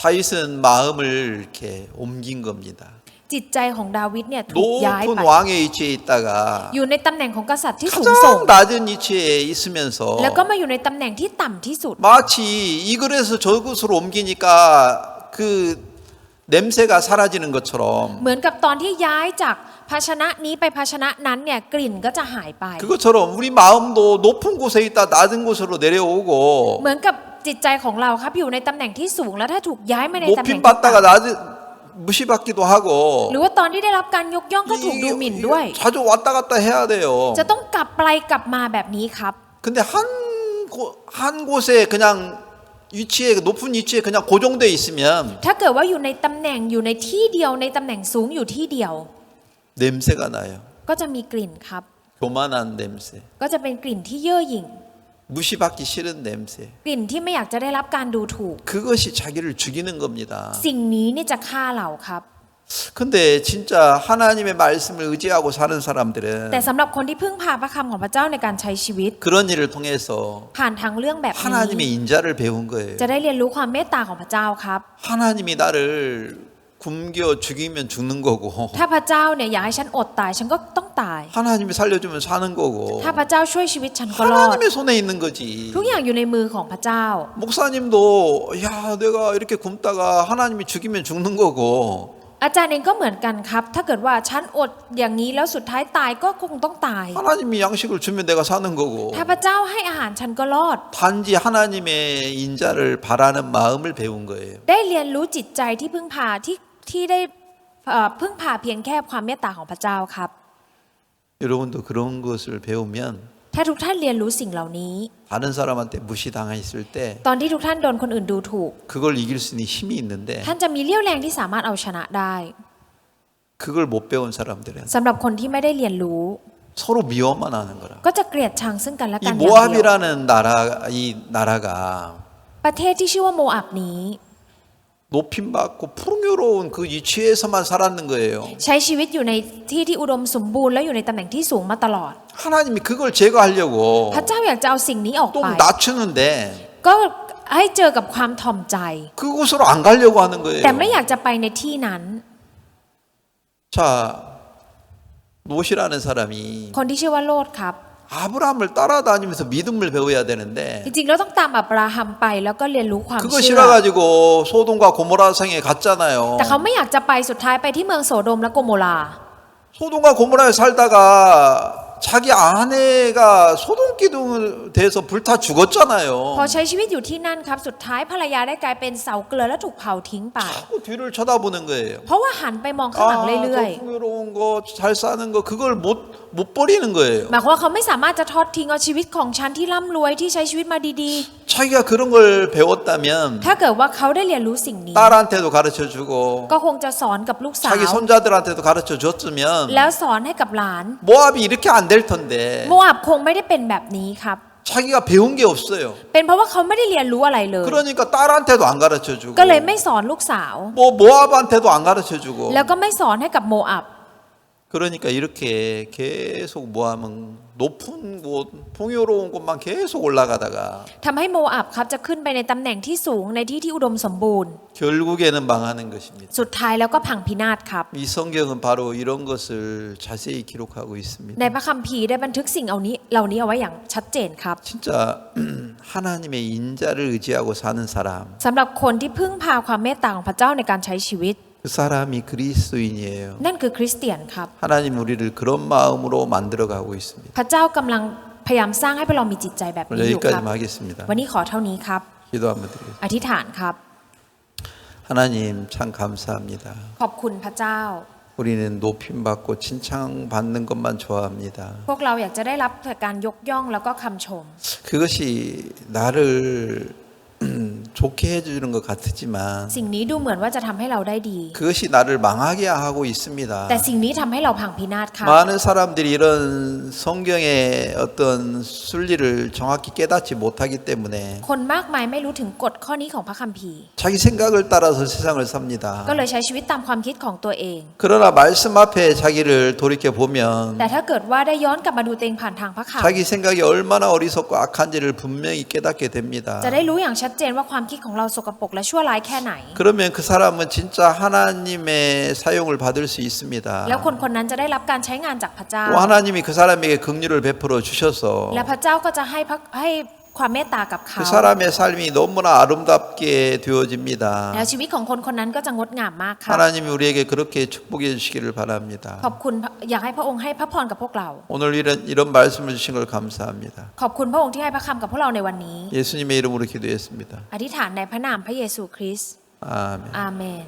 다윗은 마음을 이렇게 옮긴 겁니다. จิตใจของดาวิดเนี่ยถูกย้าย 높은 ไป 왕의 위치에 있다가 อยู่ในตำแหน่งของกษัตริย์ที่สูงส่ง 가장 낮은 위치에 있으면서 แล้วก็มาอยู่ในตำแหน่งที่ต่ำที่สุด 마치 이 그릇에서 저 그릇으로 옮기니까 그 냄새가 사라지는 것처럼 เหมือนกับตอนที่ย้ายจากภาชนะนี้ไปภาชนะนั้นเนี่ยกลิ่นก็จะหายไป 그것처럼 우리 마음도 높은 곳에 있다 낮은 곳으로 내려오고 เหมือนกับจิตใจของเราครับอยู่ในตำแหน่งที่สูงแล้วถ้าถูกย้ายมาในตำแหน่ง 높임 ที่ต่ 받다가 낮은 무시받기도 하고 ำหรือว่าตอนที่ได้รับการยกย่องก็ถูกดูหมิ่นด้วย 자주 왔다 갔다 해야 돼요. จะต้องกลับไปกลับมาแบบนี้ครับ 근데 한 곳에 그냥 위치에 높은 위치에 그냥 고정돼 있으면 ถ้าเกิดว่าอยู่ในตำแหน่งอยู่ในที่เดียวในตำแหน่งสูงอยู่ที่เดียว 냄새가 나요. ก็จะมีกลิ่นครับ 교만한 냄새. ก็จะเป็นกลิ่นที่เย่อหยิ่ง 무시받기 싫은 냄새. กลิ่นที่ไม่อยากจะได้รับการดูถูก 그것이 자기를 죽이는 겁니다. สิ่งนี้นี่จะฆ่าเราครับ 근데 진짜 하나님의 말씀을 의지하고 사는 사람들은 แต่สำหรับคนที่พึ่งพาพระคำของพระเจ้าในการใช้ชีวิต 그런 일을 통해서 ผ่านทางเรื่องแบบนี้ 하나님의 인자를 배운 거예요. จะได้เรียนรู้ความเมตตาของพระเจ้าครับ 하나님이 나를 굶겨 죽이면 죽는 거고 ถ้าพระเจ้าเนี่ยอยากให้ฉันอดตายฉันก็ต้องตาย 하나님이 살려주면 사는 거고 ถ้าพระเจ้าช่วยชีวิตฉันก็รอด 하나님의 손에 있는 거지. ทุกอย่างอยู่ในมือของพระเจ้า 목사님도 야 내가 이렇게 굶다가 하나님이 죽이면 죽는 거고 อาจารย์เองก็เหมือนกันครับ ถ้าเกิดว่าฉันอดอย่างนี้แล้วสุดท้ายตายก็คงต้องตาย 하나님이 양식을 주면 내가 사는 거고 ถ้าพระเจ้าให้อาหารฉันก็รอด 단지 하나님의 인자를 바라는 마음을 배운 거예요. ได้เรียนรู้จิตใจที่พึ่งพาที่ได้พึ่งพาเพียงแค่ความเมตตาของพระเจ้าครับ 여러분도 그런 것을 배우면 ถ้าทุกท่านเรียนรู้สิ่งเหล่านี้ 다른 사람한테 무시당했을 때 ตอนที่ทุกท่านโดนคนอื่นดูถูก 그걸 이길 수 있는 힘이 있는데 ท่านจะมีเรี่ยวแรงที่สามารถเอาชนะได้ 그걸 못 배운 사람들은 สำหรับคนที่ไม่ได้เรียนรู้ 서로 미워만 하는 거라. ก็จะเกลียดชังซึ่งกันและ 이 กันอย่างเดียว 모압이라는 나라가 ประเทศที่ชื่อว่าโมอับนี้ 높임 받고 풍요로운 그 위치에서만 살았는 거예요. ใช้ชีวิตอยู่ในที่ที่อุดมสมบูรณ์และอยู่ในตำแหน่งที่สูงมาตลอด 하나님이 그걸 제거하려고 พระเจ้าอยากจะเอาสิ่งนี้ออก 또 ไป 낮추는데 ก็ให้เจอกับความถ่อมใจ 그곳으로 안 가려고 하는 거예요. แต่ไม่อยากจะไปในที่นั้น 자, 롯이라는 사람이 คนที่ชื่อว่าโลดครับ 아브라함을 따라다니면서 믿음을 배워야 되는데 จริงๆเราต้องตามอับราฮัมไปแล้วก็เรียนรู้ความ 그거 เชื่อ 싫어가지고 소돔과 고모라 성에 갔잖아요. แต่เขาไม่อยากจะไปสุดท้ายไปที่เมืองโสโดมและโกโมรา 소돔과 고모라에 살다가 자기 아내가 소돔 기둥을 대서 불타 พอ 죽었잖아요. ใช้ชีวิตอยู่ที่นั่นครับสุดท้ายภรรยาได้กลายเป็นเสาเกลือและถูกเผาทิ้งไป 자꾸 뒤를 쳐다보는 거예요. เพราะว่าหันไปมองข้างหลังเรื่อย 저 풍요로운 거, 잘 사는 거 그걸 못 버리는 거예요. หมายความว่าเขาไม่สามารถจะทอดทิ้งเอาชีวิตของฉันที่ร่ำรวยที่ใช้ชีวิตมาดี 자기가 그런 걸 배웠다면 ๆ ถ้าเกิดว่าเขาได้เรียนรู้สิ่งนี้ 딸한테도 가르쳐 주고 ก็คงจะสอนกับลูกสาว 자기 손자들한테도 가르쳐 줬으면 แล้วสอนให้กับหลาน 모압이 이렇게 안 될 텐데 โมอับคงไม่ได้เป็นแบบนี้ครับ 자기가 배운 게 없어요. เป็นเพราะว่าเขาไม่ได้เรียนรู้อะไรเลย 그러니까 딸한테도 안 가르쳐 주고 ก็เลยไม่สอนลูกสาว 뭐 모압한테도 안 가르쳐 주고 แล้วก็ไม่สอนให้กับโมอับ 그러니까 이렇게 계속 모압은 높은 곳, 풍요로운 곳만 계속 올라가다가 ทำให้โมอับครับจะขึ้นไปในตำแหน่งที่สูงในที่ที่อุดมสมบูรณ์ 결국에는 망하는 것입니다. สุดท้ายแล้วก็พังพินาศครับ 이 성경은 바로 이런 것을 자세히 기록하고 있습니다. ในพระคัมภีร์ได้บันทึกสิ่งเหล่านี้เอาไว้อย่างชัดเจนครับ 진짜 하나님의 인자를 의지하고 사는 사람 สำหรับคนที่พึ่งพาความเมตตาของพระเจ้าในการใช้ชีวิต 그 사람이 그리스도인이에요. นั่นคือคริสเตียนครับ 하나님 우리를 그런 마음으로 만들어가고 있습니다. พระเจ้ากำลังพยายามสร้างให้พวกเรามีจิตใจแบบ 오늘 นี้อยู่ครับ 여기까지만 하겠습니다. วันนี้ขอเท่านี้ครับ 기도 한번 드리겠습니다. อธิษฐานครับ 하나님 참 감사합니다. ขอบคุณพระเจ้า 우리는 높임받고 칭찬받는 것만 좋아합니다. พวกเราอยากจะได้รับแต่การยกย่องแล้วก็คำชม 그것이 나를 좋게 해주는 것 같지만 สิ่งนี้ดูเหมือนว่าจะทำให้เราได้ดี 그것이 나를 망하게 하고 있습니다. แต่สิ่งนี้ทำให้เราพังพินาศครับ 많은 사람들이 이런 성경의 어떤 순리를 정확히 깨닫지 못하기 때문에 คนมากมายไม่รู้ถึงกฎข้อนี้ของพระคัมภีร์ 자기 생각을 따라서 세상을 삽니다. ก็เลยใช้ชีวิตตามความคิดของตัวเอง 그러나 말씀 앞에 자기를 돌이켜 보면 แต่ถ้าเกิดว่าได้ย้อนกลับมาดูตัวเองผ่านทางพระคัมภีร์ 자기 생각이 얼마나 어리석고 악한지를 분명히 깨닫게 됩니다. จะได้รู้อย่างชัดเจนว่าความคิดของเราสกปรกและชั่วร้ายแค่ไหน 그러면 그 사람은 진짜 하나님의 사용을 받을 수 있습니다. แล้วคนคนนั้นจะได้รับการใช้งานจากพระเจ้า 또 하나님이 그 사람에게 긍휼을 베풀어 주셔서 และพระเจ้าก็จะให้ความเมตตากับเขา 그 사람의 삶이 너무나 아름답게 되어집니다. แล้วชีวิตของคนคนนั้นก็จะงดงามมากครับ 하나님이 우리에게 그렇게 축복해 주시기를 바랍니다. ขอบคุณอยากให้พระองค์ให้พระพรกับพวกเรา 오늘 이런 말씀을 주신 걸 감사합니다. ขอบคุณพระองค์ที่ให้พระคำกับพวกเราในวันนี้ 예수님의 이름으로 기도했습니다. อธิษฐานในพระนามพระเยซูคริสต์ 아멘. อาเมน